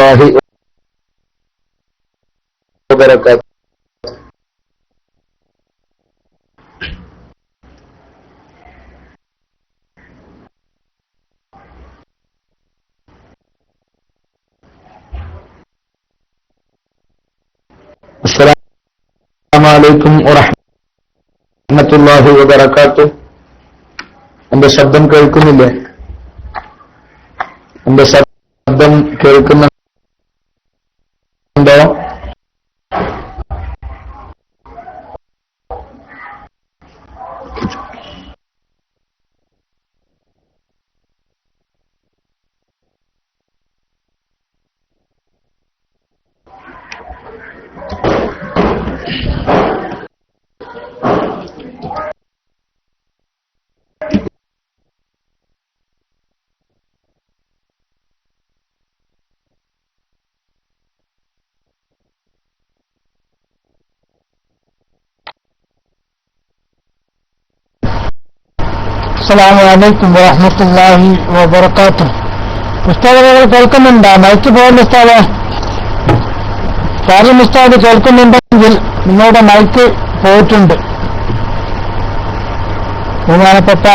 الله وبركاته. السلام عليكم ورحمة الله وبركاته. എന്റെ ശബ്ദം കേൾക്കുന്നില്ലേ? എന്റെ ശബ്ദം കേൾക്കുന്നുണ്ടോ? അസ്സലാമു അലൈക്കും വറഹ്മത്തുള്ളാഹി വബറകാതുഹു. ഉസ്താദുകൾ കേൾക്കുന്നുണ്ടോ? മൈക്ക് പോകുന്ന ഉസ്താദ്, കാര്യം ഉസ്താദ് കേൾക്കുന്നുണ്ടെങ്കിൽ നിങ്ങളുടെ മൈക്ക് പോയിട്ടുണ്ട്. ബഹുമാനപ്പെട്ട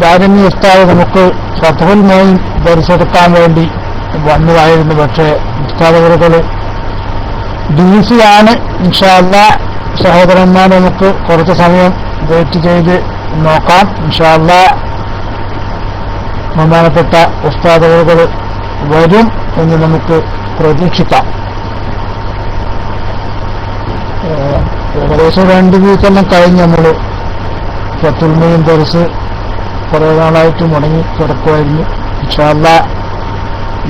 ദാരിമി ഉസ്താദ് നമുക്ക് ഫത്ഹുൽ മൊയ്ൻ ദർശെടുക്കാൻ വേണ്ടി വന്നതായിരുന്നു. പക്ഷേ ഉസ്താദുകൾ ബിസിയാണ്. ഇൻഷാ അല്ലാഹ് സഹോദരന്മാർ നമുക്ക് കുറച്ച് സമയം വെയിറ്റ് ചെയ്ത് നോക്കാം. ഇൻഷാ അല്ലാഹ് ബഹുമാനപ്പെട്ട ഉസ്താദുകൾ വരും എന്ന് നമുക്ക് പ്രതീക്ഷിക്കാം. ഏകദേശം 2 വീക്കെല്ലാം കഴിഞ്ഞ് നമ്മൾ ഫത്ഹുൽ മൊയ്ൻ ദർസ് കുറേ നാളായിട്ട് മുടങ്ങി കിടക്കുമായിരുന്നു. ഇൻഷാ അല്ലാഹ്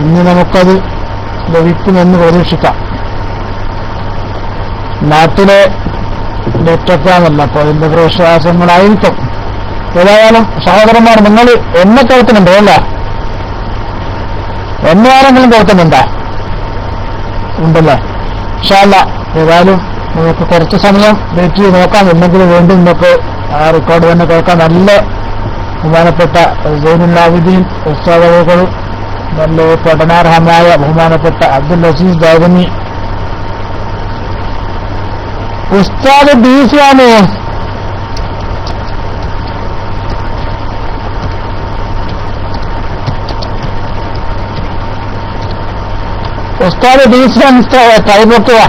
ഇന്ന് നമുക്കത് ലഭിക്കുമെന്ന് പ്രതീക്ഷിക്കാം. നാട്ടിലെ നെറ്റൊക്കെയാണല്ലോ, അപ്പോൾ അതിന്റെ പ്രശ്വാസങ്ങളായിരിക്കും. ഏതായാലും സഹോദരന്മാർ, നിങ്ങൾ എന്നെ കേൾക്കുന്നുണ്ടോ? അല്ല, എന്നെ ആരെങ്കിലും കേൾക്കുന്നുണ്ടോ? ഉണ്ടല്ലേ? ഇൻഷാ അല്ലാഹ് ഏതായാലും നമുക്ക് കുറച്ച് സമയം വെയിറ്റ് ചെയ്ത് നോക്കാം. ഇല്ലെങ്കിൽ വീണ്ടും നമുക്ക് ആ റെക്കോർഡ് തന്നെ കേൾക്കാം. നല്ല ബഹുമാനപ്പെട്ട സൈനുൽ ആബിദീൻ ഉസ്താദുകൾ, നല്ല പഠനാർഹമായ ബഹുമാനപ്പെട്ട അബ്ദുൽ അസീസ് ദാരിമി ഉസ്താദ് ബിസിയാണ്. ഉസ്താദ് ബിസിയാണ്. കൈപൊക്കുക.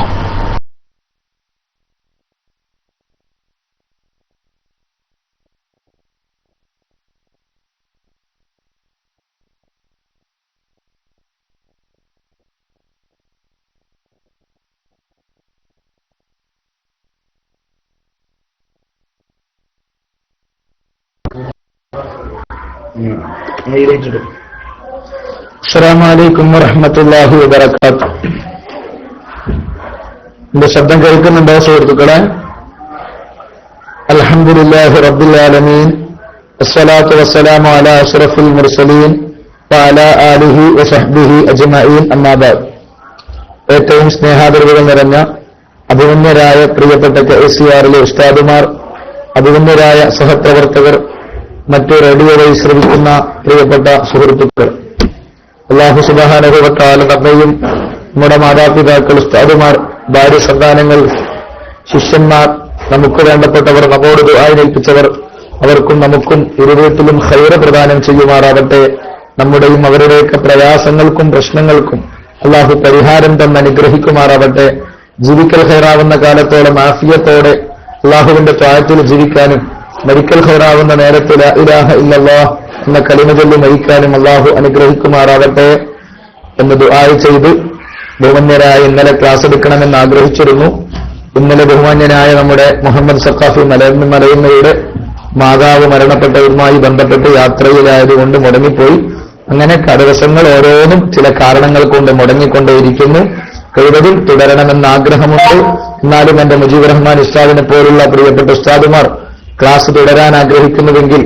അസ്സലാമു അലൈക്കും വറഹ്മത്തുള്ളാഹി വബറകാതുഹു. എന്റെ ശബ്ദം കേൾക്കുന്നുണ്ടോ സുഹൃത്തുക്കളെ? അൽഹംദുലില്ലാഹി റബ്ബിൽ ആലമീൻ, അസ്സലാത്തു വസ്സലാമു അലാ അഷ്റഫിൽ മുർസലീൻ വഅലാ ആലിഹി വസഹ്ബിഹി അജ്മഈൻ. അമ്മാ ബഅദ്. ഏറ്റവും സ്നേഹാദരവുകൾ നിറഞ്ഞ അഭിമന്യരായ പ്രിയപ്പെട്ട KCR-ലെ ഉസ്താദുമാർ, അഭിമന്യരായ സഹപ്രവർത്തകർ, മറ്റു റേഡിയോ വഴി ശ്രമിക്കുന്ന പ്രിയപ്പെട്ട സുഹൃത്തുക്കൾ, അല്ലാഹു സുബ്ഹാനഹു വ തആല നമ്മയും നമ്മുടെ മാതാപിതാക്കൾ, ഉസ്താദുമാർ, ഭാര്യ, സന്താനങ്ങൾ, ശിഷ്യന്മാർ, നമുക്ക് വേണ്ടപ്പെട്ടവർ, നമ്മോട് ദുആ ഏൽപ്പിച്ചവർ, അവർക്കും നമുക്കും ഇരുവീട്ടിലും ഖൈറ് പ്രദാനം ചെയ്യുമാറാവട്ടെ. നമ്മുടെയും അവരുടെയൊക്കെ പ്രയാസങ്ങൾക്കും പ്രശ്നങ്ങൾക്കും അല്ലാഹു പരിഹാരം തന്ന് അനുഗ്രഹിക്കുമാറാവട്ടെ. ജീവിക്കൽ ഖൈറാവുന്ന കാലത്തോളം ആഫിയത്തോടെ അല്ലാഹുവിന്റെ ത്വാഅത്തിൽ ജീവിക്കാനും മരിക്കൽ ഖൈറാവുന്ന നേരത്ത് ലാ ഇലാഹ ഇല്ലല്ലാഹ് എന്ന കലിമ ചൊല്ലി മരിക്കാനും അല്ലാഹു അനുഗ്രഹിക്കുമാറാവട്ടെ എന്ന് ദുആ ചെയ്ത് ബഹുമാന്യരായ ഇന്നലെ ക്ലാസ് എടുക്കണമെന്ന് ആഗ്രഹിച്ചിരുന്നു. ഇന്നലെ ബഹുമാന്യനായ നമ്മുടെ മുഹമ്മദ് സഖാഫി മലയമ്മയുടെ മാതാവ് മരണപ്പെട്ടതുമായി ബന്ധപ്പെട്ട് യാത്രയിലായതുകൊണ്ട് മുടങ്ങിപ്പോയി. അങ്ങനെ ദിവസങ്ങൾ ഓരോന്നും ചില കാരണങ്ങൾ കൊണ്ട് മുടങ്ങിക്കൊണ്ടേയിരിക്കുന്നു. കഴിവതും തുടരണമെന്ന് ആഗ്രഹമുണ്ട്. എന്നാലും എന്റെ മുജീബ് റഹ്മാൻ ഉസ്താദിനെ പോലുള്ള പ്രിയപ്പെട്ട ഉസ്താദുമാർ ക്ലാസ് തുടരാൻ ആഗ്രഹിക്കുന്നുവെങ്കിൽ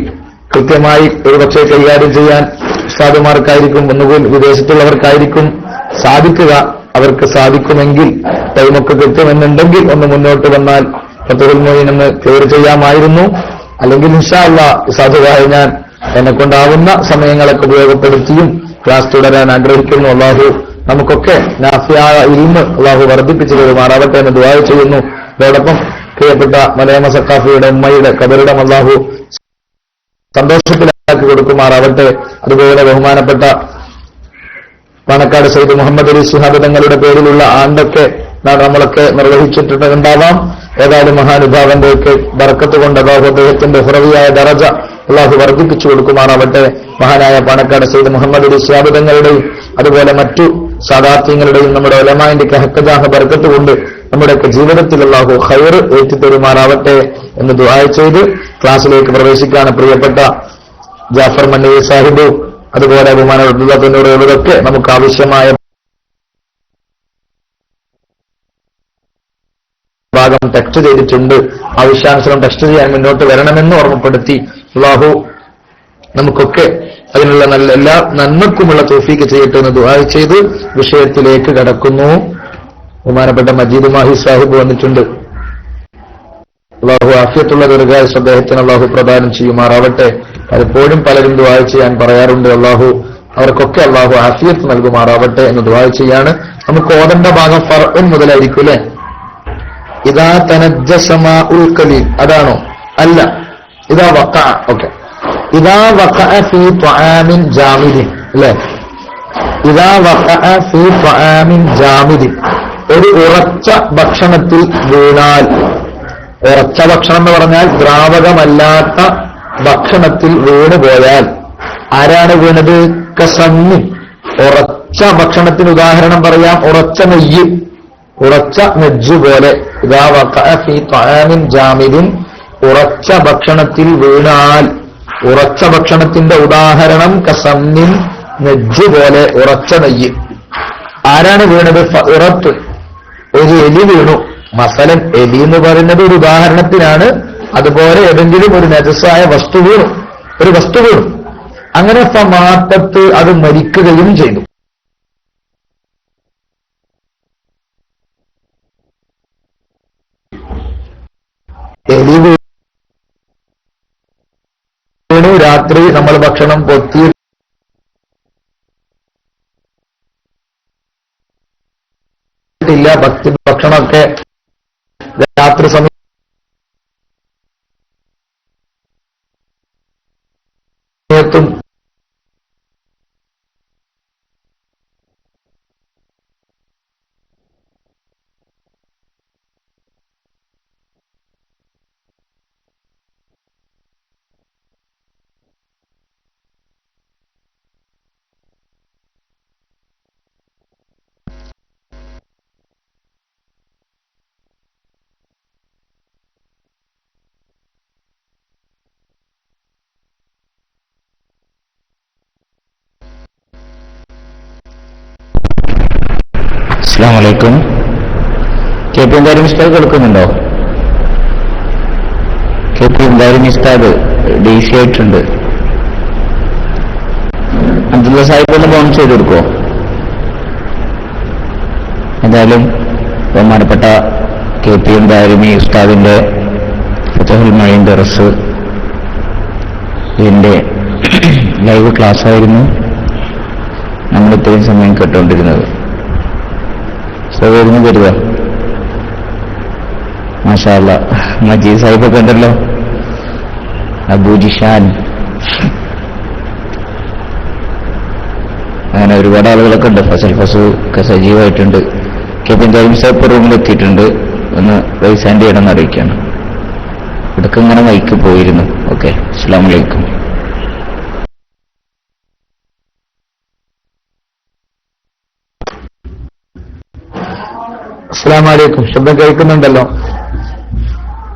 കൃത്യമായി ഒരുപക്ഷെ കൈകാര്യം ചെയ്യാൻ ഉസ്താദുമാർക്കായിരിക്കും, ഒന്നുകൂടി വിദേശത്തുള്ളവർക്കായിരിക്കും സാധിക്കുക. അവർക്ക് സാധിക്കുമെങ്കിൽ ടൈമൊക്കെ കിട്ടുമെന്നുണ്ടെങ്കിൽ ഒന്ന് മുന്നോട്ട് വന്നാൽ ഫത്ഹുൽ മൊയ്ൻ എന്ന് ക്ലിയർ ചെയ്യാമായിരുന്നു. അല്ലെങ്കിൽ ഇൻഷാ അല്ലാഹ് സാധുവായ ഞാൻ എന്നെക്കൊണ്ടാവുന്ന സമയങ്ങളൊക്കെ ഉപയോഗപ്പെടുത്തിയും ക്ലാസ് തുടരാൻ ആഗ്രഹിക്കുന്നു. അല്ലാഹു നമുക്കൊക്കെ നാഫിയായ ഇൽമ് അള്ളാഹു വർദ്ധിപ്പിച്ചു തരുമാറാവട്ടെ എന്ന് ദുആ ചെയ്യുന്നു. അതോടൊപ്പം പ്രിയപ്പെട്ട മലയാള സഖാഫിയുടെ ഉമ്മയുടെ ഖബറിടം അള്ളാഹു സന്തോഷത്തിലാക്കി കൊടുക്കുമാറാവട്ടെ. അതുപോലെ ബഹുമാനപ്പെട്ട പാണക്കാട് സയ്യിദ് മുഹമ്മദ് അലി ശിഹാബ് തങ്ങളുടെ പേരിലുള്ള ആണ്ടൊക്കെ നമ്മളൊക്കെ നിർവഹിച്ചിട്ടുണ്ടാവാം. ഏതായാലും മഹാനുഭാവന്റെയൊക്കെ ബർക്കത്ത് കൊണ്ട് അള്ളാഹു അദ്ദേഹത്തിന്റെ ഹുറവിയായ ദറജ അള്ളാഹു വർദ്ധിപ്പിച്ചു കൊടുക്കുമാറാവട്ടെ. മഹാനായ പാണക്കാട് സയ്യിദ് മുഹമ്മദ് അലി ശിഹാബ് തങ്ങളുടെയും അതുപോലെ മറ്റു സാദാത്യങ്ങളുടെയും നമ്മുടെ ഉലമാഇന്റെ ഹഖജാഹ ബർക്കത്ത് കൊണ്ട് നമ്മുടെയൊക്കെ ജീവിതത്തിൽ അള്ളാഹു ഖൈർ ഏറ്റിത്തരുമാറാവട്ടെ എന്ന് ദുആ ചെയ്ത് ക്ലാസ്സിലേക്ക് പ്രവേശിക്കാണ്. പ്രിയപ്പെട്ട ജാഫർ മന്നവി സാഹിബ് അതുപോലെ ബഹുമാനപ്പെട്ടവരൊക്കെ നമുക്ക് ആവശ്യമായ ഭാഗം ടെക്സ്റ്റ് ചെയ്തിട്ടുണ്ട്. ആവശ്യാനുസരണം ടെക്സ്റ്റ് ചെയ്യാൻ മുന്നോട്ട് വരണമെന്ന് ഓർമ്മപ്പെടുത്തി അല്ലാഹു നമുക്കൊക്കെ അതിനുള്ള നല്ല എല്ലാ നന്മക്കുമുള്ള തൗഫീഖ് ചെയ്യട്ടെ എന്ന് ദുആ ചെയ്ത് വിഷയത്തിലേക്ക് കടക്കുന്നു. ബഹുമാനപ്പെട്ട മജീദ് മാഹി സാഹിബ് വന്നിട്ടുണ്ട്. അള്ളാഹു ആഫിയത്തുള്ള ദീർഘായുസ്സ് അദ്ദേഹത്തിന് അള്ളാഹു പ്രദാനം ചെയ്യുമാറാവട്ടെ. പലപ്പോഴും പലരും ദുആ ചെയ്യാൻ പറയാറുണ്ട്. അള്ളാഹു അവർക്കൊക്കെ അള്ളാഹു ആഫിയത്ത് നൽകുമാറാവട്ടെ എന്ന് ദുആ ചെയ്യാണ്. നമുക്ക് ഓതേണ്ട ഭാഗം ഫർഉൻ മുതലായിരിക്കും അല്ലെ? ഇദാ തനജ്ജസ മാഉൽ ഖലീൽ അതാണോ? അല്ല, ഇദാ വഖഅ. ഓക്കെ, ഇദാ വഖഅ ഫീ ത്വആമിൻ ജാമിദിൻ അല്ലെ? ഇദാ വഖഅ ഫീ ത്വആമിൻ ജാമിദിൻ, ഒരു ഉറച്ച ഭക്ഷണത്തിൽ വീണാൽ. ഉറച്ച ഭക്ഷണം എന്ന് പറഞ്ഞാൽ ദ്രാവകമല്ലാത്ത ഭക്ഷണത്തിൽ വീണ് പോയാൽ. ആരാണ് വീണത്? കസമ്മി, ഉറച്ച ഭക്ഷണത്തിന് ഉദാഹരണം പറയാം. ഉറച്ച നെയ്യ്, ഉറച്ച നെജ്ജ് പോലെ. ഇദാ വഖഅ ഫീ ത്വആമിൻ ജാമിദിൻ, ഉറച്ച ഭക്ഷണത്തിൽ വീണാൽ. ഉറച്ച ഭക്ഷണത്തിന്റെ ഉദാഹരണം കസമ്മിൻ, നെജ്ജ് പോലെ ഉറച്ച നെയ്യ്. ആരാണ് വീണത്? ഫഇറത്ത്, ഒരു എലി വീണു. മസലൻ, എലി എന്ന് പറയുന്നത് ഒരു ഉദാഹരണത്തിനാണ്. അതുപോലെ ഏതെങ്കിലും ഒരു നജസായ വസ്തു വീണു, ഒരു വസ്തു വീണു. അങ്ങനെ ഫമാത്തത്ത്, അത് മരിക്കുകയും ചെയ്തു. എലി വീണു, രാത്രി നമ്മൾ ഭക്ഷണം പൊത്തിയിട്ടില്ല. ഭക്ഷണമൊക്കെ രാത്രി സമയത്തും അസ്സലാമു അലൈക്കും. കെ പി എന്തായാലും ഉസ്താദ് കൊടുക്കുന്നുണ്ടോ? കെ പി എന്തായാലും ഉസ്താദ് DC ആയിട്ടുണ്ട്. അബ്ദുള്ള സാഹിബ് ഒന്ന് ബോൺ ചെയ്ത് കൊടുക്കുമോ? എന്തായാലും ബഹുമാനപ്പെട്ട കെ പി എന്തായാലും ഈ ഉസ്താദിന്റെ ഫതഹുൽ മഈൻ ദർസ് ഇതിന്റെ ലൈവ് ക്ലാസ് ആയിരുന്നു നമ്മൾ ഇത്രയും സമയം കേട്ടുകൊണ്ടിരുന്നത്. സൗകര്യം തരുക. മാഷാ അല്ലാഹ്. മജീദ് സാഹിബൊക്കെ ഉണ്ടല്ലോ, അബൂജിഷാൻ, അങ്ങനെ ഒരുപാട് ആളുകളൊക്കെ ഉണ്ട്. ഫസൽ ഫസു ഒക്കെ സജീവമായിട്ടുണ്ട്. കെ പി എന്തായാലും സാഹിബ് റൂമിലെത്തിയിട്ടുണ്ട്. ഒന്ന് റൈസ് ഹാൻഡ് ചെയ്യണമെന്ന് അറിയിക്കുകയാണ്. ഇടയ്ക്ക് ഇങ്ങനെ മൈക്ക് പോയിരുന്നു. ഓക്കെ, അസ്സലാമു അലൈക്കും. അസ്സലാമു അലൈക്കും. ശബ്ദം കേൾക്കുന്നുണ്ടല്ലോ?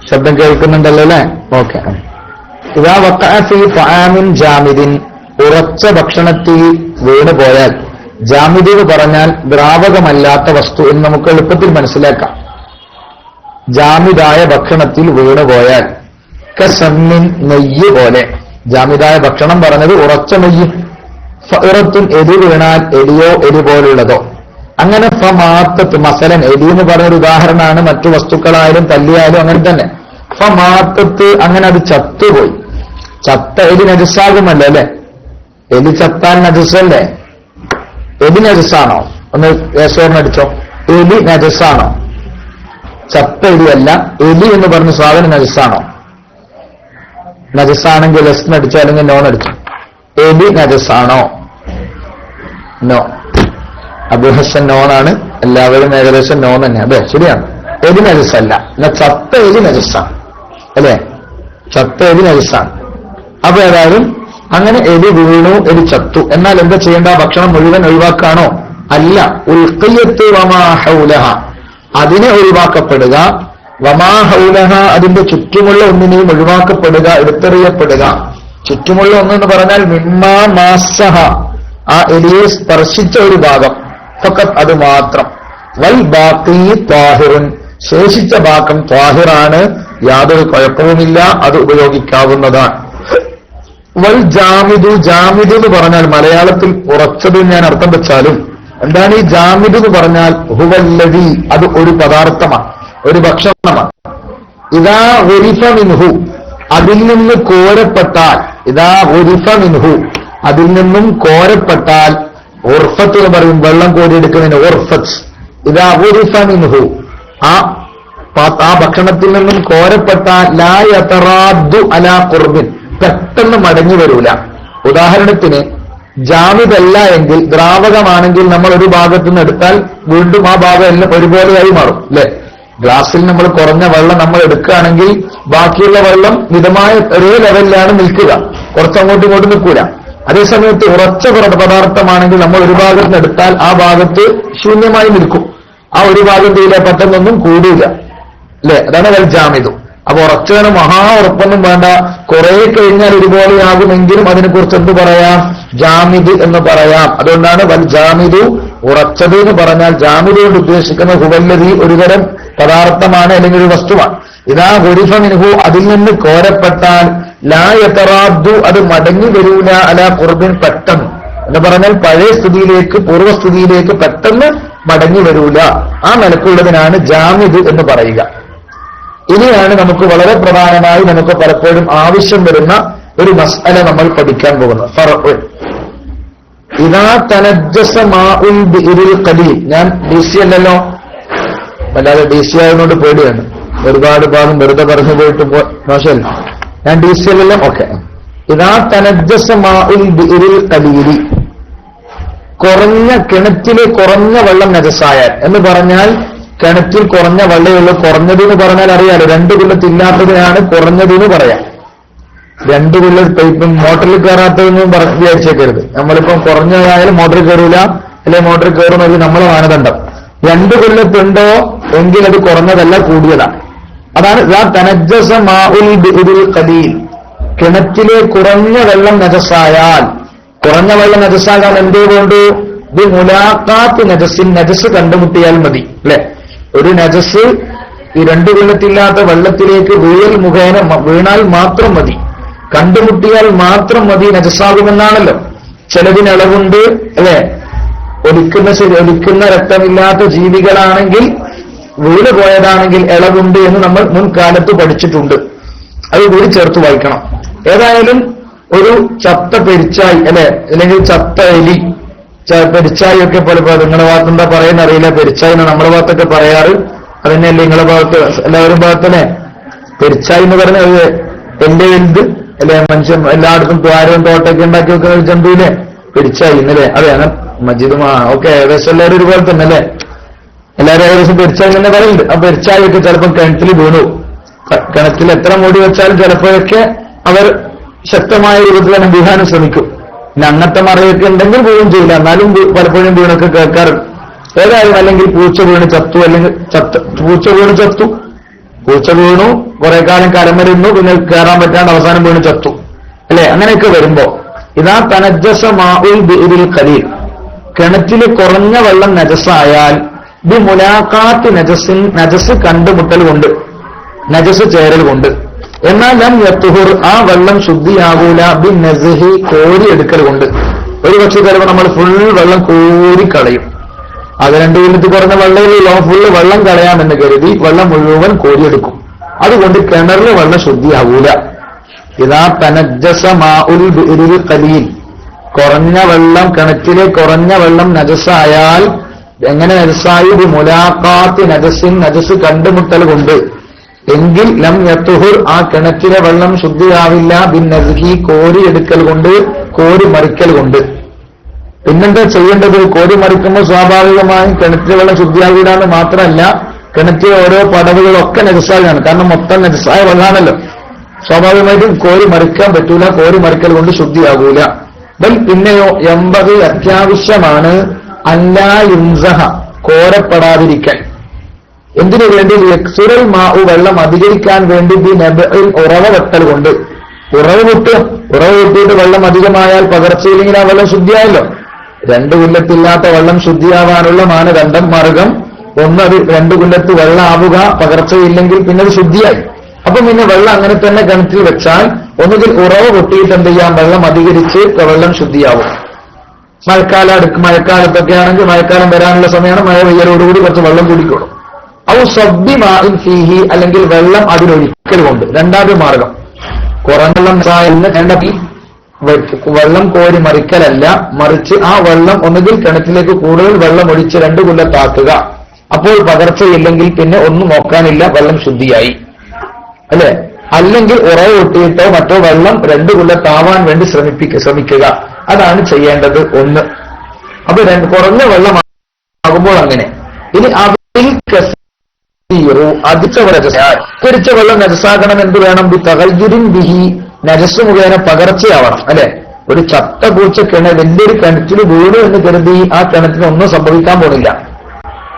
ശബ്ദം കേൾക്കുന്നുണ്ടല്ലോ അല്ലേ? ഓക്കെ. ഇദാ വഖഅ ഫീ ത്വആമിൻ ജാമിദിൻ, ഉറച്ച ഭക്ഷണത്തിൽ വീണ് പോയാൽ. ജാമിദ് എന്ന് പറഞ്ഞാൽ ദ്രാവകമല്ലാത്ത വസ്തു എന്ന് നമുക്ക് എളുപ്പത്തിൽ മനസ്സിലാക്കാം. ജാമിദായ ഭക്ഷണത്തിൽ വീണ് പോയാൽ. കസമ്മിൻ, നെയ്യ് പോലെ. ജാമിദായ ഭക്ഷണം പറഞ്ഞത് ഉറച്ച നെയ്യ്. ഫഇറത്തുൻ, എലി വീണാൽ. എലിയോ എലി പോലുള്ളതോ. അങ്ങനെ ഫമാത്തത്ത്, മസലൻ എലി എന്ന് പറഞ്ഞൊരു ഉദാഹരണമാണ്. മറ്റു വസ്തുക്കളായാലും തല്ലിയായാലും അങ്ങനെ തന്നെ. ഫമാത്തത്ത്, അങ്ങനെ അത് ചത്തുപോയി. ചത്ത എലി നജസാകുമല്ലോ അല്ലെ? എലി ചത്താൽ നജസല്ലേ? എലി നജസാണോ? ഒന്ന് യേശോറിനടിച്ചോ. എലി നജസാണോ? ചത്ത എലിയല്ല, എലി എന്ന് പറഞ്ഞ സാധനം നജസാണോ? നജസാണെങ്കിൽ എസ് അടിച്ചോ അല്ലെങ്കിൽ നോൺ അടിച്ചോ. എലി നജസാണോ? നോ. അബുഹസൻ നോണാണ്, എല്ലാവരും ഏകദേശം നോൺ തന്നെ. അതെ, ശരിയാണ്. എലി നജസല്ല, എന്നാ ചത്ത എലി നജസാണ് അല്ലേ? ചത്ത എലി നജസാണ്. അപ്പൊ ഏതായാലും അങ്ങനെ എലി വീണു, എലി ചത്തു. എന്നാൽ എന്താ ചെയ്യേണ്ട? ഭക്ഷണം മുഴുവൻ ഒഴിവാക്കാണോ? അല്ല. ഉൽഖിയത്ത് വമാ ഹൗലഹ, അതിനെ ഒഴിവാക്കപ്പെടുക. വമാ ഹൗലഹ, അതിന്റെ ചുറ്റുമുള്ള ഒന്നിനെയും ഒഴിവാക്കപ്പെടുക, എടുത്തെറിയപ്പെടുക. ചുറ്റുമുള്ള ഒന്നെന്ന് പറഞ്ഞാൽ മിമ്മാ മാസഹ, ആ എലിയെ സ്പർശിച്ച ഒരു ഭാഗം, ഫഖത്ത് അത് മാത്രം. വൽ ബാഖി ത്വാഹിറുൻ, ശേഷിച്ച ഭാഗം ത്വാഹിറാണ്, യാതൊരു കുഴപ്പവുമില്ല, അത് ഉപയോഗിക്കാവുന്നതാണ്. വൽ ജാമിദു, ജാമിദ് എന്ന് പറഞ്ഞാൽ മലയാളത്തിൽ ഉറച്ചത് ഞാൻ അർത്ഥം വെച്ചാലും എന്താണ് ഈ ജാമിദ് എന്ന് പറഞ്ഞാൽ? ഹുവല്ലദി, അത് ഒരു പദാർത്ഥമാണ്, ഒരു ഭക്ഷണമാണ്. ഇദാ ഉരിഫ മിൻഹു, അതിൽ നിന്ന് കോരപ്പെട്ടാൽ, ഇദാ ഉരിഫ മിൻഹു, അതിൽ നിന്നും കോരപ്പെട്ടാൽ, ഉർഫത്ത് എന്ന് പറയും, വെള്ളം കോരിയെടുക്കുന്നതിന് ഉർഫത്ത്. ഇദാ ഉരിഫ മിൻഹു, ആ ഭക്ഷണത്തിൽ നിന്നും കോരപ്പെട്ടാൽ ലാ യതറാദ്ദു അലാ ഖുർബിൻ, പെട്ടെന്ന് മടങ്ങി വരൂല. ഉദാഹരണത്തിന് ജാമിദല്ല എങ്കിൽ, ദ്രാവകമാണെങ്കിൽ നമ്മൾ ഒരു ഭാഗത്തു നിന്ന് എടുത്താൽ വീണ്ടും ആ ഭാഗം എല്ലാം ഒരുപോലെയായി മാറും അല്ലെ? ഗ്ലാസ്സിൽ നമ്മൾ കുറഞ്ഞ വെള്ളം നമ്മൾ എടുക്കുകയാണെങ്കിൽ ബാക്കിയുള്ള വെള്ളം മിതമായ ഒരേ ലെവലിലാണ് നിൽക്കുക, കുറച്ചങ്ങോട്ടും ഇങ്ങോട്ടും നിൽക്കൂല. അതേസമയത്ത് ഉറച്ച പദാർത്ഥമാണെങ്കിൽ നമ്മൾ ഒരു ഭാഗത്ത് നിന്ന് എടുത്താൽ ആ ഭാഗത്ത് ശൂന്യമായി നിൽക്കും, ആ ഒരു ഭാഗം തീരെ പെട്ടെന്നൊന്നും കൂടില്ല അല്ലെ? അതാണ് വൽ ജാമിദു. അപ്പൊ ഉറച്ചതിന് മഹാ ഉറപ്പൊന്നും വേണ്ട, കുറെ കഴിഞ്ഞാൽ ഒരുപോലെയാകുമെങ്കിലും അതിനെക്കുറിച്ച് എന്ത് പറയാം? ജാമിദ് എന്ന് പറയാം. അതുകൊണ്ടാണ് വൽ ജാമിദു, ഉറച്ചത് എന്ന് പറഞ്ഞാൽ ജാമിദ് കൊണ്ട് ഉദ്ദേശിക്കുന്ന ഹുവല്ലദി, ഒരുതരം പദാർത്ഥമാണ് അല്ലെങ്കിൽ ഒരു വസ്തുവാണ്. ഇദാ ഉരിഫ മിൻഹു, അതിൽ നിന്ന് കോരപ്പെട്ടാൽ ലാ യതറാദ്ദു, അത് മടങ്ങി വരൂല, അലാ ഖുർബിൻ, പെട്ടെന്ന് എന്ന് പറഞ്ഞാൽ പഴയ സ്ഥിതിയിലേക്ക്, പൂർവ്വസ്ഥിതിയിലേക്ക് പെട്ടെന്ന് മടങ്ങി വരൂല. ആ നിലക്കുള്ളതിനാണ് ജാമിദ് എന്ന് പറയുക. ഇനിയാണ് നമുക്ക് വളരെ പ്രധാനമായി നമുക്ക് പലപ്പോഴും ആവശ്യം വരുന്ന ഒരു മസ്അല നമ്മൾ പഠിക്കാൻ പോകുന്നത്. ഫർഉ ഇദാ തനജ്ജസ മാഉൽ ബിഇരിൽ ഖലീൽ. ഞാൻ DC അല്ലല്ലോ, അല്ലാതെ DC ആയതുകൊണ്ട് പേടിയാണ്, ഒരുപാട് ഭാഗം വെറുതെ പറഞ്ഞു പോയിട്ട് മോശമല്ല. ഞാൻ DC അല്ലല്ലോ, ഓക്കെ. ഇദാ തനജ്ജസ മാഉൽ ബിഇരിൽ ഖലീലി, കുറഞ്ഞ കിണറ്റിലെ കുറഞ്ഞ വെള്ളം നജസായാൽ എന്ന് പറഞ്ഞാൽ കിണറ്റിൽ കുറഞ്ഞ വെള്ളമുള്ളൂ. കുറഞ്ഞതെന്ന് പറഞ്ഞാൽ അറിയാലോ, 2 കൊല്ലത്തില്ലാത്തതിനാണ് കുറഞ്ഞതെന്ന് പറയാം. 2 കൊല്ലം ഇപ്പം മോട്ടറിൽ കയറാത്തതെന്നും വിചാരിച്ചേക്കരുത്. നമ്മളിപ്പം കുറഞ്ഞതായാലും മോട്ടറിൽ കയറൂല, അല്ലെങ്കിൽ മോട്ടറിൽ കയറുന്നത് നമ്മളെ മാനദണ്ഡം. 2 കൊല്ലത്തുണ്ടോ എങ്കിൽ അത് കുറഞ്ഞതല്ല, കൂടിയതാണ്. അതാണ് തനജ്ജസ മാഉൽ ബിഇരിൽ ഖലീൽ, കിണറ്റിലെ കുറഞ്ഞ വെള്ളം നജസായാൽ. കുറഞ്ഞ വെള്ളം നജസാകാൻ എന്തേകൊണ്ട്? ഇത് മുലാഖാത്ത് നജസിൻ, നജസ് കണ്ടുമുട്ടിയാൽ മതി അല്ലെ? ഒരു നജസ് ഈ 2 കൊല്ലത്തില്ലാത്ത വെള്ളത്തിലേക്ക് വീണാൽ മാത്രം മതി, കണ്ടുമുട്ടിയാൽ മാത്രം മതി, നജസാകുമെന്നാണല്ലോ. ചിലതിന് ഇളവുണ്ട് അല്ലെ? ഒലിക്കുന്ന രക്തമില്ലാത്ത ജീവികളാണെങ്കിൽ, വീണ് പോയതാണെങ്കിൽ ഇളവുണ്ട് എന്ന് നമ്മൾ മുൻകാലത്ത് പഠിച്ചിട്ടുണ്ട്. അത് കൂടി ചേർത്ത് വായിക്കണം. ഏതായാലും ഒരു ചത്ത പെരിച്ചായി അല്ലെ, അല്ലെങ്കിൽ ചത്ത എലി, പെരിച്ചായി ഒക്കെ പലപ്പോൾ നിങ്ങളുടെ ഭാഗത്ത് എന്താ പറയുന്ന അറിയില്ല, പെരിച്ചായി നമ്മുടെ ഭാഗത്തൊക്കെ പറയാറ്. അതന്നെയല്ലേ നിങ്ങളുടെ ഭാഗത്ത്, എല്ലാവരും ഭാഗത്തല്ലേ പെരിച്ചായി എന്ന് പറഞ്ഞത്? എന്റെ വലുത് അല്ലെ, മനുഷ്യൻ എല്ലായിടത്തും ദ്വാരവും തോട്ടൊക്കെ ഉണ്ടാക്കി വെക്കുന്ന ഒരു ജന്തുവിനെ പെരിച്ചായി എന്നല്ലേ? അതെ, അങ്ങനെ മജീദുമാ ഓക്കെ, ഏകദേശം എല്ലാവരും ഒരുപോലെ തന്നെ അല്ലേ? എല്ലാവരും ഏകദേശം പെരിച്ചായി തന്നെ പറയുന്നുണ്ട്. ആ പെരിച്ചായി ഒക്കെ ചിലപ്പം കിണറ്റിൽ വീണു. കിണറ്റിൽ എത്ര മൂടി വെച്ചാലും ചിലപ്പോഴൊക്കെ അവർ ശക്തമായ രൂപത്തിൽ തന്നെ വീഴാനും ശ്രമിക്കും. പിന്നെ അങ്ങനത്തെ മറയൊക്കെ ഉണ്ടെങ്കിൽ വീഴും ചെയ്യില്ല, എന്നാലും പലപ്പോഴും വീണൊക്കെ കേൾക്കാറുണ്ട്. ഏതായാലും അല്ലെങ്കിൽ പൂച്ച വീണ് ചത്തു, അല്ലെങ്കിൽ പൂച്ച വീണ് ചത്തു, പൂച്ച വീണു കുറെ കാലം കരമരുന്നു, പിന്നെ കയറാൻ പറ്റാണ്ട് അവസാനം വീണ് ചത്തു അല്ലെ? അങ്ങനെയൊക്കെ വരുമ്പോ ഇതാ തനജ്ജസ മാഉൽ ബിഇരിൽ ഖലീൽ, കിണറ്റില് കുറഞ്ഞ വെള്ളം നജസായാൽ ബി മുലാഖാത്ത് നജസിൻ, നജസ് കണ്ടുമുട്ടൽ കൊണ്ട്, നജസ് ചേരൽ കൊണ്ട്. എന്നാൽ ലം യത്ഹുർ, ആ വെള്ളം ശുദ്ധിയാകൂല ബി നസ്ഹി, കോരിയെടുക്കൽ കൊണ്ട്. ഒരു പക്ഷേ ചിലപ്പോൾ നമ്മൾ ഫുൾ വെള്ളം കോരിക്കളയും. അത് 2 കൊല്ലത്തിൽ കുറഞ്ഞ വെള്ളമുള്ളൂ, ഫുള്ള് വെള്ളം കളയാമെന്ന് കരുതി വെള്ളം മുഴുവൻ കോരിയെടുക്കും. അതുകൊണ്ട് കിണറിലെ വെള്ളം ശുദ്ധിയാകൂല. ഇതാ തനജ്ജസ മാഉൽ ബിഇരിൽ ഖലീൽ, കുറഞ്ഞ വെള്ളം, കിണറ്റിലെ കുറഞ്ഞ വെള്ളം നജസായാൽ എങ്ങനെ നജസായി മുലാഖാത്ത് നജസിൻ നജസ് കണ്ടുമുട്ടൽ കൊണ്ട് എങ്കിൽ ലം യത്തുഹുർ ആ കിണറ്റിലെ വെള്ളം ശുദ്ധിയാവില്ല ബിൻ നസ്ഹി കോരിയെടുക്കൽ കൊണ്ട് കോരി മറിക്കൽ കൊണ്ട്. പിന്നെന്താ ചെയ്യേണ്ടത്? കോരി മറിക്കുമ്പോൾ സ്വാഭാവികമായും കിണറ്റിലെ വെള്ളം ശുദ്ധിയാവില്ലാന്ന് മാത്രമല്ല കിണറ്റിലെ ഓരോ പടവുകളൊക്കെ നജസായാണ്. കാരണം മൊത്തം നജസായ വെള്ളമാണല്ലോ. സ്വാഭാവികമായിട്ടും കോരി മറിക്കാൻ പറ്റൂല. കോരി മറിക്കൽ കൊണ്ട് ശുദ്ധിയാകൂല. പിന്നെയോ എമ്പത് അത്യാവശ്യമാണ് അല്ലാ യുൻസഹ കോരപ്പെടാതിരിക്കാൻ. എന്തിനു വേണ്ടി? യക്സുറൽ മാഉ വെള്ളം അധികരിക്കാൻ വേണ്ടി ഉറവ വെട്ടൽ കൊണ്ട്. ഉറവ് പൊട്ടിയിട്ട് വെള്ളം അധികമായാൽ പകർച്ചയില്ലെങ്കിൽ ആ വെള്ളം ശുദ്ധിയായല്ലോ. 2 കൊല്ലത്തില്ലാത്ത വെള്ളം ശുദ്ധിയാവാനുള്ള മാനദണ്ഡം മാർഗം ഒന്ന്, അത് 2 കൊല്ലത്ത് വെള്ളം ആവുക, പകർച്ചയില്ലെങ്കിൽ പിന്നെ അത് ശുദ്ധിയായി. അപ്പൊ പിന്നെ വെള്ളം അങ്ങനെ തന്നെ കിണറ്റിൽ വെച്ചാൽ ഒന്നുകിൽ ഉറവ് പൊട്ടിയിട്ട് എന്ത് ചെയ്യാം, വെള്ളം അധികരിച്ച് വെള്ളം ശുദ്ധിയാവും. മഴക്കാലത്തൊക്കെ ആണെങ്കിൽ മഴക്കാലം വരാനുള്ള സമയമാണ്, മഴ പെയ്യലോടുകൂടി കുറച്ച് വെള്ളം കുടിക്കണം. ഔ സബ്ബി മാഇൻ ഫീഹി അല്ലെങ്കിൽ വെള്ളം അതിലൊഴിക്കൽ കൊണ്ട്. രണ്ടാമത്തെ മാർഗം കുറഞ്ഞ വെള്ളം കോരി മറിക്കലല്ല, മറിച്ച് ആ വെള്ളം ഒന്നുകിൽ കിണറ്റിലേക്ക് കൂടുതൽ വെള്ളം ഒഴിച്ച് 2 കൊല്ലത്താക്കുക. അപ്പോൾ പകർച്ചയില്ലെങ്കിൽ പിന്നെ ഒന്നും നോക്കാനില്ല, വെള്ളം ശുദ്ധിയായി അല്ലെ. അല്ലെങ്കിൽ ഉറവ് പൊട്ടിയിട്ടോ മറ്റോ വെള്ളം 2 കൊല്ലത്താവാൻ വേണ്ടി ശ്രമിക്കുക. അതാണ് ചെയ്യേണ്ടത്. ഒന്ന്. അപ്പൊ കുറഞ്ഞ വെള്ളമാകുമ്പോൾ അങ്ങനെ. ഇനി അധികരിച്ച വെള്ളം നജസാകണം. എന്ത് വേണം? തഗയ്യുരിൻ ബിഹി നജസ് മുഖേന പകർച്ചയാവണം അല്ലെ. ഒരു ചത്ത പൂച്ച വലിയൊരു കിണറ്റിൽ വീണു എന്ന് കരുതി ആ കിണറ്റിന് ഒന്നും സംഭവിക്കാൻ പോണില്ല.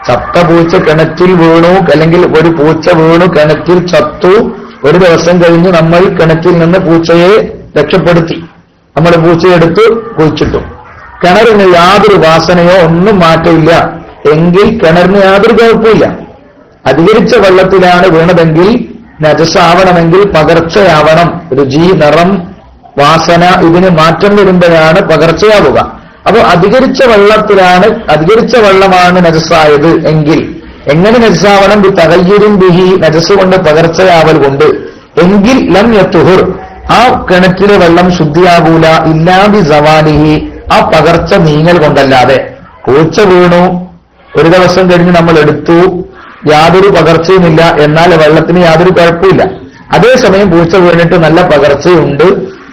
ചത്ത പൂച്ച കിണറ്റിൽ വീണു, അല്ലെങ്കിൽ ഒരു പൂച്ച വീണു കിണറ്റിൽ ചത്തു. ഒരു ദിവസം കഴിഞ്ഞ് നമ്മൾ കിണറ്റിൽ നിന്ന് പൂച്ചയെ രക്ഷപ്പെടുത്തി. നമ്മൾ പൂച്ചയെടുത്ത് കുഴിച്ചിട്ടു. കിണറിന് യാതൊരു വാസനയോ ഒന്നും മാറ്റമില്ല എങ്കിൽ കിണറിന് യാതൊരു കുഴപ്പമില്ല. അധികരിച്ച വെള്ളത്തിലാണ് വീണതെങ്കിൽ നജസാവണമെങ്കിൽ പകർച്ചയാവണം. രുചി, നിറം, വാസന ഇതിന് മാറ്റം വരുമ്പോഴാണ് പകർച്ചയാവുക. അപ്പൊ അധികരിച്ച വെള്ളമാണ് നജസായത് എങ്കിൽ എങ്ങനെ നജസാവണം? തഗയ്യുരിൻ ബിഹി നജസ് കൊണ്ട് പകർച്ചയാവൽ കൊണ്ട്. എങ്കിൽ ലം യത്തുഹുർ ആ കിണറ്റിലെ വെള്ളം ശുദ്ധിയാകൂല ഇല്ലാ ബി സവാലിഹി ആ പകർച്ച നീങ്ങൽ കൊണ്ടല്ലാതെ. പൂച്ച വീണു, ഒരു ദിവസം കഴിഞ്ഞ് നമ്മൾ എടുത്തു, യാതൊരു പകർച്ചയുമില്ല, എന്നാൽ വെള്ളത്തിന് യാതൊരു കുഴപ്പമില്ല. അതേസമയം പൂച്ച വീണിട്ട് നല്ല പകർച്ചയുണ്ട്,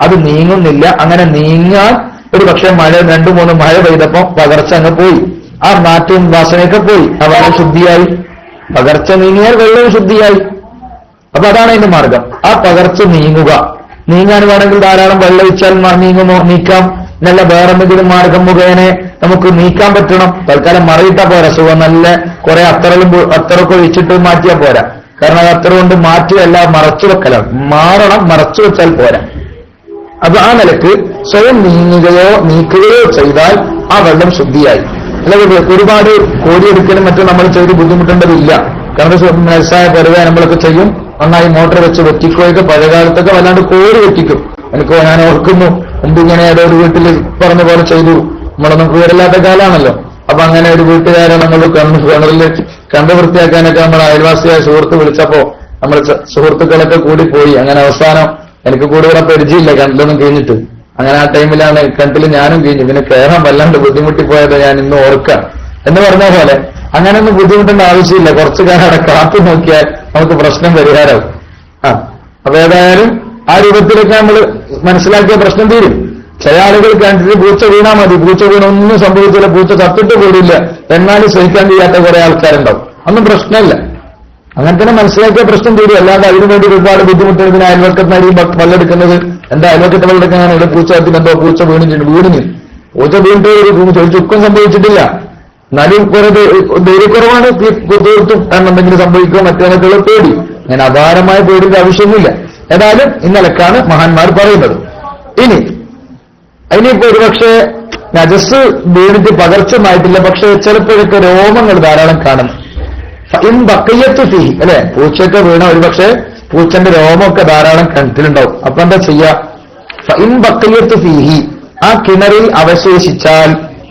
അത് നീങ്ങുന്നില്ല. അങ്ങനെ നീങ്ങാൻ ഒരു പക്ഷേ മഴ 2-3 മഴ പെയ്തപ്പോ പകർച്ച അങ്ങ് പോയി, ആ മാറ്റവും വാസനയൊക്കെ പോയി, ആ വെള്ളം ശുദ്ധിയായി. പകർച്ച നീങ്ങിയാൽ വെള്ളവും ശുദ്ധിയായി. അപ്പൊ അതാണ് അതിന്റെ മാർഗം. ആ പകർച്ച നീങ്ങാൻ വേണമെങ്കിൽ ധാരാളം വെള്ളം ഒഴിച്ചാൽ നീങ്ങുമോ? നീക്കാം. നല്ല വേറെന്തെങ്കിലും മാർഗം മുഖേന നമുക്ക് നീക്കാൻ പറ്റണം. തൽക്കാലം മറയിട്ടാ പോരാ. സുഖം നല്ല കുറെ അത്തറൊക്കെ ഒഴിച്ചിട്ട് മാറ്റിയാൽ പോരാ. കാരണം അത് അത്തറ കൊണ്ട് മാറ്റുകയല്ല, മറച്ചു വെക്കലാണ്. മറച്ചു വെച്ചാൽ പോരാ. അപ്പൊ ആ നിലക്ക് സ്വയം നീക്കുകയോ ചെയ്താൽ ആ വെള്ളം ശുദ്ധിയായി. അല്ലെങ്കിൽ ഒരുപാട് കോരിയെടുക്കലും മറ്റും നമ്മൾ ചെയ്ത് ബുദ്ധിമുട്ടേണ്ടതില്ല. കാരണം നജസായ പരുവ നമ്മളൊക്കെ ചെയ്യും. നന്നായി മോട്ടർ വെച്ച് വെറ്റിക്കുകയൊക്കെ പഴയകാലത്തൊക്കെ വല്ലാണ്ട് കോരി വെറ്റിക്കും. ഞാൻ ഓർക്കുന്നു, മുമ്പ് ഇങ്ങനെ ഏതോ ഒരു വീട്ടിൽ പറഞ്ഞ പോലെ ചെയ്തു. നമ്മളൊന്നും വീടില്ലാത്ത കാലാണല്ലോ. അപ്പൊ അങ്ങനെ ഒരു വീട്ടുകാരെ നമ്മൾ കിണറിൽ കണ്ടു വൃത്തിയാക്കാനൊക്കെ നമ്മുടെ അയൽവാസിയായ സുഹൃത്ത് വിളിച്ചപ്പോ നമ്മൾ സുഹൃത്തുക്കളൊക്കെ കൂടി പോയി. അങ്ങനെ അവസാനം എനിക്ക് കൂടുതൽ പരിചയമില്ല കിണറ്റിലൊന്നും കഴിഞ്ഞിട്ട്. അങ്ങനെ ആ ടൈമിലാണ് കിണറ്റിൽ ഞാനും കഴിഞ്ഞു. പിന്നെ കയറാൻ വല്ലാണ്ട് ബുദ്ധിമുട്ടിപ്പോയത് ഞാൻ ഇന്ന് ഓർക്കാം. എന്ന് പറഞ്ഞ പോലെ അങ്ങനെയൊന്നും ബുദ്ധിമുട്ടേണ്ട ആവശ്യമില്ല. കുറച്ചു കാലം അവിടെ കാത്തു നോക്കിയാൽ നമുക്ക് പ്രശ്നം പരിഹാരമാവും. അപ്പൊ ഏതായാലും ആ രൂപത്തിലൊക്കെ നമ്മൾ മനസ്സിലാക്കിയ പ്രശ്നം തീരും. ചില ആളുകൾ കിണറ്റിൽ പൂച്ച വീണാൽ മതി, പൂച്ച വീണ ഒന്നും സംഭവിച്ചില്ല, പൂച്ച ചത്തിട്ട് പോലില്ല, എന്നാലും സഹിക്കാൻ കഴിയാത്ത കുറെ ആൾക്കാരുണ്ടാവും. ഒന്നും പ്രശ്നമില്ല. അങ്ങനെ തന്നെ മനസ്സിലാക്കിയ പ്രശ്നം തീരും. അല്ലാതെ അതിനുവേണ്ടി ഒരുപാട് ബുദ്ധിമുട്ടുകൾ. ഇതിന് അയൽവക്കത്തിനായിരിക്കും വെള്ളമെടുക്കുന്നത്. എന്താ അയൽവക്കത്തെ വെള്ളമെടുക്കാനാണ് ഇവിടെ പൂച്ച എന്തോ പൂച്ച വീണിട്ട് പൂച്ച വീണിട്ട് ഒരു ചുക്കം സംഭവിച്ചിട്ടില്ല. എന്നാലും കുറെ ധൈര്യക്കുറവാണ് തീർത്തും. കാരണം എന്തെങ്കിലും സംഭവിക്കുക മറ്റേതൊക്കെയുള്ള പേടി. അങ്ങനെ അപാരമായ പേടിയുടെ ആവശ്യമൊന്നുമില്ല. ഏതായാലും ഇന്നലക്കാണ് മഹാന്മാർ പറയുന്നത്. ഇനിയിപ്പോ ഒരുപക്ഷെ നജസ് വീണിട്ട് പകർച്ചമായിട്ടില്ല, പക്ഷെ ചിലപ്പോഴൊക്കെ രോമങ്ങൾ ധാരാളം കാണുന്നു. ബക്കയ്യത്ത് ഫീഹി അല്ലെ, പൂച്ചയൊക്കെ വീണ ഒരുപക്ഷെ പൂച്ചന്റെ രോമമൊക്കെ ധാരാളം കിണറ്റിലുണ്ടാവും. അപ്പൊ എന്താ ചെയ്യാ? ബക്കയ്യത്ത് ഫീഹി ആ കിണറിൽ അവശേഷിച്ചാൽ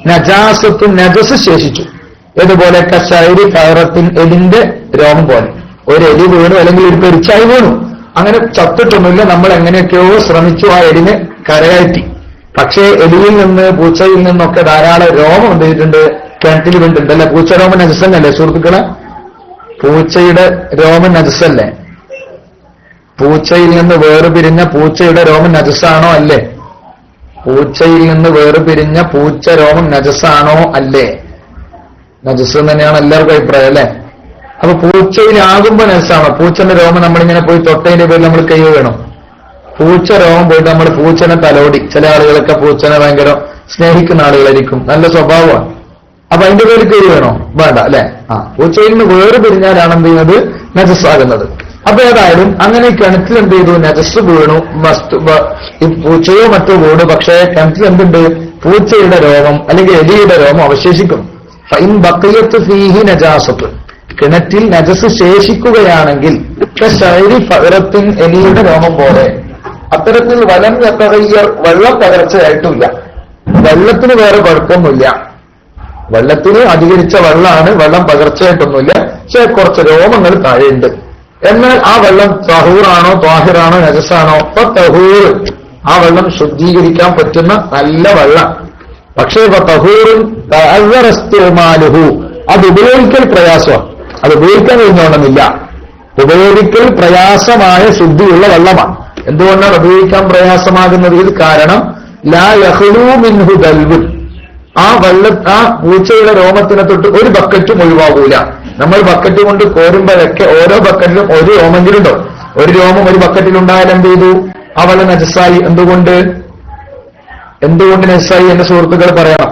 നജാസത്തും നജസ് ശേഷിച്ചു. ഇതുപോലെ കശൈരി ഫയറത്തിൻ എലിന്റെ രോമം പോലെ. ഒരു എലി വീണു, അല്ലെങ്കിൽ ഒരു പെരിച്ചായി വീണു, അങ്ങനെ ചത്തിട്ടൊന്നുമില്ല. നമ്മൾ എങ്ങനെയൊക്കെയോ ശ്രമിച്ചു ആ എലിനെ കരകയറ്റി. പക്ഷേ എലിയിൽ നിന്ന് പൂച്ചയിൽ നിന്നൊക്കെ ധാരാളം രോമം എന്ത് ചെയ്തിട്ടുണ്ട്? കിണറ്റിൽ വീണ്ടുണ്ട് അല്ലെ? പൂച്ച രോമം നജസ്സന്നല്ലേ സുഹൃത്തുക്കളെ? പൂച്ചയുടെ രോമം നജസ്സല്ലേ? പൂച്ചയിൽ നിന്ന് വേർപിരിഞ്ഞ പൂച്ചയുടെ രോമം നജസ്സാണോ അല്ലേ? പൂച്ചയിൽ നിന്ന് വേർപിരിഞ്ഞ പൂച്ച രോമം നജസ്സാണോ അല്ലേ? നജസ് തന്നെയാണ് എല്ലാവർക്കും അഭിപ്രായം അല്ലേ? അപ്പൊ പൂച്ചയിലാകുമ്പോ നജസ്സാണോ? പൂച്ചന്റെ രോമം നമ്മളിങ്ങനെ പോയി തൊട്ടതിന്റെ പേരിൽ നമ്മൾ കൈ വേണം? പൂച്ച രോമം പോയിട്ട് നമ്മൾ പൂച്ചനെ തലോടി, ചില ആളുകളൊക്കെ പൂച്ചനെ ഭയങ്കര സ്നേഹിക്കുന്ന ആളുകളായിരിക്കും, നല്ല സ്വഭാവമാണ്. അപ്പൊ അതിന്റെ പേര് കൈ വേണോ? വേണ്ട അല്ലെ? പൂച്ചയിൽ നിന്ന് വേർപിരിഞ്ഞാലാണ് എന്ത് ചെയ്യുന്നത്? നജസ്സാകുന്നത്. അപ്പൊ ഏതായാലും അങ്ങനെ കിണറ്റിൽ എന്ത് ചെയ്തു? നജസ് വീണു, ഈ പൂച്ചയോ മറ്റോ വീണു. പക്ഷേ കിണറ്റിൽ എന്തുണ്ട്? പൂച്ചയുടെ രോമം അല്ലെങ്കിൽ എലിയുടെ രോമം അവശേഷിക്കും. ഫൈൻ ബഖിയത്ത് ഫീഹി നജാസത്ത്, കിണറ്റിൽ നജസ് ശേഷിക്കുകയാണെങ്കിൽ ഫഅറത്തിൻ, എലിയുടെ രോമം പോലെ. അത്തരത്തിൽ വലം യതഗയ്യർ, വെള്ളം പകർച്ചയായിട്ടില്ല. വെള്ളത്തിന് വേറെ കുഴപ്പമൊന്നുമില്ല. വെള്ളത്തിന് അധികരിച്ച വെള്ളമാണ്, വെള്ളം പകർച്ചയായിട്ടൊന്നുമില്ല. പക്ഷെ കുറച്ച് രോമങ്ങൾ താഴെയുണ്ട്. എന്നാൽ ആ വെള്ളം തഹൂറാണോ ത്വാഹിറാണോ നജസാണോ? അപ്പൊ തഹൂർ, ആ വെള്ളം ശുദ്ധീകരിക്കാൻ പറ്റുന്ന നല്ല വെള്ളം. പക്ഷേ തഹൂറും അത് ഉപയോഗിക്കൽ പ്രയാസമാണ്. അത് ഉപയോഗിക്കാൻ കഴിഞ്ഞോണമെന്നില്ല. ഉപയോഗിക്കൽ പ്രയാസമായ ശുദ്ധിയുള്ള വെള്ളമാണ്. എന്തുകൊണ്ടാണ് ഉപയോഗിക്കാൻ പ്രയാസമാകുന്നത്? കാരണം ലാ യഖ്ലൂ മിൻഹു ദൽവുൻ, ആ പൂച്ചയുടെ രോമത്തിനെ തൊട്ട് ഒരു ബക്കറ്റും ഒഴിവാകൂല. നമ്മൾ ബക്കറ്റ് കൊണ്ട് കോരുമ്പോഴൊക്കെ ഓരോ ബക്കറ്റിലും ഒരു രോമെങ്കിലും ഉണ്ടോ? ഒരു രോമം ഒരു ബക്കറ്റിലുണ്ടായാൽ എന്ത് ചെയ്തു? ആ വെള്ളം നജസായി. എന്തുകൊണ്ട് നജസായി? എന്റെ സുഹൃത്തുക്കൾ പറയണം.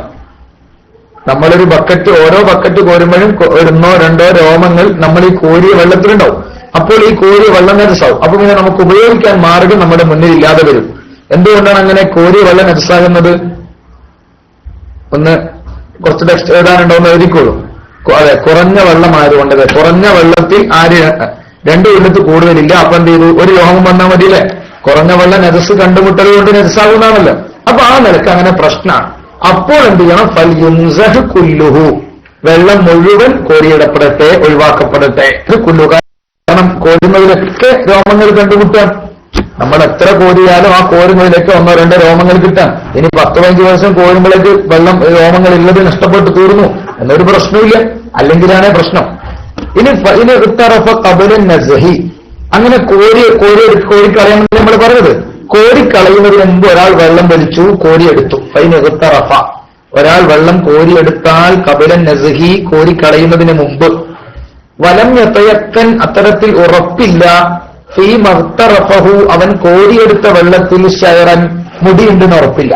നമ്മളൊരു ബക്കറ്റ്, ഓരോ ബക്കറ്റ് കോരുമ്പോഴും ഒന്നോ രണ്ടോ രോമങ്ങൾ നമ്മൾ ഈ കോരിയ വെള്ളത്തിലുണ്ടാവും. അപ്പോൾ ഈ കോരിയ വെള്ളം നജസാവും. അപ്പൊ പിന്നെ നമുക്ക് ഉപയോഗിക്കാൻ മാർഗം നമ്മുടെ മുന്നിൽ ഇല്ലാതെ വരും. എന്തുകൊണ്ടാണ് അങ്ങനെ കോരിയ വെള്ളം നജസാകുന്നത്? ഒന്ന് കുറച്ച് ടെക്സ്റ്റ് എഴുതാനുണ്ടോ എന്ന് എഴുതിക്കോളൂ. അതെ, കുറഞ്ഞ വെള്ളമായതുകൊണ്ട്. കുറഞ്ഞ വെള്ളത്തിൽ രണ്ടു കൊല്ലത്ത് കൂടുതലില്ല. അപ്പൊ എന്ത് ചെയ്തു? ഒരു രോമം വന്നാൽ മതിയല്ലേ? കുറഞ്ഞ വെള്ളം നജസ് കണ്ടുമുട്ടൽ കൊണ്ട് നജസാകുന്നതാണല്ലോ. അപ്പൊ ആ നിലക്ക് അങ്ങനെ പ്രശ്നമാണ്. അപ്പോൾ എന്ത് ചെയ്യണം? ഫൽ യുൻസഹ് കുല്ലുഹു, വെള്ളം മുഴുവൻ കോരിയിടപ്പെടട്ടെ, ഒഴിവാക്കപ്പെടട്ടെ. കുല്ലുക, കാരണം കോരുന്നതിലൊക്കെ രോമങ്ങൾ കണ്ടുമുട്ടാം. നമ്മൾ എത്ര കോരിയാലും ആ കോരുന്നതിലൊക്കെ ഒന്നോ രണ്ടോ രോമങ്ങൾ കിട്ടാം. ഇനി 10-15 വർഷം കോരുമ്പോഴേക്ക് രോമങ്ങൾ ഉള്ളത് നഷ്ടപ്പെട്ടു തീർന്നു എന്നൊരു പ്രശ്നമില്ല. അല്ലെങ്കിലാണേ പ്രശ്നം. ഇനി ഇത്തറഫ ഖബല നസ്ഹി, അങ്ങനെ കോരിക്കളയാൻ നമ്മൾ പറഞ്ഞത്. കോരിക്കളയുന്നതിന് മുമ്പ് ഒരാൾ വെള്ളം വലിച്ചു, കോരിയെടുത്തു. ഫൈൻ ഇഖ്തറഫ, ഒരാൾ വെള്ളം കോരിയെടുത്താൽ ഖബല നസ്ഹി, കോരിക്കളയുന്നതിന് മുമ്പ്. വലം യതയക്കൻ, അത്തരത്തിൽ ഉറപ്പില്ല. ഫീ മഖ്തറഫഹു, അവൻ കോരിയെടുത്ത വെള്ളത്തിൽ ശയറൻ, മുടിയുണ്ടെന്ന് ഉറപ്പില്ല.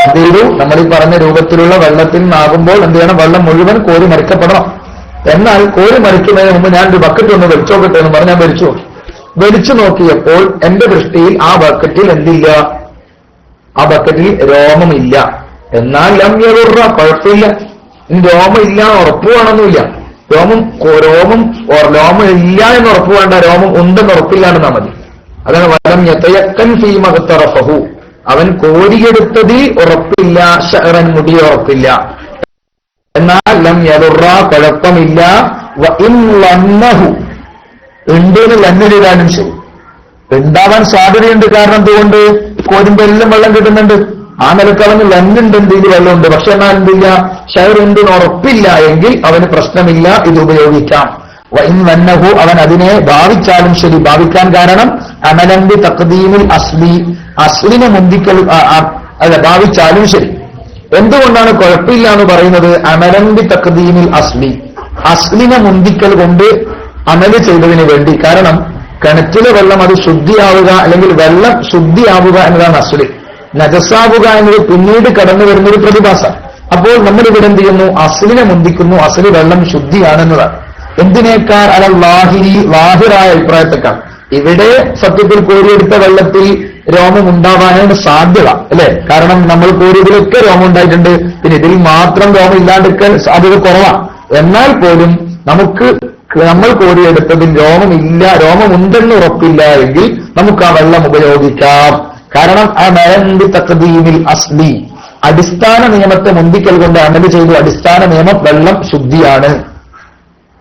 എന്തെയ്തു? നമ്മൾ ഈ പറഞ്ഞ രൂപത്തിലുള്ള വെള്ളത്തിൽ നിന്നാകുമ്പോൾ എന്ത് ചെയ്യണം? വെള്ളം മുഴുവൻ കോരി മറിക്കപ്പെടണം. എന്നാൽ കോരി മറിക്കുന്നതിന് മുമ്പ് ഞാൻ ഒരു ബക്കറ്റ് ഒന്ന് വലിച്ചോക്കട്ടെ എന്ന് പറഞ്ഞ് ഞാൻ വലിച്ചു നോക്കിയപ്പോൾ എന്റെ ദൃഷ്ടിയിൽ ആ ബക്കറ്റിൽ എന്തില്ല? ആ ബക്കറ്റിൽ രോമമില്ല. എന്നാൽ ലം യദുറ, കുഴപ്പമില്ല. രോമം ഇല്ല ഉറപ്പ് വേണമെന്നില്ല. രോമം ഇല്ല എന്ന് ഉറപ്പ് വേണ്ട, രോമം ഉണ്ടെന്ന് ഉറപ്പില്ലാണ്ടെന്നാ മതി. അതാണ് വലം യതയക്കൻ ഫീ മഖ്തറഫഹു, അവൻ കോരിയെടുത്തതിൽ ഉറപ്പില്ല. ശഅറൻ, മുടി ഉറപ്പില്ല. എന്നാൽ ലം യദുറ, കുഴപ്പമില്ല. വ ഇൻ ലന്നഹു, ഉണ്ടെന്ന് ലന്നിടാനും ശരി, ഉണ്ടാവാൻ സാധ്യതയുണ്ട്. കാരണം എന്തുകൊണ്ട്? കോരുമ്പോ എല്ലാം വെള്ളം കിട്ടുന്നുണ്ട്. ആ നിലക്ക് അവന് ലന്നുണ്ട്, എന്തെങ്കിലും വെള്ളമുണ്ട്. പക്ഷെ എന്നാൽ എന്തില്ല? ഷയറുണ്ടെന്ന് ഉറപ്പില്ല എങ്കിൽ അവന് പ്രശ്നമില്ല, ഇത് ഉപയോഗിക്കാം. വൈൻ വന്നഹു, അവൻ അതിനെ ഭാവിച്ചാലും ശരി. ഭാവിക്കാൻ കാരണം അമലന്തി തഖ്ദീമിൽ അസ്ലി, അസ്ലിനെ മുന്തിക്കൽ, അല്ല ഭാവിച്ചാലും ശരി. എന്തുകൊണ്ടാണ് കുഴപ്പമില്ല എന്ന് പറയുന്നത്? അമലന്തി തഖ്ദീമിൽ അസ്ലി, അസ്ലിനെ മുന്തിക്കൽ കൊണ്ട് അമല് ചെയ്തതിന് വേണ്ടി. കാരണം കിണറ്റിലെ വെള്ളം അത് ശുദ്ധിയാവുക, അല്ലെങ്കിൽ വെള്ളം ശുദ്ധിയാവുക എന്നതാണ് അസ്ലി. നജസാവുക എന്നത് പിന്നീട് കടന്നു വരുന്നൊരു പ്രതിഭാസം. അപ്പോൾ നമ്മൾ ഇവിടെ എന്ത് ചെയ്യുന്നു? അസ്ലിനെ മുന്തിക്കുന്നു. അസ്ലി വെള്ളം ശുദ്ധിയാണെന്നതാണ്. എന്തിനേക്കാൾ അല്ല ലാഹിറായ അഭിപ്രായത്തെക്കാൾ. ഇവിടെ സത്യത്തിൽ കോരിയെടുത്ത വെള്ളത്തിൽ രോമം ഉണ്ടാവാനാണ് സാധ്യത, അല്ലെ? കാരണം നമ്മൾ കോരിയതിലൊക്കെ രോമം ഉണ്ടായിട്ടുണ്ട്. പിന്നെ ഇതിൽ മാത്രം രോമം ഇല്ലാണ്ടിരിക്കാൻ സാധ്യത കുറവാണ്. എന്നാൽ പോലും നമ്മൾ കോരിയെടുത്തതിൽ രോമമുണ്ടെന്ന് ഉറപ്പില്ല എങ്കിൽ നമുക്ക് ആ വെള്ളം ഉപയോഗിക്കാം. കാരണം ആ നയന്തി തഖ്ദീമിൽ അസ്ലി, അടിസ്ഥാന നിയമത്തെ മുന്തിക്കൽ കൊണ്ട് അമല് ചെയ്തു. അടിസ്ഥാന നിയമം വെള്ളം ശുദ്ധിയാണ്.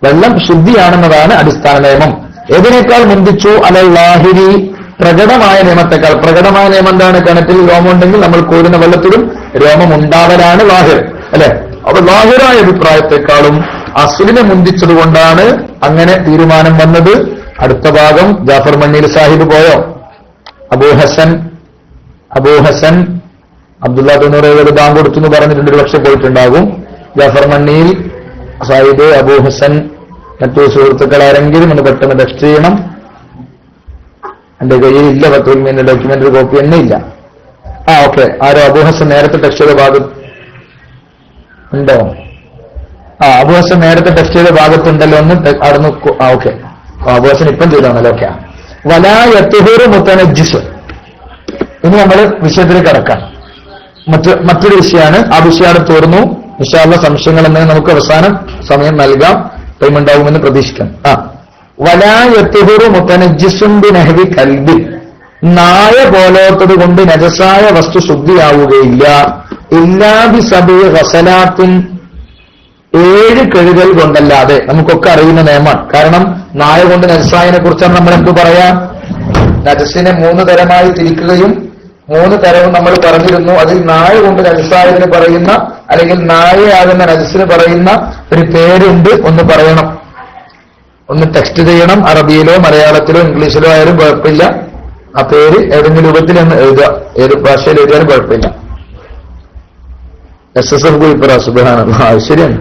വെള്ളം ശുദ്ധിയാണെന്നതാണ് അടിസ്ഥാന നിയമം. ഏതിനേക്കാൾ മുന്തിച്ചു? അലല്ലാഹിരി, പ്രകടമായ നിയമത്തെക്കാൾ. പ്രകടമായ നിയമം എന്താണ്? കിണറ്റിൽ രോമം ഉണ്ടെങ്കിൽ നമ്മൾ കോരുന്ന വെള്ളത്തിലും രോമം ഉണ്ടാവലാണ് ലാഹിർ. അല്ലെ? അപ്പൊ ലാഹിറായ അഭിപ്രായത്തെക്കാളും അസ്ലിനെ മുന്തിച്ചതുകൊണ്ടാണ് അങ്ങനെ തീരുമാനം വന്നത്. അടുത്ത ഭാഗം ജാഫർ മണ്ണീൽ സാഹിബ് പോയോ? അബൂ ഹസൻ അബ്ദുള്ള തൊണ്ണൂറ് ബാങ്ക് കൊടുത്തു എന്ന് പറഞ്ഞിട്ടുണ്ട്, ഒരു പക്ഷെ പോയിട്ടുണ്ടാകും. ജാഫർ മണ്ണീൽ സാഹിബ്, അബൂ ഹസൻ, മറ്റു സുഹൃത്തുക്കൾ ആരെങ്കിലും ഒന്ന് പെട്ടെന്ന് ടെക്സ്റ്റ് ചെയ്യണം. എന്റെ കയ്യിൽ ഇല്ല ഫത്തുൽ മീനിന്റെ ഡോക്യുമെന്ററി കോപ്പി തന്നെ ഇല്ല. ഓക്കെ, ആരോ അബൂ ഹസൻ നേരത്തെ ടെക്സ്റ്റ് ചെയ്ത ഭാഗം ഉണ്ടോ? അബൂ ഹസൻ നേരത്തെ ടെക്സ്റ്റ് ചെയ്ത ഭാഗത്തുണ്ടല്ലോ ഒന്ന് അവിടുന്ന്. ഓക്കെ, അബൂ ഹസൻ ഇപ്പം ചെയ്താണല്ലോ. ഓക്കെ, വലാ യത്ഹുറു മുതനജ്ജിസ്. ഇനി നമ്മൾ വിഷയത്തിലേക്ക് കടക്കാം. മറ്റൊരു വിഷയമാണ്. ആ വിഷയമാണ് തോർന്നു. ഇൻഷാ അല്ലാഹ് സംശയങ്ങൾ എന്തെങ്കിലും നമുക്ക് അവസാനം സമയം നൽകാം, ടൈം ഉണ്ടാവുമെന്ന് പ്രതീക്ഷിക്കാം. വലാ യത്ഹുറു മുതനജ്ജിസുൻ ബിനഹ്വി കൽബിൻ. നായ പോലോത്തത് കൊണ്ട് നജസായ വസ്തു ശുദ്ധിയാവുകയില്ല. ഇല്ലാ ബിസബി ഗസലാത്തിൻ. 7 കഴുകൽ കൊണ്ടല്ലാതെ. നമുക്കൊക്കെ അറിയുന്ന നിയമമാണ്. കാരണം നായ കൊണ്ട് നജസായനെ കുറിച്ചാണ് നമ്മൾ എന്ത് പറയാം? നജസിനെ 3 തരമായി തിരിക്കുകയും 3 തരവും നമ്മൾ പറഞ്ഞിരുന്നു. അതിൽ നായ കൊണ്ട് നജസായതിന് പറയുന്ന, അല്ലെങ്കിൽ നായയാകുന്ന നജസിന് പറയുന്ന ഒരു പേരുണ്ട്. ഒന്ന് പറയണം, ഒന്ന് ടെക്സ്റ്റ് ചെയ്യണം. അറബിയിലോ മലയാളത്തിലോ ഇംഗ്ലീഷിലോ ആയാലും കുഴപ്പമില്ല. ആ പേര് ഏതെങ്കിലും രൂപത്തിൽ ഒന്ന് എഴുതുക. ഏത് ഭാഷയിൽ എഴുതിയാലും കുഴപ്പമില്ല. SSF കുഴിപ്പറ. സുബ്ഹാനല്ലാഹ്, ശരിയാണ്.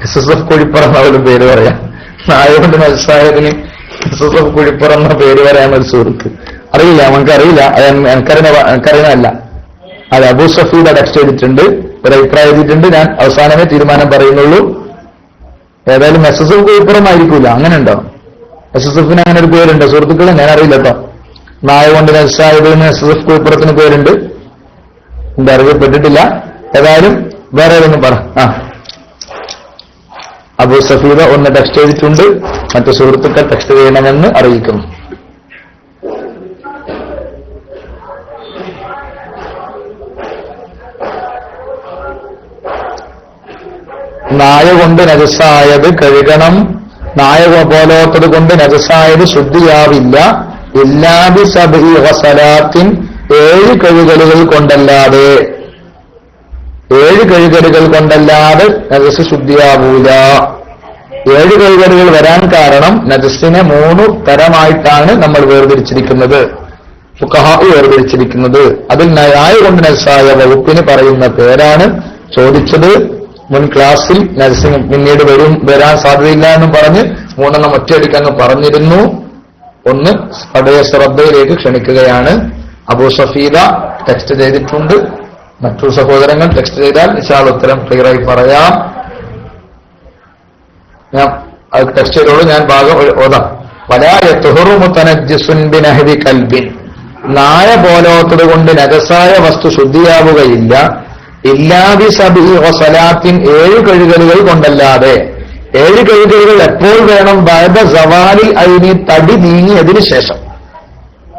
SSF കുഴിപ്പറ എന്നാലും പേര് പറയാം. നായ കൊണ്ട് നജസായതിന് SSF കുഴിപ്പറ എന്ന പേര് പറയാനൊരു സുഹൃത്ത്. അറിയില്ല, നമുക്കറിയില്ല. എനിക്കറിയുന്നതല്ല. അത് അബൂ സഫീദ ടെക്സ്റ്റ് ചെയ്തിട്ടുണ്ട്, ഒരു അഭിപ്രായം എഴുതിയിട്ടുണ്ട്. ഞാൻ അവസാനമേ തീരുമാനം പറയുന്നുള്ളൂ. ഏതായാലും SSF കുഴിപ്പുറമായിരിക്കൂല. അങ്ങനെ ഉണ്ടോ? SSFന് അങ്ങനെ ഒരു പേരുണ്ടോ സുഹൃത്തുക്കളെ? ഞാൻ അറിയില്ല കേട്ടോ. നായ കൊണ്ട് നജസായതിന് SSF കുഴിപ്പുറത്തിന് പേരുണ്ട്, എന്റെ അറിയപ്പെട്ടിട്ടില്ല. ഏതായാലും വേറെ ഏതൊന്നും പറ. അബൂ സഫീദ ഒന്ന് ടെക്സ്റ്റ് ചെയ്തിട്ടുണ്ട്, മറ്റു സുഹൃത്തുക്കൾ ടെക്സ്റ്റ് ചെയ്യണമെന്ന് അറിയിക്കുന്നു. നായ കൊണ്ട് നജസായത് കഴുകണം. നായ പോലോത്തത് കൊണ്ട് നജസായത് ശുദ്ധിയാവില്ല. ഇല്ലാ ബിസബ്ഇ ഗസലാത്തിൻ. 7 കഴുകലുകൾ കൊണ്ടല്ലാതെ. 7 കഴുകലുകൾ കൊണ്ടല്ലാതെ നജസ് ശുദ്ധിയാവൂല. 7 കഴുകലുകൾ വരാൻ കാരണം നജസിനെ 3 തരമായിട്ടാണ് നമ്മൾ വേർതിരിച്ചിരിക്കുന്നത്, ഫുഖഹാ വേർതിരിച്ചിരിക്കുന്നത്. അതിൽ നായ കൊണ്ട് നജസായ വകുപ്പിന് പറയുന്ന പേരാണ് ചോദിച്ചത്. മുൻ ക്ലാസ്സിൽ നജസിന് പിന്നീട് വരാൻ സാധ്യതയില്ല എന്നും പറഞ്ഞ് 3 ഒറ്റയടിക്കങ്ങ് പറഞ്ഞിരുന്നു. ഒന്ന് പഴയ ശ്രദ്ധയിലേക്ക് ക്ഷണിക്കുകയാണ്. അബൂ സഫീദ ടെക്സ്റ്റ് ചെയ്തിട്ടുണ്ട്. മറ്റു സഹോദരങ്ങൾ ടെക്സ്റ്റ് ചെയ്താൽ ഇൻഷാ അല്ലാഹ് ഉത്തരം ക്ലിയറായി പറയാം. ഞാൻ ടെക്സ്റ്റ് ചെയ്തോളൂ, ഞാൻ ഭാഗം ഓതാം. വലാ യത്ഹുറു മുതനജ്ജിസുൻ ബിനഹ്വി കൽബിൻ. നായ പോലോത്തത് കൊണ്ട് നജസായ വസ്തു ശുദ്ധിയാവുകയില്ല. ഇല്ലാ ബിസബ്ഇ ഗസലാത്തിൻ. 7 കഴുകലുകൾ കൊണ്ടല്ലാതെ. 7 കഴുകലുകൾ എപ്പോൾ വേണം? ബഅദ സവാലിൽ ഐനി. തടി നീങ്ങിയതിനു ശേഷം,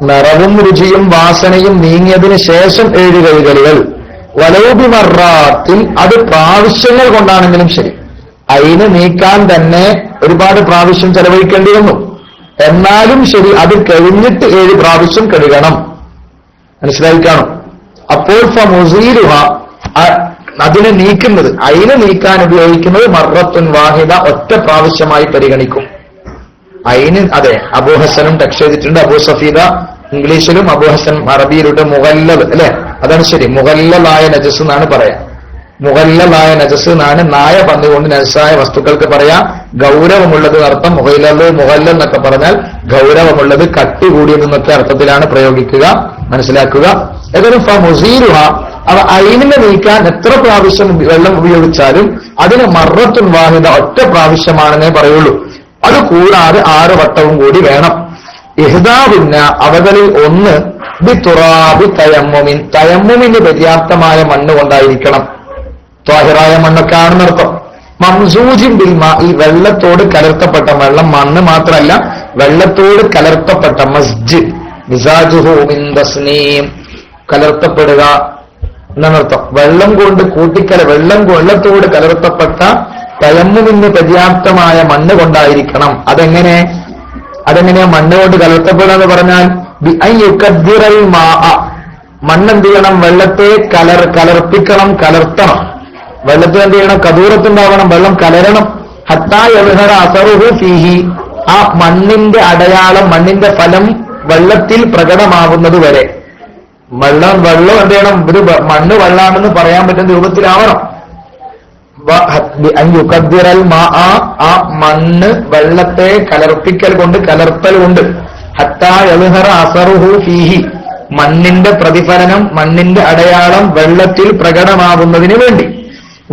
നിറവും രുചിയും വാസനയും നീങ്ങിയതിനു ശേഷം 7 കഴുകലുകൾ. വലൗബി മർറാത്തിൻ. അത് പ്രാവശ്യങ്ങൾ കൊണ്ടാണെങ്കിലും ശരി. അയിന് നീക്കാൻ തന്നെ ഒരുപാട് പ്രാവശ്യം ചെലവഴിക്കേണ്ടി വന്നു. എന്നാലും ശരി, അത് കഴിഞ്ഞിട്ട് 7 പ്രാവശ്യം കഴുകണം. മനസ്സിലായി കാണും. അപ്പോൾ ഫമുസീലുഹ. അതിനെ നീക്കുന്നത്, അയിന് നീക്കാൻ ഉപയോഗിക്കുന്നത് മർറത്തുൻ വാഹിദ. ഒറ്റ പ്രാവശ്യമായി പരിഗണിക്കും. അയിന് അതെ, അബൂ ഹസനും ടെക്സ്റ്റ് ചെയ്തിട്ടുണ്ട്. അബൂ സഫീദ ഇംഗ്ലീഷിലും അബൂ ഹസൻ അറബിയിലൂടെ മുഗല്ലൽ, അല്ലെ? അതാണ് ശരി. മുഗല്ലലായ നജസ് എന്നാണ് പറയാ. മുഗല്ലലായ നജസ് എന്നാണ് നായ പന്നുകൊണ്ട് നജസായ വസ്തുക്കൾക്ക് പറയാ. ഗൗരവമുള്ളത് അർത്ഥം. മുഗല്ലൽ എന്നൊക്കെ പറഞ്ഞാൽ ഗൗരവമുള്ളത്, കട്ടി കൂടിയതെന്നൊക്കെ അർത്ഥത്തിലാണ് പ്രയോഗിക്കുക. മനസ്സിലാക്കുക. ഏതായാലും ഫമുസീലുഹ. അവ അയിനിനെ നീക്കാൻ എത്ര പ്രാവശ്യം വെള്ളം ഉപയോഗിച്ചാലും അതിന് മർറത്തുൻ വാഹിദ, ഒറ്റ പ്രാവശ്യമാണെന്നേ പറയുള്ളൂ. അത് കൂടാതെ 6 വട്ടവും കൂടി വേണം. ഇഹ്ദാബിന്ന. അവകളിൽ ഒന്ന് ബിതുറാബി തയമ്മുമിൻ. തയമ്മുമിന് പര്യാപ്തമായ മണ്ണ് കൊണ്ടായിരിക്കണം. ത്വാഹിറായ മണ്ണൊക്കെ ആണെന്നർത്ഥം. മംസൂജിൻ ബിൽമാ. ഈ വെള്ളത്തോട് കലർത്തപ്പെട്ട വെള്ളം. മണ്ണ് മാത്രമല്ല, വെള്ളത്തോട് കലർത്തപ്പെട്ട. മസ്ജ് മിസാജുഹു മിൻ തസ്നീം. കലർത്തപ്പെടുക എന്നർത്ഥം. വെള്ളം കൊണ്ട് വെള്ളത്തോട് കലർത്തപ്പെട്ട തയമ്മുമിന് പര്യാപ്തമായ മണ്ണ് കൊണ്ടായിരിക്കണം. അതെങ്ങനെയാ മണ്ണ് കൊണ്ട് കലർത്തപ്പെടുക എന്ന് പറഞ്ഞാൽ മണ്ണെന്ത് ചെയ്യണം? വെള്ളത്തെ കലർപ്പിക്കണം, കലർത്തണം. വെള്ളത്തിൽ എന്ത് ചെയ്യണം? കദൂറത്തുണ്ടാവണം, വെള്ളം കലരണം. ഹത്താ യദ്ഹറ അസറുഹു ഫീഹി, ആ മണ്ണിന്റെ അടയാളം, മണ്ണിന്റെ ഫലം വെള്ളത്തിൽ പ്രകടമാകുന്നത് വരെ. വെള്ളം എന്ത് ചെയ്യണം? ഒരു മണ്ണ് വെള്ളാണെന്ന് പറയാൻ പറ്റുന്ന രൂപത്തിലാവണം. ആ മണ്ണ് വെള്ളത്തെ കലർപ്പിക്കൽ കൊണ്ട്, കലർത്തൽ കൊണ്ട്, ഹത്താ യദ്ഹറ അസറുഹു ഫീഹി, മണ്ണിന്റെ പ്രതിഫലനം, മണ്ണിന്റെ അടയാളം വെള്ളത്തിൽ പ്രകടമാകുന്നതിന് വേണ്ടി.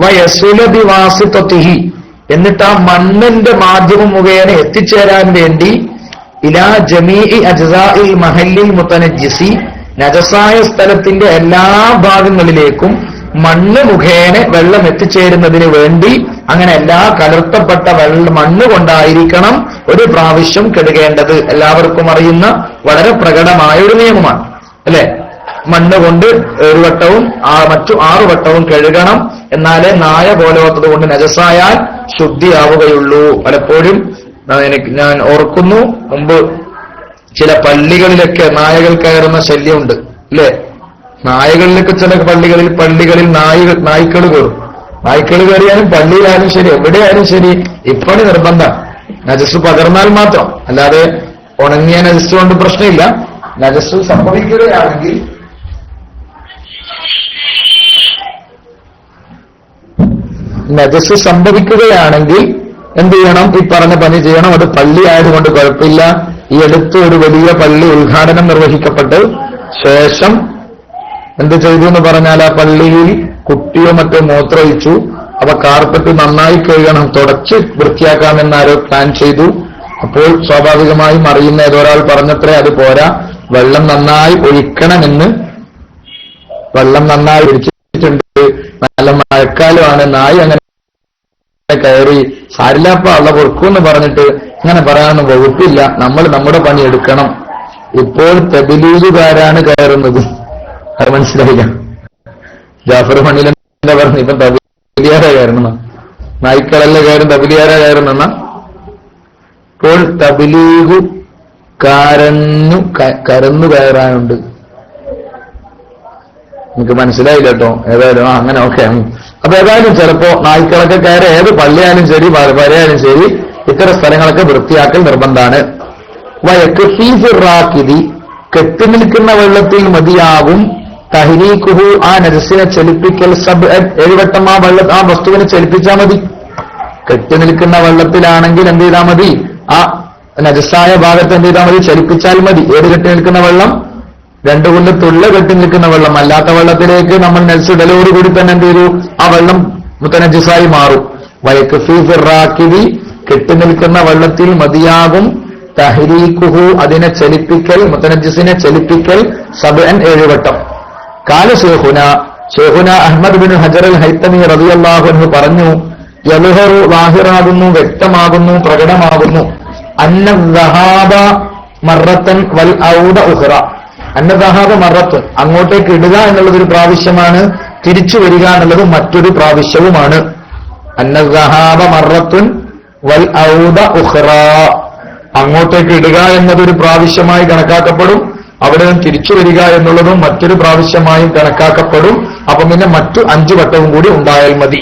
വയസുല ബിവാസിതതിഹി, എന്നിട്ട് ആ മണ്ണിന്റെ മാധ്യമം മുഖേന എത്തിച്ചേരാൻ വേണ്ടി ഇലാ ജമീഇ അജ്സാഇൽ മഹല്ലിൽ മുതനജ്ജിസി, നജസായ സ്ഥലത്തിന്റെ എല്ലാ ഭാഗങ്ങളിലേക്കും മണ്ണ് മുഖേന വെള്ളം എത്തിച്ചേരുന്നതിന് വേണ്ടി, അങ്ങനെ എല്ലാ കലർത്തപ്പെട്ട മണ്ണ് കൊണ്ടായിരിക്കണം ഒരു പ്രാവശ്യം കഴുകേണ്ടത്. എല്ലാവർക്കും അറിയുന്ന വളരെ പ്രകടമായ ഒരു നിയമമാണ്, അല്ലെ? മണ്ണ് കൊണ്ട് 1 വട്ടവും മറ്റു 6 വട്ടവും കഴുകണം. എന്നാലേ നായ പോലത്തത് കൊണ്ട് നജസായാൽ ശുദ്ധിയാവുകയുള്ളൂ. പലപ്പോഴും ഞാൻ ഓർക്കുന്നു, മുമ്പ് ചില പള്ളികളിലൊക്കെ നായകൾ കയറുന്ന ശല്യമുണ്ട്, അല്ലേ? നായകളിലൊക്കെ ചില പള്ളികളിൽ നായ്ക്കൾ കയറും. നായ്ക്കൾ കയറിയാലും പള്ളിയിലായാലും ശരി, എവിടെയായാലും ശരി, ഇപ്പണി നിർബന്ധം. നജസ് പകർന്നാൽ മാത്രം, അല്ലാതെ ഉണങ്ങിയ നജസ് കൊണ്ട് പ്രശ്നമില്ല. നജസ് സംഭവിക്കുകയാണെങ്കിൽ എന്ത് ചെയ്യണം? ഈ പറഞ്ഞ പണി ചെയ്യണം. അത് പള്ളി ആയതുകൊണ്ട് കുഴപ്പമില്ല. ഈ അടുത്ത് ഒരു വലിയ പള്ളി ഉദ്ഘാടനം നിർവഹിക്കപ്പെട്ട് ശേഷം എന്ത് ചെയ്തു എന്ന് പറഞ്ഞാൽ, ആ പള്ളിയിൽ കുട്ടിയോ മറ്റോ മൂത്രമൊഴിച്ചു. അപ്പൊ കാർപ്പറ്റ് നന്നായി കഴുകണം, തുടച്ച് വൃത്തിയാക്കാമെന്നാരോ പ്ലാൻ ചെയ്തു. അപ്പോൾ സ്വാഭാവികമായും അറിയുന്ന ഏതൊരാൾ പറഞ്ഞത്രേ അത് പോരാ, വെള്ളം നന്നായി ഒഴിക്കണമെന്ന്. വെള്ളം നന്നായി ഒഴിച്ചിട്ടുണ്ട്, നല്ല മഴക്കാലമാണ്, നായി അങ്ങനെ കയറി സാരില്ലാപ്പ ഉള്ള പൊറുക്കുമെന്ന് പറഞ്ഞിട്ട് അങ്ങനെ പറയാനൊന്നും വകുപ്പില്ല. നമ്മൾ നമ്മുടെ പണി എടുക്കണം. ഇപ്പോൾ തബ്ലീഗുകാരാണ് കയറുന്നത്, അത് മനസ്സിലായില്ല. ജാഫർ മണിയിൽ എന്താ പറഞ്ഞു? ഇപ്പം തബ്ലീഗാരാ കയറണം, നായ്ക്കളല്ല കയറും, തബ്ലീഗാരാ കയറുന്ന. ഇപ്പോൾ തബ്ലീഗു കരന്നു കയറാനുണ്ട്. എനിക്ക് മനസ്സിലായില്ല കേട്ടോ. ഏതായാലും അങ്ങനെ ഓക്കെ. അപ്പൊ ഏതായാലും ചിലപ്പോ നായ്ക്കളൊക്കെ കയറി ഏത് പള്ളിയായാലും ശരി, വരയാലും ശരി, ഇത്തരം സ്ഥലങ്ങളൊക്കെ വൃത്തിയാക്കൽ നിർബന്ധമാണ്. വയക്കുഫീഫിറാക്കിതി, കെട്ടിനിൽക്കുന്ന വെള്ളത്തിൽ മതിയാകും. തഹ്രീഖുഹു, ആ നജസിനെ ചലിപ്പിക്കൽ. 7 വട്ടം ആ വസ്തുവിനെ ചലിപ്പിച്ചാൽ മതി. കെട്ടിനിൽക്കുന്ന വെള്ളത്തിലാണെങ്കിൽ എന്ത് ചെയ്താൽ മതി? ആ നജസായ ഭാഗത്ത് എന്ത് ചെയ്താൽ മതി? ചലിപ്പിച്ചാൽ മതി. ഏത് കെട്ടി നിൽക്കുന്ന വെള്ളം? 2 കൊല്ലത്തുള്ള കെട്ടി നിൽക്കുന്ന വെള്ളം. അല്ലാത്ത വെള്ളത്തിലേക്ക് നമ്മൾ നെൽസിടലോടുകൂടി തന്നെ എന്ത് ചെയ്തു? ആ വെള്ളം മുത്തനജിസായി മാറും. വയക്കുഫീഫിറാക്കിതി, കെട്ടി നിൽക്കുന്ന വെള്ളത്തിൽ മതിയാകും. തഹ്രീഖുഹു, അതിനെ ചലിപ്പിക്കൽ, മുത്തനജിസിനെ ചലിപ്പിക്കൽ. 7 വട്ടം. കാല ശേഖുന അഹ്മദ് ബിൻ ഹജർ അൽ ഹൈത്തമി റളിയല്ലാഹു അൻഹു പറഞ്ഞു, യദ്ഹറു, ലാഹിറാകുന്നു, വ്യക്തമാകുന്നു, പ്രകടമാകുന്നു. അന്ന ദഹാബ മറത്തൻ വൽ ഔദ ഉഖ്റ, അന്ന ദഹാബ മറത്തൻ, അങ്ങോട്ടേക്ക് ഇടുക എന്നുള്ളതൊരു പ്രാവശ്യമാണ്, തിരിച്ചു വരിക എന്നുള്ളത് മറ്റൊരു പ്രാവശ്യവുമാണ്. അന്ന ദഹാബ മറത്തുൻ വൽ ഔദ ഉഖ്റ, അങ്ങോട്ടേക്ക് ഇടുക എന്നതൊരു പ്രാവശ്യമായി കണക്കാക്കപ്പെടും. അവിടെ നിന്ന് തിരിച്ചു വരിക എന്നുള്ളതും മറ്റൊരു പ്രാവശ്യമായും കണക്കാക്കപ്പെടും. അപ്പം പിന്നെ മറ്റു 5 വട്ടവും കൂടി ഉണ്ടായാൽ മതി.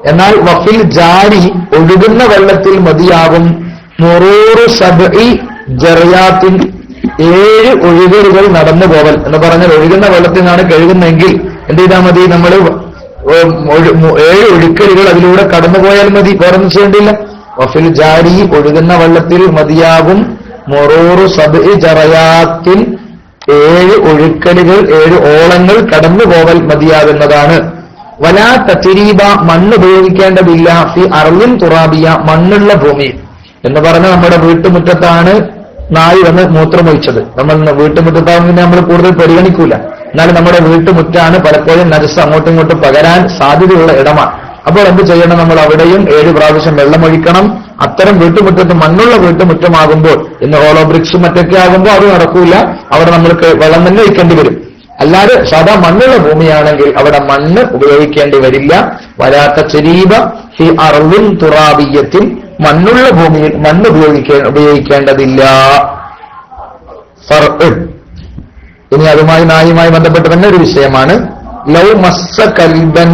എന്നാൽ വഫിൽ ജാരി, ഒഴുകുന്ന വെള്ളത്തിൽ മതിയാകും. 100 ജറിയാത്തിൻ, 7 ഒഴുകലുകൾ നടന്നു പോവൽ എന്ന് പറഞ്ഞാൽ, ഒഴുകുന്ന വെള്ളത്തിൽ നിന്നാണ് കഴുകുന്നെങ്കിൽ എന്ത് ചെയ്താൽ മതി? നമ്മൾ 7 ഒഴുക്കലുകൾ അതിലൂടെ കടന്നുപോയാൽ മതി, വേറൊന്നും ചെയ്യേണ്ടില്ല. വഫിൽ ജാരി, ഒഴുകുന്ന വെള്ളത്തിൽ മതിയാകും. 100 ജറയാത്തിൻ, 7 ഒഴുക്കലുകൾ, 7 ഓളങ്ങൾ കടന്നു പോവൽ മതിയാകുന്നതാണ്. വലാ തത്രീബ, മണ്ണ് ഉപയോഗിക്കേണ്ടതില്ല. ഫി അർളിൻ തുറാബിയ, മണ്ണുള്ള ഭൂമിയിൽ എന്ന് പറഞ്ഞാൽ നമ്മുടെ വീട്ടുമുറ്റത്താണ് നായി വന്ന് മൂത്രമൊഴിച്ചത്. നമ്മൾ വീട്ടുമുറ്റത്താവുന്നതിനെ നമ്മൾ കൂടുതൽ പരിഗണിക്കൂല. എന്നാലും നമ്മുടെ വീട്ടുമുറ്റാണ്, പലപ്പോഴും നജസ് അങ്ങോട്ടും ഇങ്ങോട്ടും പകരാൻ സാധ്യതയുള്ള ഇടമാണ്. അപ്പോൾ എന്ത് ചെയ്യണം? നമ്മൾ അവിടെയും 7 പ്രാവശ്യം വെള്ളമൊഴിക്കണം. അത്തരം വീട്ടുമുറ്റത്ത്, മണ്ണുള്ള വീട്ടുമുറ്റമാകുമ്പോൾ, ഇന്ന് ഹോളോ ബ്രിക്സും മറ്റൊക്കെ ആകുമ്പോൾ അത് നടക്കൂല. അവിടെ നമ്മൾക്ക് വെള്ളം തന്നെ ഒഴിക്കേണ്ടി വരും. അല്ലാതെ സാധാ മണ്ണുള്ള ഭൂമിയാണെങ്കിൽ അവിടെ മണ്ണ് ഉപയോഗിക്കേണ്ടി വരില്ല. വലാത്ത ചെരീബ ഫി അർളിൻ തുറാബിയത്തിൽ, മണ്ണുള്ള ഭൂമിയിൽ മണ്ണ് ഉപയോഗിക്കേണ്ടതില്ല. ഇനി അതുമായി നായുമായി ബന്ധപ്പെട്ട് തന്നെ ഒരു വിഷയമാണ്. ലൗ മസ്സ കൽബൻ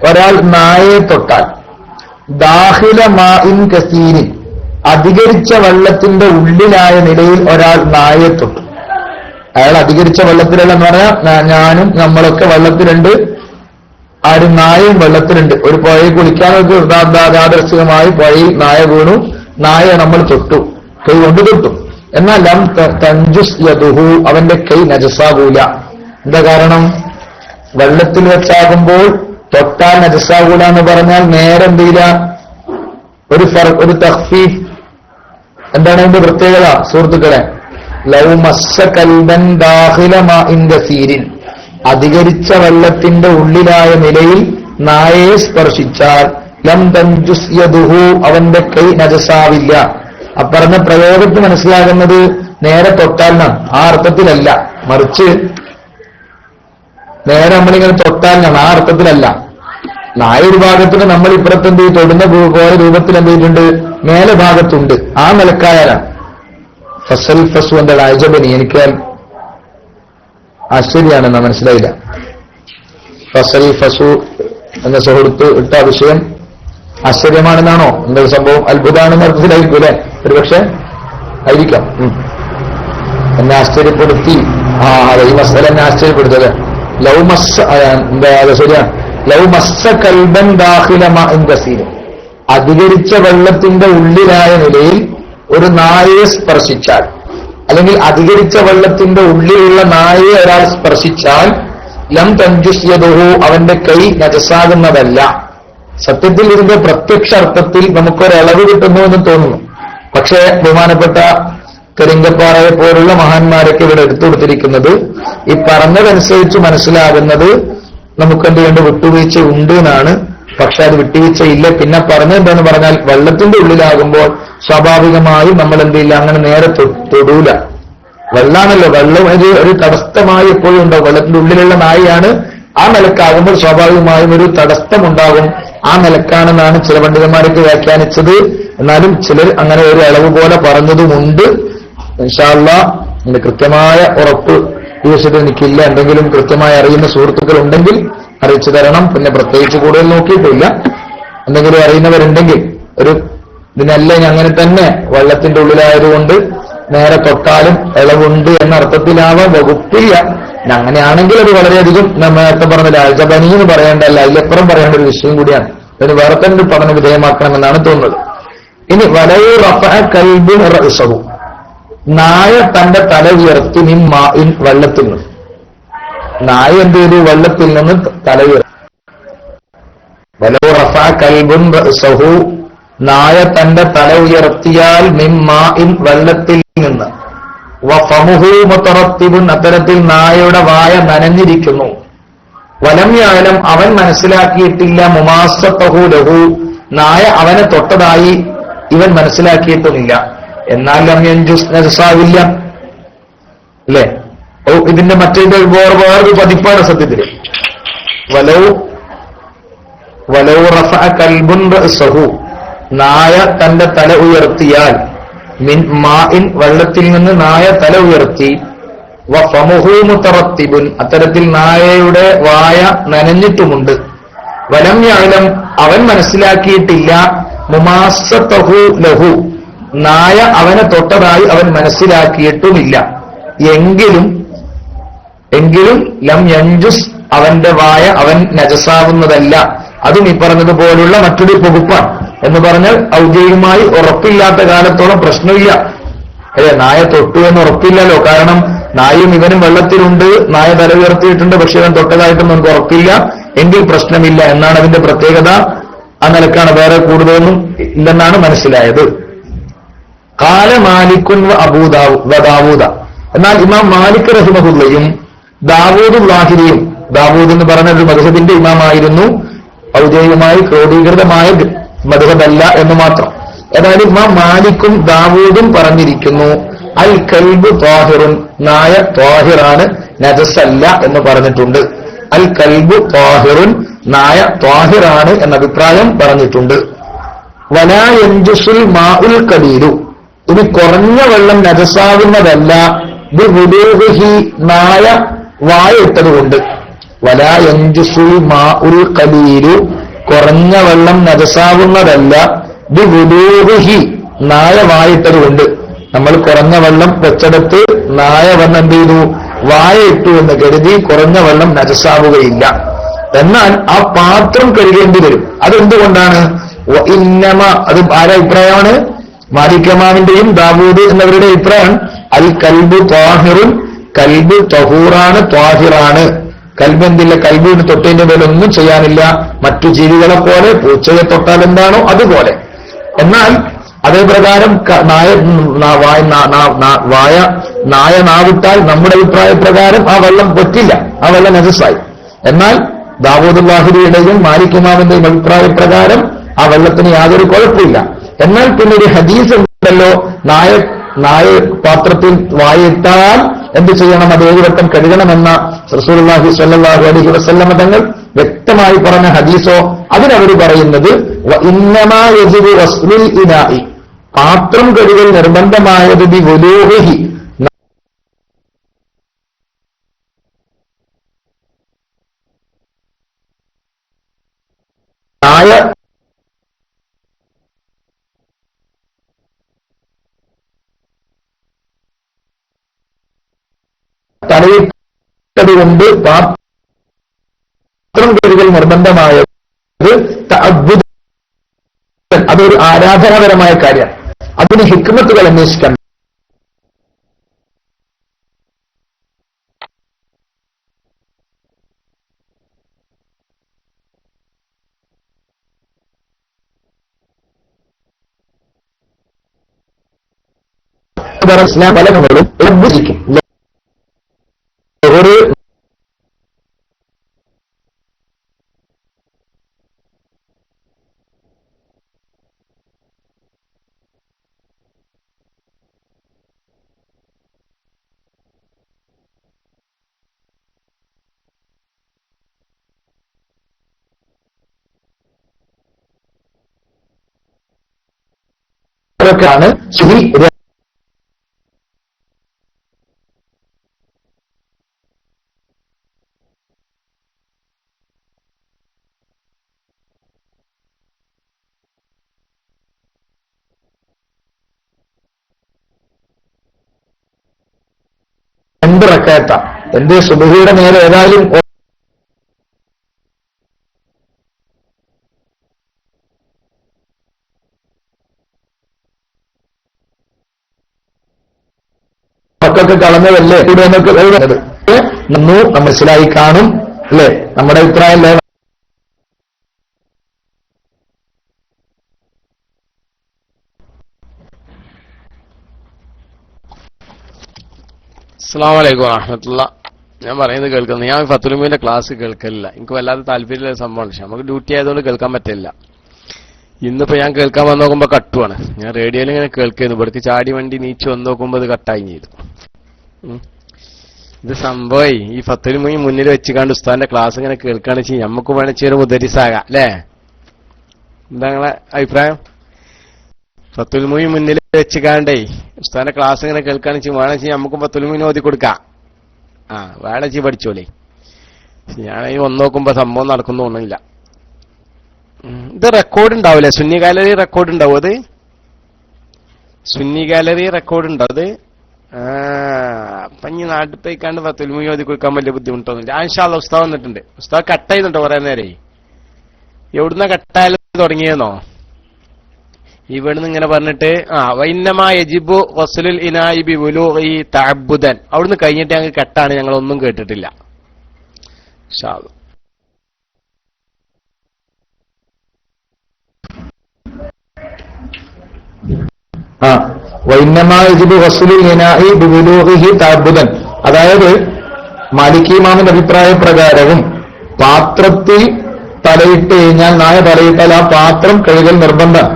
ഒരാൾ നായയെ തൊട്ടാൽ ദാഖില മാഇൻ കസീരിൻ അധികരിച്ച വെള്ളത്തിന്റെ ഉള്ളിലായ നിലയിൽ ഒരാൾ നായയെ തൊട്ടു. അയാൾ അധികരിച്ച വെള്ളത്തിലല്ലെന്ന് പറഞ്ഞാൽ ഞാനും നമ്മളൊക്കെ വെള്ളത്തിലുണ്ട്, ആരും നായയും വെള്ളത്തിലുണ്ട്. ഒരു പുഴയിൽ കുളിക്കാനൊക്കെ യാദൃശ്ചികമായി പുഴയിൽ നായ വീണു, നായ നമ്മൾ തൊട്ടു, കൈ കൊണ്ട് തൊട്ടു. എന്നാൽ ലം തൻജുസ് യദുഹു അവന്റെ കൈ നജസാകൂല. എന്താ കാരണം? വെള്ളത്തിൽ വെച്ചാകുമ്പോൾ തൊട്ടാൽ നജസാകൂല എന്ന് പറഞ്ഞാൽ നേരെ എന്തില്ല ഒരു തഖ്ഫീഫ്. എന്താണ് അതിന്റെ പ്രത്യേകത സുഹൃത്തുക്കളെ? ലൗ മസ്സ കൽബൻ ദാഖില മാഇൻ കസീരിൻ അധികരിച്ച വെള്ളത്തിന്റെ ഉള്ളിലായ നിലയിൽ നായയെ സ്പർശിച്ചാൽ ലം തൻജുസ് യദുഹു അവന്റെ കൈ നജസാവില്ല. അപ്പറഞ്ഞ പ്രയോഗത്തിൽ മനസ്സിലാകുന്നത് നേരെ തൊട്ടാലാണ്, ആ അർത്ഥത്തിലല്ല. മറിച്ച് നേരെ നമ്മളിങ്ങനെ തൊട്ടാലാണ്, ആ അർത്ഥത്തിലല്ല. നായ ഒരു ഭാഗത്തിന് നമ്മൾ ഇപ്പുറത്തെന്ത് തൊടുന്ന പോലെ രൂപത്തിൽ എന്ത് ചെയ്തിട്ടുണ്ട്, മേലെ ഭാഗത്തുണ്ട്. ആ നിലക്കായാലാണ് ഫസൽ ഫസു എന്റെ അജബനി എനിക്ക് ആശ്ചര്യമാണെന്നാ മനസ്സിലായില്ല. ഫസൽ ഫസു എന്ന സുഹൃത്ത് ഇട്ട വിഷയം ആശ്ചര്യമാണെന്നാണോ എന്റെ സംഭവം? അത്ഭുതമാണെന്ന് അർത്ഥത്തിലായിരിക്കും അല്ലെ? ഒരുപക്ഷെ ആയിരിക്കാം. എന്നെ ആശ്ചര്യപ്പെടുത്തി. അതെ, ഈ മസല എന്നെ ആശ്ചര്യപ്പെടുത്തത്. ലൗമസ് എന്താ ശരിയാണ്. ലൗമസ്സ കൽബൻ ദാഖില മാഇൻ കസീർ അധികരിച്ച വെള്ളത്തിന്റെ ഉള്ളിലായ നിലയിൽ ഒരു നായയെ സ്പർശിച്ചാൽ, അല്ലെങ്കിൽ അധികരിച്ച വെള്ളത്തിന്റെ ഉള്ളിലുള്ള നായയെ ഒരാൾ സ്പർശിച്ചാൽ ലം തൻജുസ് യദുഹു അവന്റെ കൈ നജസാകുന്നതല്ല. സത്യത്തിൽ ഇതിന്റെ പ്രത്യക്ഷ അർത്ഥത്തിൽ നമുക്കൊരളവ് കിട്ടുന്നു എന്ന് തോന്നുന്നു. പക്ഷേ ബഹുമാനപ്പെട്ട കരിങ്കപ്പാറയെ പോലുള്ള മഹാന്മാരൊക്കെ ഇവിടെ എടുത്തു കൊടുത്തിരിക്കുന്നത് ഈ പറഞ്ഞതനുസരിച്ച് മനസ്സിലാകുന്നത് നമുക്കെന്ത് വേണ്ട വിട്ടുവീഴ്ച ഉണ്ട് എന്നാണ്. പക്ഷെ അത് വിട്ടുവീഴ്ചയില്ല. പിന്നെ പറഞ്ഞെന്താന്ന് പറഞ്ഞാൽ വെള്ളത്തിന്റെ ഉള്ളിലാകുമ്പോൾ സ്വാഭാവികമായും നമ്മൾ എന്തില്ല, അങ്ങനെ നേരെ തൊടൂല. വെള്ളാണല്ലോ, വെള്ളം ഒരു തടസ്സമായി എപ്പോഴും ഉണ്ടാവും. വെള്ളത്തിന്റെ ഉള്ളിലുള്ള നായയാണ്. ആ നിലക്കാകുമ്പോൾ സ്വാഭാവികമായും ഒരു തടസ്സമുണ്ടാകും. ആ നിലക്കാണെന്നാണ് ചില പണ്ഡിതന്മാരൊക്കെ വ്യാഖ്യാനിച്ചത്. എന്നാലും ചിലർ അങ്ങനെ ഒരു അളവ് പോലെ പറഞ്ഞതുമുണ്ട്. ഇൻഷാ അല്ലാഹ് അതിന്റെ കൃത്യമായ ഉറപ്പ് ഈ വിഷയത്തിൽ എനിക്കില്ല. എന്തെങ്കിലും കൃത്യമായി അറിയുന്ന സുഹൃത്തുക്കൾ ഉണ്ടെങ്കിൽ അറിയിച്ചു തരണം. പിന്നെ പ്രത്യേകിച്ച് കൂടുതൽ നോക്കിയിട്ടില്ല. എന്തെങ്കിലും അറിയുന്നവരുണ്ടെങ്കിൽ ഒരു ഇതിനല്ല അങ്ങനെ തന്നെ വെള്ളത്തിന്റെ ഉള്ളിലായതുകൊണ്ട് നേരെ തൊട്ടാലും ഇളവുണ്ട് എന്ന അർത്ഥത്തിലാവാൻ വകുപ്പില്ല. അങ്ങനെയാണെങ്കിൽ അത് വളരെയധികം നേരത്തെ പറഞ്ഞ രാജബനി എന്ന് പറയേണ്ടല്ല, അതിലപ്പുറം പറയേണ്ട ഒരു വിഷയം കൂടിയാണ്. അതിന് വേറെ തന്നെ പഠന വിധേയമാക്കണമെന്നാണ് തോന്നുന്നത്. ഇനി വലയു റഫഅ കൽബുൻ റഅസഹു നായ തന്റെ തല ഉയർത്തി മിൻ മാഇൻ വെള്ളത്തിൽ നിന്ന്. നായ എന്ത് ചെയ്തു? വെള്ളത്തിൽ നിന്ന് തല ഉയർത്തി. വലയു റഫഅ കൽബുൻ റഅസഹു നായ തന്റെ തല ഉയർത്തിയാൽ മിൻ മാഇൻ വെള്ളത്തിൽ നിന്ന്. വഫമുഹു മുതറത്തിബുൻ അത്തരത്തിൽ നായയുടെ വായ നനഞ്ഞിരിക്കുന്നു. വലം യഅലം അവൻ മനസ്സിലാക്കിയിട്ടില്ല മുമാസ്സതഹു ലഹു നായ അവനെ തൊട്ടതായി ഇവൻ മനസ്സിലാക്കിയിട്ടുമില്ല. എന്നാൽ ലം യൻജുസ് നജസാവില്ല അല്ലേ? ഇതിന്റെ മറ്റേത് വേറൊരു പതിപ്പാണ് സത്യത്തിൽ. വലൗ റഫഅ കൽബുൻ റഅസഹു നായ തന്റെ തല ഉയർത്തിയാൽ മിൻ മാഇൻ വെള്ളത്തിൽ നിന്ന് നായ തല ഉയർത്തി വഫമുഹു മുതറത്തിബുൻ അത്തരത്തിൽ നായയുടെ വായ നനഞ്ഞിട്ടുമുണ്ട്. വലം യഅലം അവൻ മനസ്സിലാക്കിയിട്ടില്ല മുമാസ്സതഹു ലഹു നായ അവനെ തൊട്ടതായി അവൻ മനസ്സിലാക്കിയിട്ടുമില്ല. എങ്കിലും ലം യൻജുസ് അവന്റെ വായ അവൻ നജസാവുന്നതല്ല. അതും ഈ പറഞ്ഞതുപോലുള്ള മറ്റൊരു വകുപ്പാണ്. എന്ന് പറഞ്ഞാൽ ഔദ്യോഗികമായി ഉറപ്പില്ലാത്ത കാലത്തോളം പ്രശ്നമില്ല. നായ തൊട്ടു എന്ന് ഉറപ്പില്ലല്ലോ. കാരണം നായും ഇവനും വെള്ളത്തിലുണ്ട്, നായ തല ഉയർത്തിയിട്ടുണ്ട്, പക്ഷെ ഇവൻ തൊട്ടതായിട്ടൊന്നും നമുക്ക് ഉറപ്പില്ല. എങ്കിൽ പ്രശ്നമില്ല എന്നാണ് അതിന്റെ പ്രത്യേകത. ആ നിലക്കാണ്, വേറെ കൂടുതലൊന്നും ഇല്ലെന്നാണ് മനസ്സിലായത്. ഖാല മാലിക്കുൻ ദാവൂദ എന്നാൽ ഇമാം മാലിക് റഹിമഹുല്ലയും ദാവൂദ് ലാഹിരിയും, ദാവൂദ് എന്ന് പറഞ്ഞ ഒരു മദ്ഹബിന്റെ ഇമാമായിരുന്നു, ഔദ്യോഗികമായി ക്രോഡീകൃതമായ മദ്ഹബല്ല എന്ന് മാത്രം. ഏതായാലും ഇമാം മാലിക്കും ദാവൂദും പറഞ്ഞിരിക്കുന്നു അൽ കൽബ് ത്വാഹിറുൻ നായ ത്വാഹിറാണ്, നജസല്ല എന്ന് പറഞ്ഞിട്ടുണ്ട്. അൽ കൽബ് ത്വാഹിറുൻ നായ ത്വാഹിറാണ് എന്ന അഭിപ്രായം പറഞ്ഞിട്ടുണ്ട്. വലാ യൻജുസുൽ മാഉൽ ഖലീലു ഇനി കുറഞ്ഞ വെള്ളം നജസാകുന്നതല്ല ബിവുലൂഹിഹി നായ വായ ഇട്ടതുകൊണ്ട്. വലാ യൻജുസുൽ മാഉൽ ഖലീലു, കുറഞ്ഞ വെള്ളം നജസാവുന്നതല്ല, ബിവുലൂഹിഹി, നായവായിട്ടതുകൊണ്ട്. നമ്മൾ കുറഞ്ഞ വെള്ളം വെച്ചെടുത്ത് നായ വന്ന് എന്ത് ചെയ്തു, വായ ഇട്ടു എന്ന് കരുതി കുറഞ്ഞ വെള്ളം നജസാവുകയില്ല. എന്നാൽ ആ പാത്രം കഴുകേണ്ടി വരും. അതെന്തുകൊണ്ടാണ്? ഇന്നമ, അത് ആരുടെ അഭിപ്രായമാണ്? മാലിക് ഇമാമിന്റെയും ദാവൂദ് എന്നവരുടെ അഭിപ്രായം. അൽ കൽബു ത്വാഹിറുൻ, കൽബ് തഹൂറാണ്, ത്വാഹിറാണ്. കൽബ് എന്തില്ല, കൽബിന് തൊട്ടതിന്റെ മേലെ ഒന്നും ചെയ്യാനില്ല. മറ്റു ജീവികളെ പോലെ, പൂച്ചയെ തൊട്ടാൽ എന്താണോ അതുപോലെ. എന്നാൽ അതേപ്രകാരം നായ നാവിട്ടാൽ നമ്മുടെ അഭിപ്രായപ്രകാരം ആ വെള്ളം പറ്റില്ല, ആ വെള്ളം നജസായി. എന്നാൽ ദാവൂദ് ലാഹിരിയുടെയും മാലിക് ഇമാമിന്റെയും അഭിപ്രായപ്രകാരം ആ വെള്ളത്തിന് യാതൊരു കുഴപ്പമില്ല. എന്നാൽ പിന്നെ ഒരു ഹദീസ് ഉണ്ടല്ലോ, നായ പാത്രത്തിൽ വായിട്ടാൽ എന്ത് ചെയ്യണം, അത് 7 വട്ടം കഴുകണമെന്ന റസൂലുള്ളാഹി സ്വല്ലല്ലാഹു അലൈഹി വസല്ലം തങ്ങൾ വ്യക്തമായി പറഞ്ഞ ഹദീസോ, അതിനവർ പറയുന്നത് ഇന്നമാ യജിബു ഗസ്ലുൽ ഇനാഇ, പാത്രം കഴുകൽ നിർബന്ധമായത് ബിവുലൂഹിഹി, നായ തലയിട്ടതുകൊണ്ട് പാത്രം കഴുകൽ നിർബന്ധമായത് തഅബ്ബുദ്, അതൊരു ആരാധനാപരമായ കാര്യമാണ്. അതിന് ഹിക്മത്തുകൾ അന്വേഷിക്കണം. ഇസ്ലാം ഫലങ്ങളും ലഭിക്കും. ഒരു ാണ് ശരി. രണ്ട് റക്അത്ത എന്റെ സുബ്ഹിയുടെ നേരെ ഏതായാലും മക്കൾക്ക് കളഞ്ഞതല്ലേ ഇവിടെ എന്നൊക്കെ എഴുതുന്നത് നന്നു മനസ്സിലായി കാണും അല്ലെ? നമ്മുടെ അഭിപ്രായം അല്ലേ? അസ്സലാമു അലൈക്കും വറഹ്മത്തുള്ളാഹി. ഞാൻ പറയുന്നത് കേൾക്കുന്നത്, ഞാൻ ഫത്തുലുമീന്റെ ക്ലാസ് കേൾക്കലില്ല. എനിക്ക് വല്ലാതെ താല്പര്യമുള്ള സംഭവമാണ്. പക്ഷെ നമുക്ക് ഡ്യൂട്ടി ആയതുകൊണ്ട് കേൾക്കാൻ പറ്റില്ല. ഇന്നിപ്പോ ഞാൻ കേൾക്കാൻ വന്ന് നോക്കുമ്പോ കട്ടുവാണ്. ഞാൻ റേഡിയോയിൽ ഇങ്ങനെ കേൾക്കുന്നു. ഇവിടേക്ക് ചാടി വണ്ടി നീച്ചു വന്ന് നോക്കുമ്പോ ഇത് കട്ടായി ചെയ്തു. ഇത് സംഭവം ഈ ഫത്തുലുമീ മുന്നിൽ വെച്ചുകാണ്ട് ഉസ്താദിന്റെ ക്ലാസ് ഇങ്ങനെ കേൾക്കുകയാണെന്ന് വെച്ചാൽ നമുക്ക് വേണമെങ്കിൽ ഒരു മുദരിസാകാം അല്ലേ? എന്താ നിങ്ങളെ അഭിപ്രായം? ഫത്തുലുമീ മുന്നിൽ വെച്ചുകാണ്ടേ ഉസ്താദിന്റെ ക്ലാസ് ഇങ്ങനെ കേൾക്കുകയാണെന്ന് വെച്ചാൽ വേണമെങ്കിൽ നമുക്കും ഫത്തുലുമീന് ഓതി കൊടുക്കാം. വേണമെങ്കിൽ പഠിച്ചോളേ. ഞാൻ ഈ വന്ന് നോക്കുമ്പോ സംഭവം നടക്കുന്നു തോന്നുന്നില്ല. ഇത് റെക്കോർഡ് ഉണ്ടാവില്ലേ? സുന്നി ഗാലറി റെക്കോർഡ് ഉണ്ടാവും. അത് സുന്നി ഗാലറി റെക്കോർഡ് ഉണ്ടാവും. അത് അപ്പൊ ഇനി നാട്ടിൽ പോയിക്കാണ്ട് ഫത്തുലുമീ ഓതി കൊടുക്കാൻ വലിയ ബുദ്ധിമുട്ടൊന്നുമില്ല. ഇൻഷാ അല്ലാഹ് ഉസ്താദ് വന്നിട്ടുണ്ട്. ഉസ്താദ് കട്ട് ചെയ്യുന്നുണ്ടോ കുറെ നേരെ? എവിടുന്ന കട്ടായാലും തുടങ്ങിയെന്നോ? ഇവിടുന്ന് ഇങ്ങനെ പറഞ്ഞിട്ട് വൈന്നമാ യജിബു ഗസ്ലുൽ ഇനാഇ ബിവുലൂഇ തഅബ്ബുദൻ, അവിടുന്ന് കഴിഞ്ഞിട്ട് ഞങ്ങൾ കട്ടാണ്. ഞങ്ങളൊന്നും കേട്ടിട്ടില്ല. ഇൻഷാ അല്ലാഹ്. അതായത് മാലിക് ഇമാമിന്റെ അഭിപ്രായ പ്രകാരവും പാത്രത്തിൽ തലയിട്ട് കഴിഞ്ഞാൽ, നായ തലയിട്ടാൽ ആ പാത്രം കഴുകൽ നിർബന്ധം.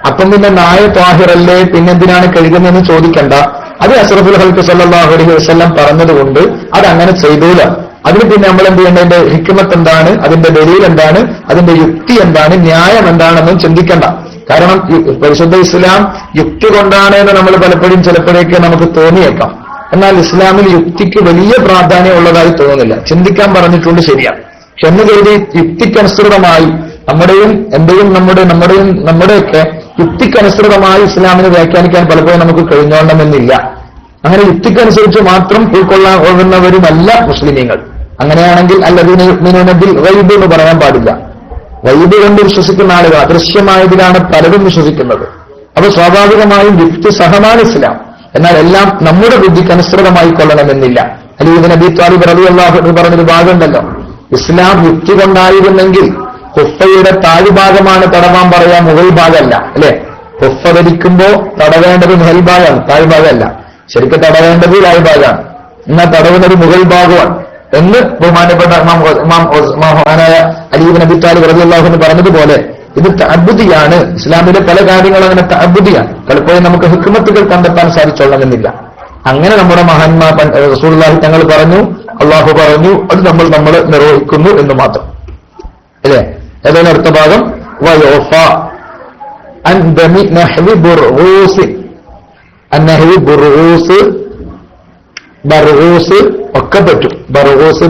അപ്പം പിന്നെ നായ ത്വാഹിറല്ലേ, പിന്നെന്തിനാണ് കഴുകുന്നതെന്ന് ചോദിക്കണ്ട. അത് അഷ്റഫുൽ ഖൽഖ് സല്ലല്ലാഹു അലൈഹി വസല്ലം പറഞ്ഞതുകൊണ്ട് അതങ്ങനെ ചെയ്തൂല. അതിന് പിന്നെ നമ്മൾ എന്ത് ചെയ്യേണ്ടതിന്റെ ഹിക്മത്ത് എന്താണ്, അതിന്റെ ദലീൽ എന്താണ്, അതിന്റെ യുക്തി എന്താണ്, ന്യായം എന്താണെന്നും ചിന്തിക്കണ്ട. കാരണം പരിശുദ്ധ ഇസ്ലാം യുക്തി കൊണ്ടാണ് എന്ന് നമ്മൾ പലപ്പോഴും ചിലപ്പോഴേക്ക് നമുക്ക് തോന്നിയേക്കാം. എന്നാൽ ഇസ്ലാമിൽ യുക്തിക്ക് വലിയ പ്രാധാന്യം ഉള്ളതായി തോന്നുന്നില്ല. ചിന്തിക്കാൻ പറഞ്ഞിട്ടുണ്ട്, ശരിയാണ്. പക്ഷെ എന്ന് കരുതി യുക്തിക്കനുസൃതമായി നമ്മുടെയൊക്കെ യുക്തിക്കനുസൃതമായി ഇസ്ലാമിനെ വ്യാഖ്യാനിക്കാൻ പലപ്പോഴും നമുക്ക് കഴിഞ്ഞോളണമെന്നില്ല. അങ്ങനെ യുക്തിക്കനുസരിച്ച് മാത്രം ഉൾക്കൊള്ളാവുന്നവരുമല്ല മുസ്ലിമീങ്ങൾ. അങ്ങനെയാണെങ്കിൽ അല്ലദീനയുമിനൂനബിൽ ഗൈബ് എന്ന് പറയാൻ പാടില്ല. ഗൈബ് കൊണ്ട് വിശ്വസിക്കുന്ന ആളുകൾ അദൃശ്യമായതിലാണ് പലരും വിശ്വസിക്കുന്നത്. അപ്പൊ സ്വാഭാവികമായും യുക്തിസഹമാണ് ഇസ്ലാം. എന്നാൽ എല്ലാം നമ്മുടെ ബുദ്ധിക്കനുസൃതമായി കൊള്ളണമെന്നില്ല. അലി ഇബ്നു അബീ ത്വാലിബ് റളിയല്ലാഹു അൻഹു പറഞ്ഞൊരു ഭാഗമുണ്ടല്ലോ, ഇസ്ലാം യുക്തി കൊണ്ടായിരുന്നെങ്കിൽ ഹുഫയുടെ താഴ്ഭാഗമാണ് തടവാൻ പറയാ, മുകൾ ഭാഗമല്ല. അല്ലെ? ഹുഫ ധരിക്കുമ്പോ തടവേണ്ടത് മേൽഭാഗമാണ്, താഴ്ഭാഗമല്ല. ശരിക്കും തടവേണ്ടത് താഴ്ഭാഗമാണ്. എന്നാൽ തടവുന്നത് മുകൾ ഭാഗമാണ് എന്ന് ബഹുമാനപ്പെട്ട മഹാനായ അലി ഇബ്നു അബീ ത്വാലിബ് റളിയല്ലാഹു അൻഹു പറഞ്ഞതുപോലെ ഇത് തഅബ്ബുദിയാണ്. ഇസ്ലാമിലെ പല കാര്യങ്ങളും അങ്ങനെ തഅബ്ബുദിയാണ്. പലപ്പോഴും നമുക്ക് ഹിക്മത്തുകൾ കണ്ടെത്താൻ സാധിച്ചോളണമെന്നില്ല. അങ്ങനെ നമ്മുടെ മഹാന്മാർ റസൂലുള്ളാഹി തങ്ങൾ പറഞ്ഞു, അള്ളാഹു പറഞ്ഞു, അത് നമ്മൾ നിർവഹിക്കുന്നു എന്ന് മാത്രം. അല്ലേ? ഏതാണ് അടുത്ത ഭാഗം? വയോഫ അൻ ദമി നഹ്വി ബുർഊസ്. അന്നഹ്വി ബുർഊസ്, ബർഊസ് ഒക്കെ പറ്റും. ബർഊസ്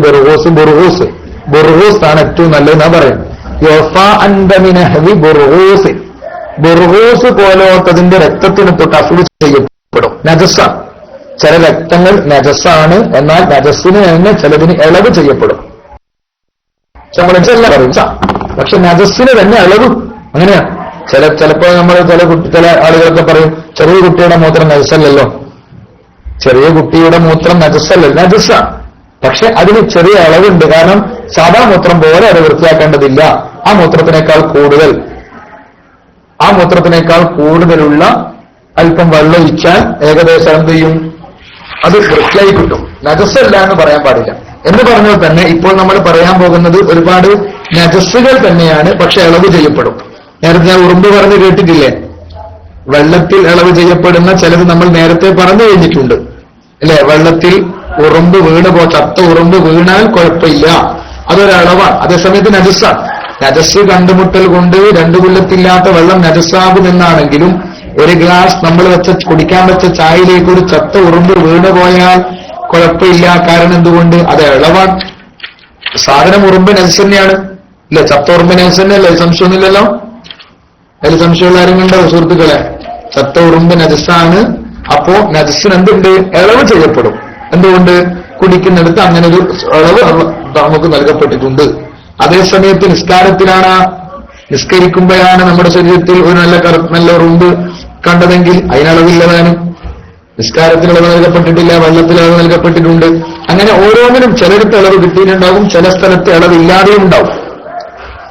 ആണ് ഏറ്റവും നല്ലതെന്നാ പറയുന്നത്. യോഫ അൻ ദമി നഹ്വി ബുർഊസ്. ബുർഊസ് പോലോത്തതിന്റെ രക്തത്തിന് തൊട്ട് അഫ്ലു ചെയ്യപ്പെടും. നജസ്സാണ്. ചില രക്തങ്ങൾ നജസ്സാണ്, എന്നാൽ നജസ്സിന് തന്നെ ചിലതിന് ഇളവ് ചെയ്യപ്പെടും. പക്ഷെ നജസ്സിന് തന്നെ ഇളവ് അങ്ങനെയാണ്. ചിലപ്പോ നമ്മൾ ചില ആളുകളൊക്കെ പറയും, ചെറിയ കുട്ടിയുടെ മൂത്രം നജസ്സല്ലല്ലോ, ചെറിയ കുട്ടിയുടെ മൂത്രം നജസ്സല്ലല്ലോ, നജസ്സാണ്. പക്ഷെ അതിന് ചെറിയ ഇളവുണ്ട്. കാരണം സാധാ മൂത്രം പോലെ അത് വൃത്തിയാക്കേണ്ടതില്ല. ആ മൂത്രത്തിനേക്കാൾ കൂടുതലുള്ള അല്പം വെള്ളം ഒഴിച്ചാൽ ഏകദേശം എന്ത് ചെയ്യും? അത് വൃത്തിയായി കിട്ടും. നജസ്സല്ല എന്ന് പറയാൻ പാടില്ല. എന്ന് പറഞ്ഞാൽ തന്നെ ഇപ്പോൾ നമ്മൾ പറയാൻ പോകുന്നത് ഒരുപാട് നജസ്സുകൾ തന്നെയാണ്, പക്ഷെ ഇളവ് ചെയ്യപ്പെടും. നേരത്തെ ഞാൻ ഉറുമ്പ് പറഞ്ഞ് കേട്ടിട്ടില്ലേ? വെള്ളത്തിൽ ഇളവ് ചെയ്യപ്പെടുന്ന ചിലത് നമ്മൾ നേരത്തെ പറഞ്ഞു കഴിഞ്ഞിട്ടുണ്ട്, അല്ലെ? വെള്ളത്തിൽ ഉറുമ്പ് ചത്ത ഉറുമ്പ് വീണാൽ കുഴപ്പമില്ല, അതൊരളവാണ്. അതേസമയത്ത് നജസ്സാണ്. നജസ് കണ്ടുമുട്ടൽ കൊണ്ട് 2 കൊല്ലത്തില്ലാത്ത വെള്ളം നജസ്സാകുമെന്നാണെങ്കിലും ഒരു ഗ്ലാസ് നമ്മൾ കുടിക്കാൻ വെച്ച ചായയിലേക്ക് ഒരു ചത്ത ഉറുമ്പ് വീണ് പോയാൽ കുഴപ്പമില്ല. കാരണം എന്തുകൊണ്ട്? അത് ഇളവാണ്. സാധനം ഉറുമ്പ് നജസ് തന്നെയാണ്, അല്ലെ? ചത്ത ഉറുമ്പ് നജസ് തന്നെയല്ലേ? സംശയമൊന്നുമില്ലല്ലോ. അതിൽ സംശയമുള്ള ആരെങ്കിലും ഉണ്ടോ സുഹൃത്തുക്കളെ? ചത്ത ഉറുമ്പ് നജസ്സാണ്. അപ്പോ നജസ്സിന് എന്തുണ്ട്? ഇളവ് ചെയ്യപ്പെടും. എന്തുകൊണ്ട്? കുടിക്കുന്നിടത്ത് അങ്ങനെ ഒരു ഇളവ് നമുക്ക് നൽകപ്പെട്ടിട്ടുണ്ട്. അതേസമയത്ത് നിസ്കരിക്കുമ്പോഴാണ് നമ്മുടെ ശരീരത്തിൽ ഒരു നല്ല ഉറുമ്പ് കണ്ടതെങ്കിൽ അതിനളവില്ലതാണ്. നിസ്കാരത്തിന് ഇളവ് നൽകപ്പെട്ടിട്ടില്ല, വെള്ളത്തിൽ ഇളവ് നൽകപ്പെട്ടിട്ടുണ്ട്. അങ്ങനെ ഓരോന്നിനും ചിലയിടത്ത് ഇളവ് കിട്ടിയിട്ടുണ്ടാകും, ചില സ്ഥലത്ത് ഇളവില്ലാതെയും ഉണ്ടാവും.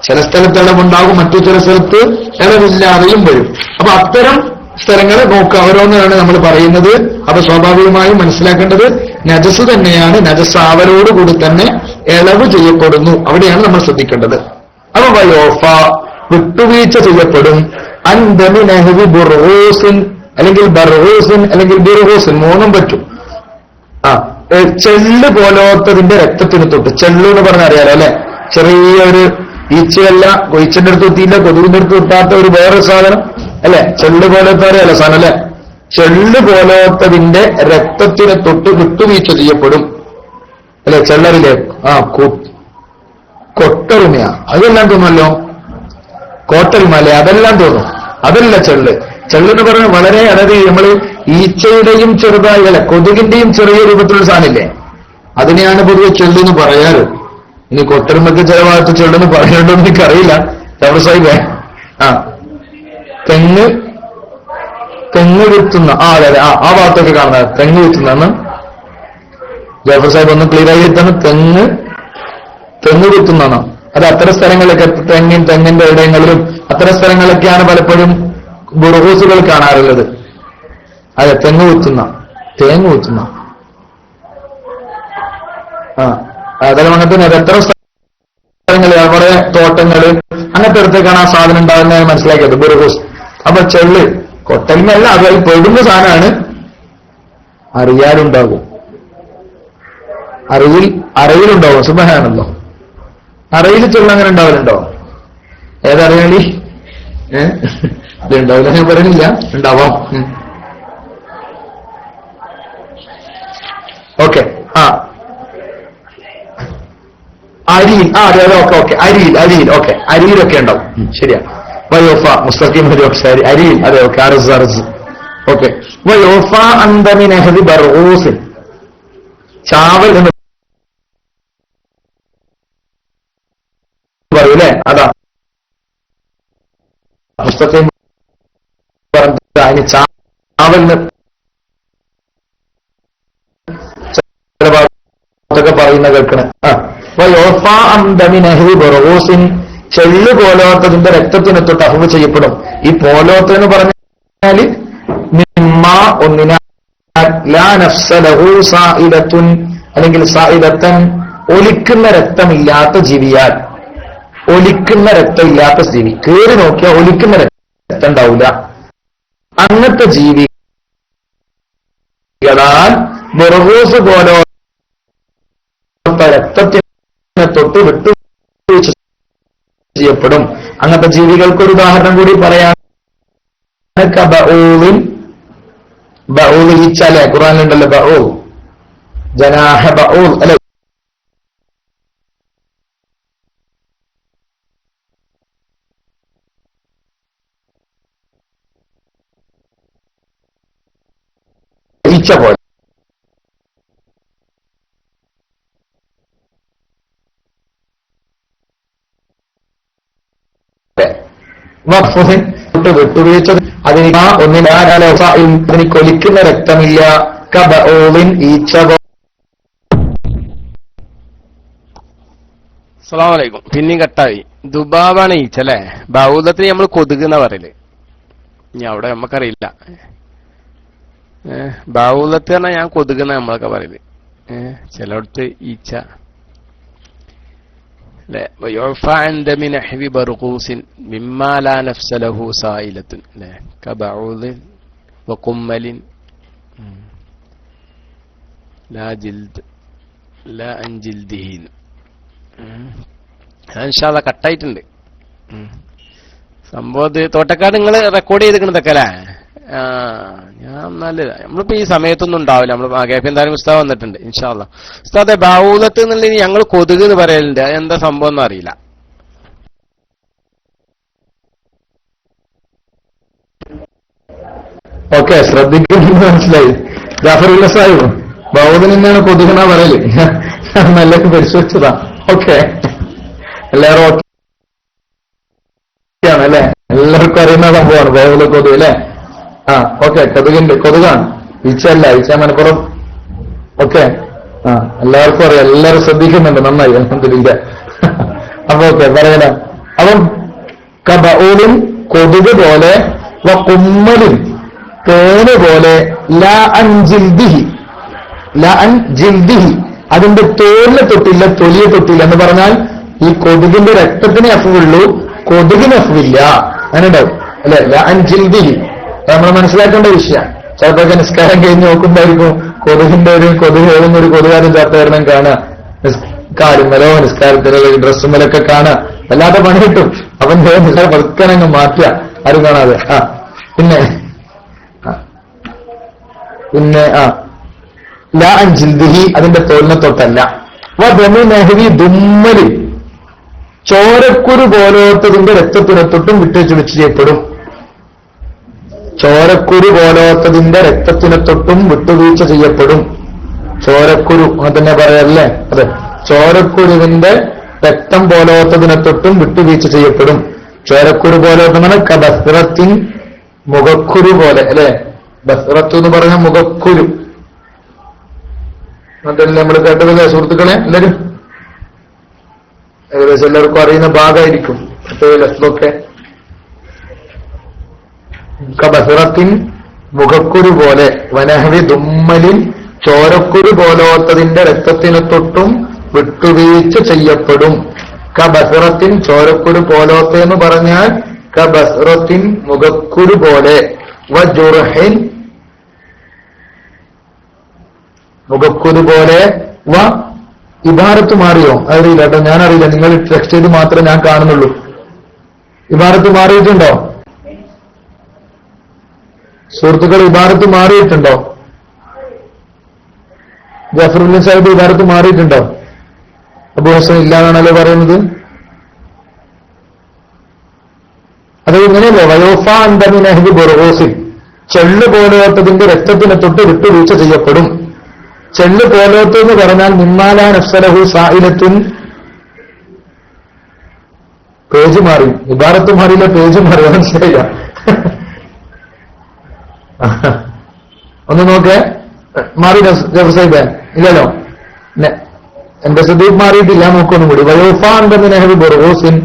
ചില സ്ഥലത്ത് ഇളവുണ്ടാകും, മറ്റു ചില സ്ഥലത്ത് ഇളവില്ലാതെയും വരും. അപ്പൊ അത്തരം സ്ഥലങ്ങളെ നോക്കുക. ഓരോന്നാണ് നമ്മൾ പറയുന്നത്. അപ്പൊ സ്വാഭാവികമായും മനസ്സിലാക്കേണ്ടത് നജസ് തന്നെയാണ്. നജസാവലോടുകൂടി തന്നെ ഇളവ് ചെയ്യപ്പെടുന്നു. അവിടെയാണ് നമ്മൾ ശ്രദ്ധിക്കേണ്ടത്. അപ്പൊ വയോഫ വിട്ടുവീഴ്ച ചെയ്യപ്പെടും. അൻദമി നഹ്വി ബുർഊസിൻ അല്ലെങ്കിൽ ബർഊസിൻ അല്ലെങ്കിൽ ബിർഊസിൻ, മൂന്നും പറ്റും. ചെള്ള് പോലോത്തതിന്റെ രക്തത്തിന് തൊട്ട്. ചെള്ളു എന്ന് പറഞ്ഞാൽ അറിയാലോ അല്ലെ? ചെറിയൊരു ഈച്ചയല്ല, ഈച്ചന്റെ അടുത്ത് എത്തിയില്ല, കൊതുകിന്റെ അടുത്ത് എത്താത്ത ഒരു വേറൊരു സാധനം അല്ലെ? ചെള്ള് പോലത്തെ അറിയാലോ സാധനം അല്ലെ? ചെള്ള് പോലത്തതിന്റെ രക്തത്തിന് തൊട്ട് വിട്ടുവീഴ്ച ചെയ്യപ്പെടും, അല്ലെ? ചെള്ളറിലെ കൊട്ടറുമയ അതെല്ലാം തോന്നുമല്ലോ. കോട്ടൽമല അതെല്ലാം തോന്നും. അതല്ല ചെള്ള്. ചെള്ളെന്ന് പറഞ്ഞാൽ വളരെ നമ്മൾ ഈച്ചയുടെയും ചെറുതായി അല്ല കൊതുകിന്റെയും ചെറിയ രൂപത്തിലുള്ള സാധനമില്ലേ, അതിനെയാണ് പൊതുവെ ചെള്ളെന്ന് പറയാറ്. ഇനി കൊട്ടരുമൊക്കെ ചില ഭാഗത്ത് ചെള്ളെന്ന് പറയണ്ടോന്ന് എനിക്കറിയില്ല. സാഹിബേ, തെങ്ങ് വിത്തുന്ന അതെ ആ ഭാഗത്തൊക്കെ കാണുന്നത് തെങ്ങ് വിത്തുന്ന ജാഫർ സാഹിബ് ഒന്ന് ക്ലിയർ ആയി എത്താണ്. തെങ്ങ് വിത്തുന്ന അത് അത്തരം സ്ഥലങ്ങളിലൊക്കെ തെങ്ങിന്റെ ഇടങ്ങളിലും അത്തരം സ്ഥലങ്ങളിലൊക്കെയാണ് പലപ്പോഴും ബുർഹൂസുകൾ കാണാറുള്ളത്. അതെ, തേങ്ങ കുത്തുന്ന അതെല്ലാം അങ്ങനത്തെ എത്ര സ്ഥലങ്ങൾ അവിടെ തോട്ടങ്ങള് അങ്ങനത്തെ അടുത്തേക്കാണ് ആ സാധനം ഉണ്ടാകുന്നത് മനസ്സിലാക്കിയത് ബുർഹൂസ്. അപ്പൊ ചെള്ള് കൊട്ടലിനല്ല, അത് അതിൽ പെടുന്ന സാധനമാണ്. അറിയാലുണ്ടാകും, അറിയിലുണ്ടാവും. സുബ്ഹാനല്ലാഹ്, അറിയിൽ ചെള്ള് അങ്ങനെ ഉണ്ടാവലുണ്ടോ? ഏതറിയാളി അത് ഉണ്ടാവില്ല ഞാൻ പറയുന്നില്ല, ഉണ്ടാവാം. ഓക്കെ. അരിയിൽ, അതെ അതെ, ഓക്കെ. അരിയിൽ ഓക്കെ, അരിയിലൊക്കെ ഉണ്ടാവും. ശരിയാ. വയോഫ മുസ്തഖീം അരിയിൽ, അതെ ഓക്കെ. അർസ് ഓക്കെ. വയോഫ അന്തമിൻ അഹദി ബർഊസിൻ, ചാവൽ എന്ന് പറയൂലേ, അതാ മുസ്തഖീം അതിന് ചാവലിന് ൊക്കെ പറയുന്ന കേൾക്കണ. ചെള്ളു പോലോത്തതിന്റെ രക്തത്തിന് തൊട്ട് അഹ്വ് ചെയ്യപ്പെടും. ഈ പോലോത്ത് എന്ന് പറഞ്ഞാല് അല്ലെങ്കിൽ സായിലത്തൻ, ഒലിക്കുന്ന രക്തമില്ലാത്ത ജീവിയാൽ, ഒലിക്കുന്ന രക്തമില്ലാത്ത ജീവി, കേറി നോക്കിയാൽ ഒലിക്കുന്ന രക്തം ഉണ്ടാവില്ല. അങ്ങനത്തെ ജീവികളാൽ ബർഗൂസ് പോലോ രക്തത്തിനെ തൊട്ട് വിട്ടുവീഴ്ച ചെയ്യപ്പെടും. അങ്ങനത്തെ ജീവികൾക്കൊരു ഉദാഹരണം കൂടി പറയാൻ, ബഊൽ ഈച്ച അല്ലെ, ഖുർആനിലുണ്ടല്ലോ ബഊൽ, ജനാഹ ബഊൽ അല്ലെ, ഈച്ച പോലെ. വിട്ടുവീഴ്ച അതിന് അതിന് കൊലിക്കുന്ന രക്തമില്ല. കബഊലിൻ ഈച്ച. അസ്സലാമു അലൈക്കും. പിന്നെയും കട്ടായി. ദുബാബാണ് ഈച്ച അല്ലേ? ബൗലത്തിന് നമ്മൾ കൊതുകുന്ന പറയല്. ഇനി അവിടെ നമ്മക്കറിയില്ല. ബൗലത്ത് പറഞ്ഞാൽ ഞാൻ കൊതുകുന്ന നമ്മളൊക്കെ പറയല്. ചിലയിടത്ത് ഈച്ച അല്ലെ. കട്ടായിട്ടുണ്ട് സംഭവം. തോട്ടക്കാട് നിങ്ങൾ റെക്കോർഡ് ചെയ്തിരിക്കണതൊക്കെ അല്ലേ? ഞാൻ നല്ലത്. നമ്മളിപ്പോ ഈ സമയത്തൊന്നും ഉണ്ടാവില്ല. നമ്മൾ കേപ്പി എന്തായാലും ഉസ്താദ് വന്നിട്ടുണ്ട് ഇൻഷാ അല്ലാഹ്. ഉസ്താദെ, ബൗലത്ത് എന്നുള്ളത് ഞങ്ങൾ കൊതുക് എന്ന് പറയലുണ്ട്. എന്താ സംഭവം എന്ന് അറിയില്ല. ഓക്കെ, ശ്രദ്ധിക്കുന്നു, മനസ്സിലായി. ജാഫറുല്ല സാഹിബ്, ബൗദിന് തന്നെയാണ് കൊതുകെന്നാ പറയല്. നല്ല പരിശോധിച്ചതാ. ഓക്കെ, എല്ലാവരും ഓക്കെയാണ് അല്ലെ? എല്ലാവർക്കും അറിയുന്ന സംഭവമാണ് ബൗദ്, കൊതുക് അല്ലെ? ഓക്കെ, കൊതുകാണ്, ഈച്ചയല്ല. ഈച്ച മനപ്പുറം. ഓക്കെ, എല്ലാവർക്കും അറിയാം. എല്ലാവരും ശ്രദ്ധിക്കുന്നുണ്ട്. നന്നായി, അൽഹംദുലില്ലാ. അപ്പൊ ഓക്കെ, പറയല. അപ്പം കബഊലിൻ കൊതുക് പോലെ, കുമ്മലിൻ തേന് പോലെ, ലാ അൻ ജിൽദിഹി അതിന്റെ തോലിനെ തൊട്ടില്ല, തൊലിയെ തൊട്ടില്ല എന്ന് പറഞ്ഞാൽ ഈ കൊതുകിന്റെ രക്തത്തിന് അഫുള്ളൂ, കൊതുകിന് അഫുവില്ല. അങ്ങനെ ഉണ്ടാവും അല്ലെ? ലാ അൻ ജിൽദിഹി നമ്മൾ മനസ്സിലാക്കേണ്ട വിഷയം. ചിലപ്പോൾ നിസ്കാരം കഴിഞ്ഞ് നോക്കുമ്പോഴായിരിക്കും കൊതുകിന്റെ കൊതുക് ഏതെങ്കിലും ഒരു കൊതുകാരും ചാത്തവരണം കാണുക. കാലുമലോ നിസ്കാരത്തിലോ ഡ്രസ്സുമലൊക്കെ കാണുക. അല്ലാത്ത പണി കിട്ടും. അവൻ വെറുക്കനങ്ങ് മാറ്റുക, ആരും കാണാതെ. പിന്നെ ലാ അൻ ജിൽദിഹി അതിന്റെ തോലിനെ തൊട്ടല്ല. ദുമ്മലി ചോരക്കുരു പോലോത്തതിന്റെ രക്തത്തിനെ തൊട്ടും വിട്ടുവീഴ്ച ചെയ്യപ്പെടും. ചോരക്കുരു പോലോത്തതിന്റെ രക്തത്തിനെ തൊട്ടും വിട്ടുവീഴ്ച ചെയ്യപ്പെടും. ചോരക്കുരു അങ്ങനെ തന്നെ പറയല്ലേ? അതെ, ചോരക്കുരുവിന്റെ രക്തം പോലോത്തതിനെ തൊട്ടും വിട്ടുവീഴ്ച ചെയ്യപ്പെടും. ചോരക്കുരു പോലോത്തതാണ് ബസ്റത്തിൻ, മുഖക്കുരു പോലെ അല്ലെ? ബസ്റത്ത് എന്ന് പറഞ്ഞ മുഖക്കുരു. അതല്ലേ നമ്മൾ കേട്ടതല്ലേ സുഹൃത്തുക്കളെ? എല്ലാവരും ഏകദേശം എല്ലാവർക്കും അറിയുന്ന ഭാഗമായിരിക്കും. ഒക്കെ ബസ്റത്തിൻ മുഖക്കുരു പോലെ, വനഹവി ദുമ്മലിൻ ചോരക്കുരു പോലോത്തതിന്റെ രക്തത്തിനെ തൊട്ടും വിട്ടുവീഴ്ച ചെയ്യപ്പെടും. ബസ്റത്തിൻ ചോരക്കുരു പോലോത്തെ എന്ന് പറഞ്ഞാൽ ബസ്റത്തിൻ മുഖക്കുരു പോലെ, വജുർഹിൻ മുഖക്കുരു പോലെ. ഇബാറത്ത് മാറിയോ? അറിയില്ല കേട്ടോ, ഞാനറിയില്ല. നിങ്ങൾ ടെക്സ്റ്റ് ചെയ്ത് മാത്രമേ ഞാൻ കാണുന്നുള്ളൂ. ഇബാറത്ത് മാറിയിട്ടുണ്ടോ സുഹൃത്തുക്കൾ? ഇബാറത്ത് മാറിയിട്ടുണ്ടോ? ജഫറുൽ സാഹിബ് ഇബാറത്ത് മാറിയിട്ടുണ്ടോ? അബൂ ഹസൻ ഇല്ലാന്നാണല്ലോ പറയുന്നത്. അത് ഇങ്ങനെയല്ലേ, വയോഫാ അന്തമിനഹി ബുറോസിൻ, ചെള്ളു പോലോത്തതിന്റെ രക്തത്തിനെ തൊട്ട് വിട്ടുവീഴ്ച ചെയ്യപ്പെടും. ചെള്ളു പോലോത്ത് എന്ന് പറഞ്ഞാൽ നിമ്മാലാ നഫ്സലഹു സായിലത്തുൻ, പേജ് മാറി, ഇബാറത്ത് മാറിയില്ല, പേജ് മാറി, മനസ്സിലായില്ല. ഒന്ന് നോക്കേ, മാറി ജഫ്സൈബ് ഇല്ലല്ലോ, എന്റെ സദീപ് മാറിയിട്ടില്ല, നോക്കൊന്നും കൂടി. വയോഫാൻബിനഹി ബുറോസിൻ,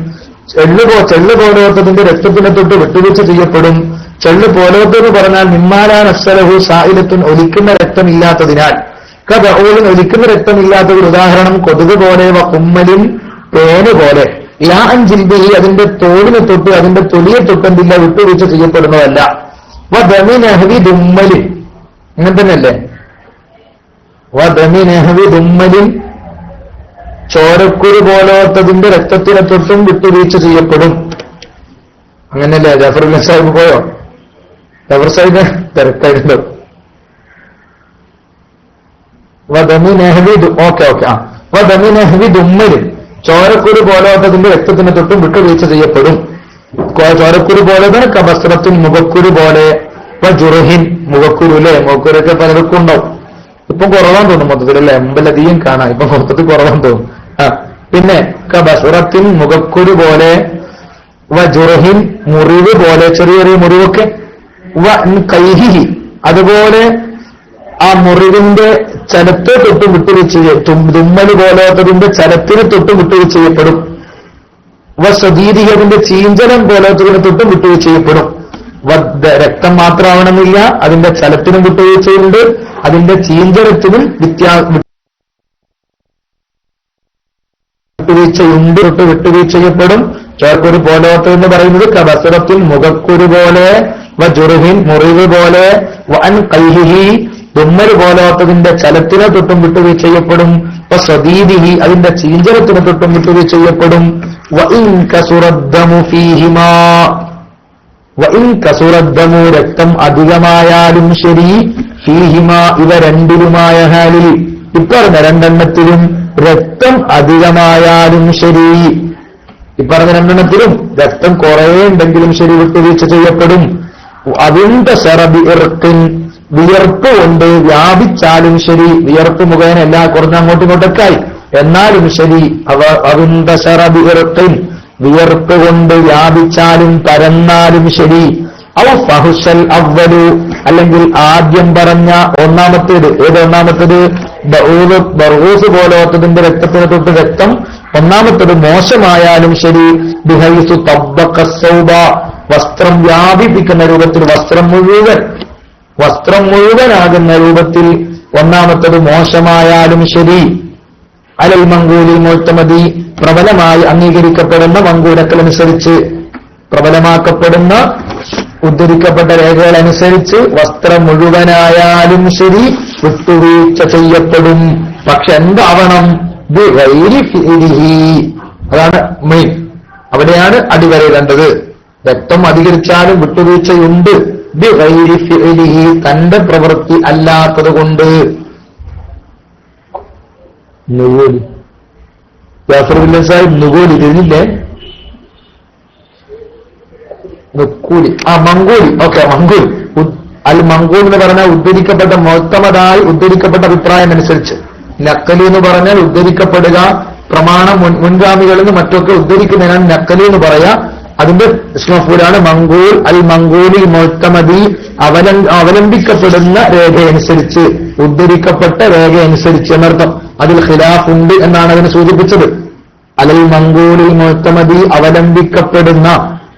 ചെള്ളു പോലോത്തതിന്റെ രക്തത്തിനെ തൊട്ട് വിട്ടുവീഴ്ച ചെയ്യപ്പെടും. ചെള്ളു പോലോത്ത് എന്ന് പറഞ്ഞാൽ നിമ്മാലാ നഫ്സലഹു സായിലത്തുൻ, ഒലിക്കുന്ന രക്തമില്ലാത്തതിനാൽ. കബഊലിൻ, ഒലിക്കുന്ന രക്തമില്ലാത്തത് ഉദാഹരണം കൊതുക് പോലെ, കുമ്മലിൻ, പേന് പോലെ. ലാ അൻ ജിൽബിഹി, അതിന്റെ തോടിനെ തൊട്ട് അതിന്റെ തൊലിയെ തൊട്ടെന്തില്ല വിട്ടുവീഴ്ച ചെയ്യപ്പെടുന്നതല്ല. വദമിനഹ്വി ദുമ്മലിൻ, അങ്ങനെ തന്നെയല്ലേ, വദമിനഹ്വി ദുമ്മലിൻ, ചോരക്കുരു പോലോത്തതിന്റെ രക്തത്തിനെ തൊട്ടും വിട്ടുവീഴ്ച ചെയ്യപ്പെടും. അങ്ങനെയല്ലേ? ജഫറുൽ സാഹിബ് പോയോ? ജഫർ സാഹിബ് തിരക്കായിരുന്നു. Okay okay. ആ വദമിനഹ്വി ദുമ്മലിൻ, ചോരക്കുരു പോലോത്തതിന്റെ രക്തത്തിനെ തൊട്ടും വിട്ടുവീഴ്ച ചെയ്യപ്പെടും. ചോരക്കുരു പോലെ തന്നെ കബസ്രത്തിൻ, മുഖക്കുരു പോലെ. ജുറുഹിൻ, മുഖക്കുരു അല്ലേ, മുഖക്കുരൊക്കെ പലർക്കും ഉണ്ടാവും. ഇപ്പം കുറവാൻ തോന്നും മൊത്തത്തിലല്ലേ, മുമ്പല്ലധികം കാണാം, ഇപ്പൊ മൊത്തത്തിൽ കുറവാൻ തോന്നും. പിന്നെ കബസ്റത്തിൻ, മുഖക്കുരു പോലെ. ജുറുഹിൻ, മുറിവ് പോലെ, ചെറിയ ചെറിയ മുറിവൊക്കെ. കൈഹി, അതുപോലെ ആ മുറിവിന്റെ ചലത്തെ തൊട്ടും വിട്ടുവീഴ്ച ചെയ്യും. തുമ്മല് പോലോത്തതിന്റെ ചലത്തിന് തൊട്ടും വിട്ടുവീഴ്ച ചെയ്യപ്പെടും. സദീദി, അതിന്റെ ചീഞ്ചലം പോലോത്തതിന് തൊട്ടും വിട്ടുവീഴ്ച ചെയ്യപ്പെടും. രക്തം മാത്രമാവണമെന്നില്ല, അതിന്റെ ചലത്തിനും വിട്ടുവീഴ്ചയുണ്ട്, അതിന്റെ ചീഞ്ചലത്തിനും വിട്ടുവീഴ്ചയുണ്ട്, വിട്ടുവീഴ്ച ചെയ്യപ്പെടും. ചോരക്കുരു പോലോത്ത് എന്ന് പറയുന്നത് കബസ്റത്തിൻ, മുഖക്കുരു പോലെ. ജുറുഹിൻ, മുറിവ് പോലെ. വഅൻ ഖൈഹിഹി, തുമ്മൽ പോലോത്തതിന്റെ ചലത്തിനെ തൊട്ടും വിട്ടുവീഴ്ച ചെയ്യപ്പെടും. സ്വദീദിഹി, അതിന്റെ ചീഞ്ചലത്തിനെ തൊട്ടും വിട്ടുവീഴ്ച ചെയ്യപ്പെടും. വഇൻ കസുറദ്ദമു ഫീഹിമാ, വഇൻ കസുറദ്ദമു, രക്തം അധികമായാലും ശരി. ഫീഹിമാ, ഇവ രണ്ടിലുമായ ഹാലിൽ, ഇപ്പറഞ്ഞ രണ്ടെണ്ണത്തിലും രക്തം അധികമായാലും ശരി. ഇപ്പറഞ്ഞ രണ്ടെണ്ണത്തിലും രക്തം കുറേ ഉണ്ടെങ്കിലും ശരി വിട്ടുവീഴ്ച ചെയ്യപ്പെടും. അതിന്റെ ശറബി ഇർക്കിൻ, വിയർപ്പ് കൊണ്ട് വ്യാപിച്ചാലും ശരി, വിയർപ്പ് മുഖേന എല്ലാ കുറഞ്ഞ അങ്ങോട്ടും ഇങ്ങോട്ടൊക്കെയായി, എന്നാലും ശരി. അതിന്റെ ശറബി ഇർക്കിൻ, വിയർപ്പ് കൊണ്ട് വ്യാപിച്ചാലും പരന്നാലും ശരി. അവ ഫഹുഷൽ അവ്വലു, അല്ലെങ്കിൽ ആദ്യം പറഞ്ഞ ഒന്നാമത്തേത്. ഏത് ഒന്നാമത്തേത്? ബർഊസ് പോലോത്തതിന്റെ രക്തത്തിന് തൊട്ട് രക്തം ഒന്നാമത്തേത് മോശമായാലും ശരി. ബിഹൈസു തബ്ബഖ സൗബ, വസ്ത്രം വ്യാപിപ്പിക്കുന്ന രൂപത്തിൽ, വസ്ത്രം മുഴുവനാകുന്ന രൂപത്തിൽ ഒന്നാമത്തേത് മോശമായാലും ശരി. അലൽ മങ്കൂലി മുഅ്തമദി, പ്രബലമായി അംഗീകരിക്കപ്പെടുന്ന മങ്കൂലക്കനുസരിച്ച്, പ്രബലമാക്കപ്പെടുന്ന ഉദ്ധരിക്കപ്പെട്ട രേഖകളനുസരിച്ച് വസ്ത്രം മുഴുവനായാലും ശരി വിട്ടുവീഴ്ച ചെയ്യപ്പെടും. പക്ഷെ എന്താവണം? ബിഗൈരി ഫിഇലിഹി, അതാണ് മെയിൻ, അവിടെയാണ് അടിവരയിടേണ്ടത്. രക്തം അധികരിച്ചാലും വിട്ടുവീഴ്ചയുണ്ട്. ബിഗൈരി ഫിഇലിഹി, തന്റെ പ്രവൃത്തി അല്ലാത്തത് കൊണ്ട്. നുഗോലി, ജാഫറുൽ സാഹിബ് നുഗോലി തിരിഞ്ഞില്ലേ? നുക്കൂലി, മങ്കൂലി. ഓക്കെ, മങ്കൂൽ. അൽ മങ്കൂൽ എന്ന് പറഞ്ഞാൽ ഉദ്ധരിക്കപ്പെട്ട മുഅ്തമദായി ഉദ്ധരിക്കപ്പെട്ട അഭിപ്രായം അനുസരിച്ച്. നക്കലി എന്ന് പറഞ്ഞാൽ ഉദ്ധരിക്കപ്പെടുക, പ്രമാണം മുൻഗാമികളിൽ നിന്ന് മറ്റൊക്കെ ഉദ്ധരിക്കുന്നതിനാണ് നക്കലി എന്ന് പറയാ. അതിന്റെ ഇസ്മഫൂലാണ് മങ്കൂൽ. അൽ മങ്കൂലി മുഅ്തമദി, അവലംബിക്കപ്പെടുന്ന രേഖയനുസരിച്ച്, ഉദ്ധരിക്കപ്പെട്ട രേഖയനുസരിച്ച് എന്നർത്ഥം. അതിൽ ഖിലാഫ് ഉണ്ട് എന്നാണ് അതിനെ സൂചിപ്പിച്ചത്. അൽ മങ്കൂലി മുഅ്തമദി, അവലംബിക്കപ്പെടുന്ന,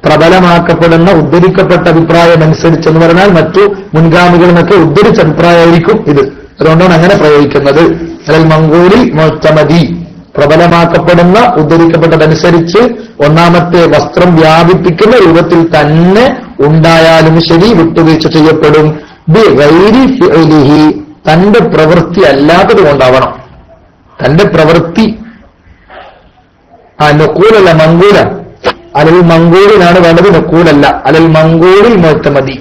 പ്രബലമാക്കപ്പെടുന്ന, ഉദ്ധരിക്കപ്പെട്ട അഭിപ്രായം അനുസരിച്ച് എന്ന് പറഞ്ഞാൽ മറ്റു മുൻഗാമികളിൽ നിന്നൊക്കെ ഉദ്ധരിച്ച അഭിപ്രായമായിരിക്കും ഇത്. അതുകൊണ്ടാണ് അങ്ങനെ പ്രയോഗിക്കുന്നത്. അൽ മങ്കൂലി മുഅ്തമദി, പ്രബലമാക്കപ്പെടുന്ന, ഉദ്ധരിക്കപ്പെട്ടതനുസരിച്ച് ഒന്നാമത്തെ വസ്ത്രം വ്യാപിപ്പിക്കുന്ന രൂപത്തിൽ തന്നെ ഉണ്ടായാലും ശരി വിട്ടുവീഴ്ച ചെയ്യപ്പെടും. ബിഗൈരി ഫിഇലിഹി, തന്റെ പ്രവൃത്തി അല്ലാത്തത് കൊണ്ടാവണം. തന്റെ പ്രവൃത്തി നുക്കൂലല്ല, മങ്കൂല. അലൽ മങ്കൂലിനാണ് വേണ്ടത്, നുക്കൂലല്ല. അലൽ മങ്കൂലിൽ മുഅ്തമദി.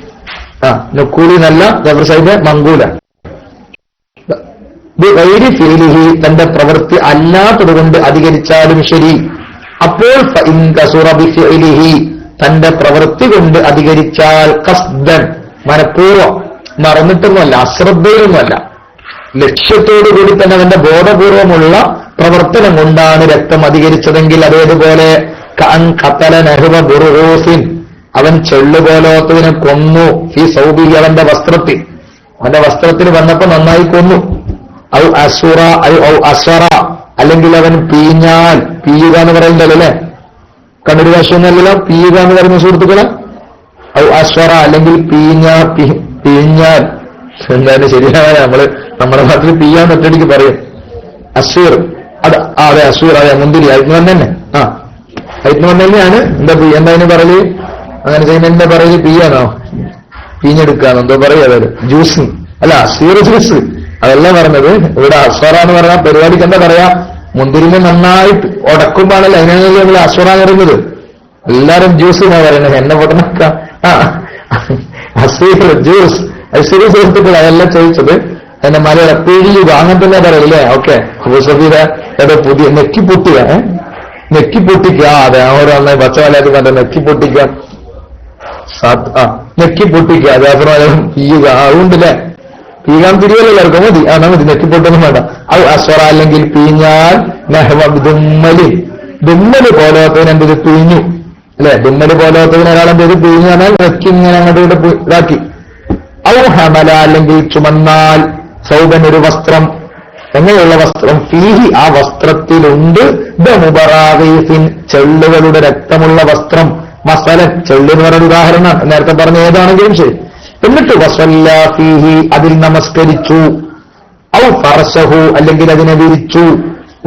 നുക്കൂലിനല്ല ജഫർ സാഹിബ്, മങ്കൂല. ബിഗൈരി ഫീലിഹി തന്റെ പ്രവൃത്തി അല്ലാത്തതുകൊണ്ട് അധികരിച്ചാലും ശരി. അപ്പോൾ ഫഇൻ കസുറ ബിഫിഇലിഹി തന്റെ പ്രവൃത്തി കൊണ്ട് അധികരിച്ചാൽ ഖസ്ദൻ മനഃപൂർവ്വം മറന്നിട്ടൊന്നുമല്ല, അശ്രദ്ധയിലൊന്നുമല്ല, ലക്ഷ്യത്തോടുകൂടി തന്നെ അവന്റെ ബോധപൂർവമുള്ള പ്രവർത്തനം കൊണ്ടാണ് രക്തം അധികരിച്ചതെങ്കിൽ അതേതുപോലെ കഅൻ ഖതല നഹ്വ ബുർഊസിൻ അവൻ ചെള്ളുപോലോത്തതിനെ കൊന്നു ഫീ സൗബിഹി അവന്റെ വസ്ത്രത്തിൽ വന്നപ്പോ നന്നായി കൊന്നു. ഔ അസുറ ഔ അസറ അല്ലെങ്കിൽ അവൻ പീഞ്ഞാൽ, പീയുക എന്ന് പറയുന്നല്ലോ അല്ലെ, കണ്ണൊരു വശമൊന്നുമല്ലല്ലോ പീയുക എന്ന് പറയുന്ന സുഹൃത്തുക്കളെ. ഔ അസ്വറ അല്ലെങ്കിൽ പീഞ്ഞാൽ എന്തായാലും ശരിയായ നമ്മുടെ നാട്ടിൽ പീയാൻ ഒറ്റടിക്ക് പറയും. അസൂർ അത് അതെ അസൂർ അതെ മുന്തിരി അയത്നം തന്നെ അയത്നം തന്നെയാണ്. എന്താ അതിന് പറയല്, അങ്ങനെ ചെയ്യുന്നതിന്റെ പറയല് പീയാണോ, പീഞ്ഞെടുക്കാന്നോ എന്തോ പറയുക, ജ്യൂസ് അല്ല അസൂർ ജ്യൂസ് അതല്ല പറഞ്ഞത്. ഇവിടെ അസ്വറ എന്ന് പറഞ്ഞാൽ പരിപാടിക്ക് എന്താ പറയാ, മുന്തിരിനെ നന്നായിട്ട് ഉടക്കുമ്പോഴാണല്ലോ അതിനാണല്ലോ നമ്മൾ അസ്വറ പറയുന്നത്. എല്ലാരും ജ്യൂസ് എന്നാ പറയുന്നത്, എന്നെ പൊട്ടനക്ക അസൂർ ജ്യൂസ് അസൂർ സുഹൃത്തുക്കൾ അതെല്ലാം ചോദിച്ചത്. എന്നെ മലയാള പിഴിയുക അങ്ങനെ തന്നെ പറയില്ലേ. ഓക്കെ അബൂസഫീദ ഏതോ പുതിയ നെക്കിപ്പൊട്ടിയ നെക്കിപ്പൊട്ടിക്കുക, അതെ ഓരോ നന്നായി പച്ചവലായിട്ട് കണ്ട നെക്കിപ്പൊട്ടിക്കുക, നെക്കിപ്പൊട്ടിക്കുക അതേപോലെ പീയുക അതുകൊണ്ടല്ലേ പീകാൻ തിരിയല്ലോ മതി. മതി നെക്കിപ്പൊട്ടൊന്നും വേണ്ട. ഔ അസ്വറ അല്ലെങ്കിൽ പീഞ്ഞാൽ നഹ്വ ദുമ്മലി ദുമ്മല് പോലോത്തതിന് എന്ത് പിഴിഞ്ഞു അല്ലെ, ദുമ്മല് പോലോത്തതിന് ഒരാളെന്ത് പിഴിഞ്ഞു പറഞ്ഞാൽ നെക്കി ഇങ്ങനെ അങ്ങോട്ട് ഇതാക്കി. ഔ ഹമല അല്ലെങ്കിൽ ചുമന്നാൽ സൗബൻ ഒരു വസ്ത്രം, എങ്ങനെയുള്ള വസ്ത്രം, ഫീഹി ആ വസ്ത്രത്തിലുണ്ട് ദമുബറാഗീഫിൻ ചെള്ളുകളുടെ രക്തമുള്ള വസ്ത്രം. മസലൻ ചെള്ളു എന്ന് പറയുന്ന ഉദാഹരണം നേരത്തെ പറഞ്ഞ ഏതാണെങ്കിലും ശരി. എന്നിട്ട് വസല്ല ഫീഹി അതിൽ നമസ്കരിച്ചു. ഔ ഫറസഹു അല്ലെങ്കിൽ അതിനെ വിരിച്ചു.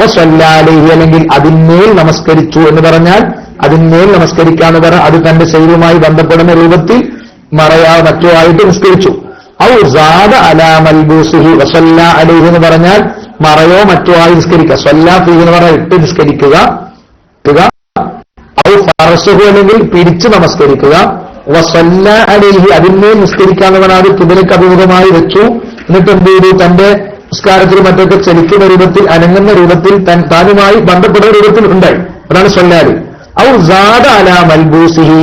വസല്ല അലൈഹി അല്ലെങ്കിൽ അതിന്മേൽ നമസ്കരിച്ചു എന്ന് പറഞ്ഞാൽ അതിന്മേൽ നമസ്കരിക്കാന്ന് പറഞ്ഞാൽ അത് തന്റെ ശരീരവുമായി ബന്ധപ്പെടുന്ന രൂപത്തിൽ മറയാ മറ്റോ ആയിട്ട് നിസ്കരിച്ചു. ഔ സാദ അലാ മൽബൂസിഹി വസല്ല അലൈഹി എന്ന് പറഞ്ഞാൽ മറയോ മറ്റോ ആയി നിസ്കരിക്കുക. സ്വല്ലാ ഫീഹി എന്ന് പറഞ്ഞാൽ ഇട്ട് നിസ്കരിക്കുക. ഔ ഫറസഹു അല്ലെങ്കിൽ പിരിച്ചു നമസ്കരിക്കുക. വസല്ല അലൈഹി അതിന്മേൽ നിസ്കരിക്കാന്ന് പറഞ്ഞാൽ അത് കിബിലക്ക് അഭിമുഖമായി വെച്ചു. എന്നിട്ട് എന്ത് ചെയ്തു, തന്റെ നിസ്കാരത്തിൽ മറ്റൊക്കെ ചലിക്കുന്ന രൂപത്തിൽ അനങ്ങുന്ന രൂപത്തിൽ താനുമായി ബന്ധപ്പെടുന്ന രൂപത്തിൽ ഉണ്ടായി. അതാണ് സ്വല്ലാലി. ഔ സാദ അലാ മൽബൂസിഹി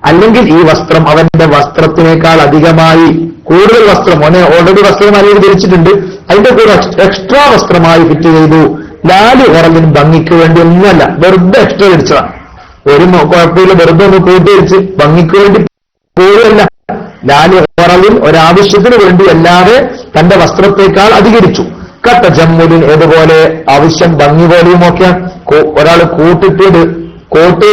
അല്ലെങ്കിൽ ഈ വസ്ത്രം അവന്റെ വസ്ത്രത്തിനേക്കാൾ അധികമായി കൂടുതൽ വസ്ത്രം, ഓനെ ഓൾറെഡി വസ്ത്രം അല്ലെങ്കിൽ ധരിച്ചിട്ടുണ്ട്, അതിന്റെ കൂടെ എക്സ്ട്രാ വസ്ത്രമായി ഫിറ്റ് ചെയ്തു. ലാല് ഉറവിന് ഭംഗിക്ക് വേണ്ടി ഒന്നുമല്ല, വെറുതെ എക്സ്ട്രാ ധരിച്ചതാണ്. ഒരു കുഴപ്പമില്ല, വെറുതെ ഒന്ന് കൂട്ടി ധരിച്ച് ഭംഗിക്ക് വേണ്ടി പോവുകയല്ല. ലാല് ഉറവിൻ ഒരാവശ്യത്തിന് വേണ്ടി അല്ലാതെ തന്റെ വസ്ത്രത്തേക്കാൾ അധികരിച്ചു. കട്ട ജമ്മുലിൻ ഏതുപോലെ ആവശ്യം ഭംഗി പോലെയും ഒക്കെ ഒരാൾ കോട്ട്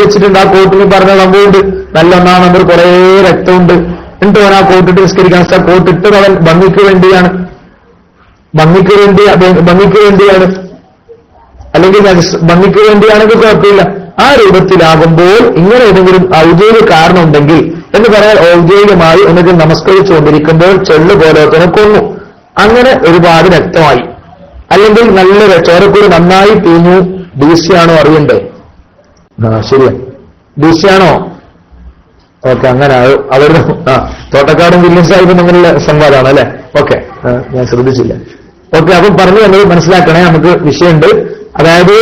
വെച്ചിട്ടുണ്ട്. ആ കോട്ടിന് പറഞ്ഞ സംഭവമുണ്ട്, നല്ല ഒന്നാം നമ്പർ കുറെ രക്തമുണ്ട്, എന്നിട്ട് അവൻ ആ കോട്ടിട്ട് നിസ്കരിക്കാൻ കോട്ടിട്ടത് അവൻ ഭംഗിക്ക് വേണ്ടിയാണ് അല്ലെങ്കിൽ ഭംഗിക്ക് വേണ്ടിയാണെങ്കിൽ കുഴപ്പമില്ല. ആ രൂപത്തിലാകുമ്പോൾ ഇങ്ങനെ ഏതെങ്കിലും ഔദ്യോഗിക കാരണം ഉണ്ടെങ്കിൽ എന്ന് പറയാൻ ഔദ്യോഗികമായി ഒന്നുകിൽ നമസ്കരിച്ചുകൊണ്ടിരിക്കുമ്പോൾ ചെള്ളു പോലോത്തനെ കൊന്നു, അങ്ങനെ ഒരുപാട് രക്തമായി. അല്ലെങ്കിൽ നല്ല ചോരക്കൂടി നന്നായി തീഞ്ഞു. ഡീസിയാണോ അറിയണ്ടേ? ശരിയാ, ഡീസിയാണോ? ഓക്കെ, അങ്ങനെ അവരുടെ തോട്ടക്കാടും വില്യം സാഹിബും അങ്ങനെയുള്ള സംവാദമാണ് അല്ലെ. ഓക്കെ, ഞാൻ ശ്രദ്ധിച്ചില്ല. ഓക്കെ, അപ്പം പറഞ്ഞു എന്നത് മനസ്സിലാക്കണേ, നമുക്ക് വിഷയമുണ്ട്. അതായത്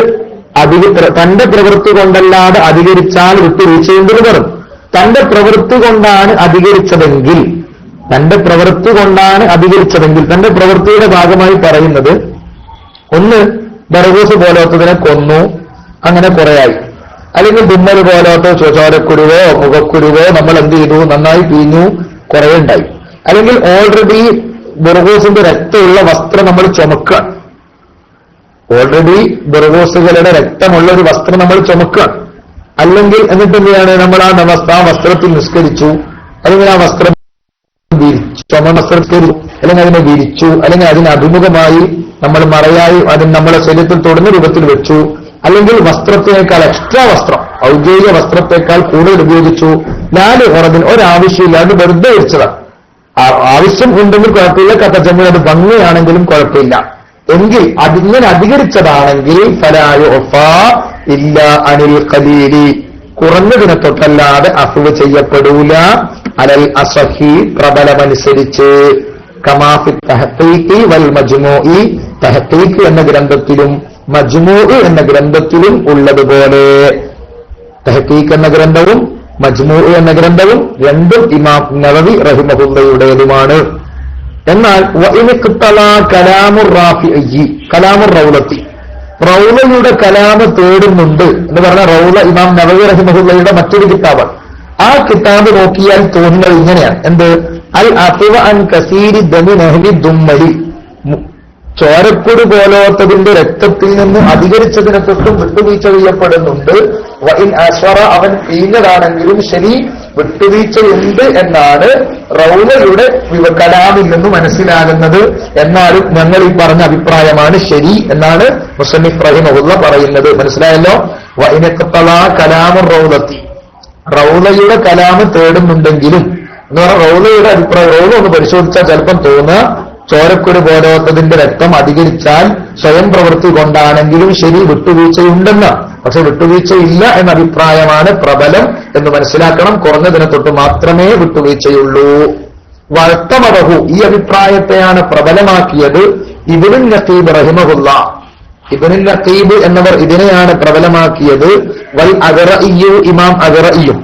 തന്റെ പ്രവൃത്തി കൊണ്ടല്ലാതെ അധികരിച്ചാൽ വിട്ടുവീഴ്ചയുണ്ടെന്ന് പറഞ്ഞു. തന്റെ പ്രവൃത്തി കൊണ്ടാണ് അധികരിച്ചതെങ്കിൽ തന്റെ പ്രവൃത്തിയുടെ ഭാഗമായി പറയുന്നത് ഒന്ന് ബർഗൂസ് പോലോത്തതിനെ കൊന്നു, അങ്ങനെ കുറെയായി. അല്ലെങ്കിൽ ദുമ്മൽ പോലോത്തോ ചോരക്കുരുവോ മുഖക്കുരുവോ നമ്മൾ എന്ത് ചെയ്തു, നന്നായി പിഴിഞ്ഞു, കുറേ ഉണ്ടായി. അല്ലെങ്കിൽ ഓൾറെഡി ബർഗൂസിന്റെ രക്തമുള്ള വസ്ത്രം നമ്മൾ ചുമക്കുക, ഓൾറെഡി ബർഗൂസുകളുടെ രക്തമുള്ള ഒരു വസ്ത്രം നമ്മൾ ചുമക്കുക. അല്ലെങ്കിൽ എന്നിട്ട് എന്താണ്, നമ്മൾ ആ വസ്ത്രത്തിൽ നിസ്കരിച്ചു, അല്ലെങ്കിൽ ആ വസ്ത്രം വസ്ത്രം അല്ലെങ്കിൽ അതിനെ വിരിച്ചു, അല്ലെങ്കിൽ അതിന് അഭിമുഖമായി നമ്മൾ മറയായി അതിന് നമ്മളെ ശരീരത്തിൽ തൊടുന്ന രൂപത്തിൽ വെച്ചു, അല്ലെങ്കിൽ വസ്ത്രത്തിനേക്കാൾ എക്സ്ട്രാ വസ്ത്രം ഔദ്യോഗിക വസ്ത്രത്തെക്കാൾ കൂടുതൽ ഉപയോഗിച്ചു. ലാല് ഉറവിന് ഒരാവശ്യമില്ലാണ്ട് വെറുതെ വെച്ചതാണ്. ആവശ്യം ഉണ്ടെങ്കിൽ കുഴപ്പമില്ല, കത്തച്ചമ്മ അത് ഭംഗിയാണെങ്കിലും കുഴപ്പമില്ല. എങ്കിൽ അതിങ്ങനെ അധികരിച്ചതാണെങ്കിൽ ഫലായു ഒഫാ ഇല്ല അനിൽ ഖലീലി കുറഞ്ഞതിനെ തൊട്ടല്ലാതെ അഫ്വ് ചെയ്യപ്പെടൂല. അലൽ അസഹി പ്രബലമനുസരിച്ച് കമാഫി തഹ്ഖീഖി വൽ മജ്മൂഇ തഹ്ഖീഖ് എന്ന ഗ്രന്ഥത്തിലും മജ്മൂ എന്ന ഗ്രന്ഥത്തിലും ഉള്ളതുപോലെ. തഹ്ഖീഖ് എന്ന ഗ്രന്ഥവും മജ്മൂ എന്ന ഗ്രന്ഥവും രണ്ടും ഇമാം നവവി റഹിമഹുള്ളയുടേതുമാണ്. എന്നാൽ കലാമുർ റൗലത്തി, റൗലയുടെ കലാമ് തേടുന്നുണ്ട് എന്ന് പറഞ്ഞ റൗല ഇമാം നവവി റഹിമഹുള്ളയുടെ മറ്റൊരു കിതാബാണ്. ആ കിതാബ് നോക്കിയാൽ തോന്നുന്നത് ഇങ്ങനെയാണ്. എന്ത്? അൽ അഫ്വ അൻ കസീരി ദമി നഹ്വി ദുമ്മലി, ചോരക്കുടി പോലോത്തതിന്റെ രക്തത്തിൽ നിന്ന് അധികരിച്ചതിനെ തൊട്ടും വിട്ടുവീഴ്ച ചെയ്യപ്പെടുന്നുണ്ട്. വഇൻ അസ്വറ, അവൻ പീഞ്ഞതാണെങ്കിലും ശരി വിട്ടുവീഴ്ചയുണ്ട് എന്നാണ് റൗലയുടെ കലാമിൽ നിന്ന് മനസ്സിലാകുന്നത്. എന്നാലും ഞങ്ങൾ ഈ പറഞ്ഞ അഭിപ്രായമാണ് ശരി എന്നാണ് മുസന്നിഫ് റഹിമഹുള്ള പറയുന്നത്. മനസ്സിലായല്ലോ? വഇനഖ്തലാ കലാമുർ റൗലത്തി, റൗലയുടെ കലാമ് തേടുന്നുണ്ടെങ്കിലും എന്ന് പറഞ്ഞാൽ റൗലയുടെ അഭിപ്രായം, റൗല ഒന്ന് പരിശോധിച്ചാൽ ചിലപ്പം തോന്നുക ചോരക്കുരു പോലോത്തതിന്റെ രക്തം അധികരിച്ചാൽ സ്വയം പ്രവൃത്തി കൊണ്ടാണെങ്കിലും ശരി വിട്ടുവീഴ്ചയുണ്ടെന്ന്. പക്ഷെ വിട്ടുവീഴ്ചയില്ല എന്ന അഭിപ്രായമാണ് പ്രബലം എന്ന് മനസ്സിലാക്കണം. കുറഞ്ഞതിനെ തൊട്ട് മാത്രമേ വിട്ടുവീഴ്ചയുള്ളൂ. വഴത്തമറഹു, ഈ അഭിപ്രായത്തെയാണ് പ്രബലമാക്കിയത് ഇബ്നുൻ നഖീബ് റഹിമഹുല്ല. ഇബ്നുൻ നഖീബ് എന്നവർ ഇതിനെയാണ് പ്രബലമാക്കിയത്. വൽ അഗ്റഇയ്യു, ഇമാം അഗ്റഇയ്യും.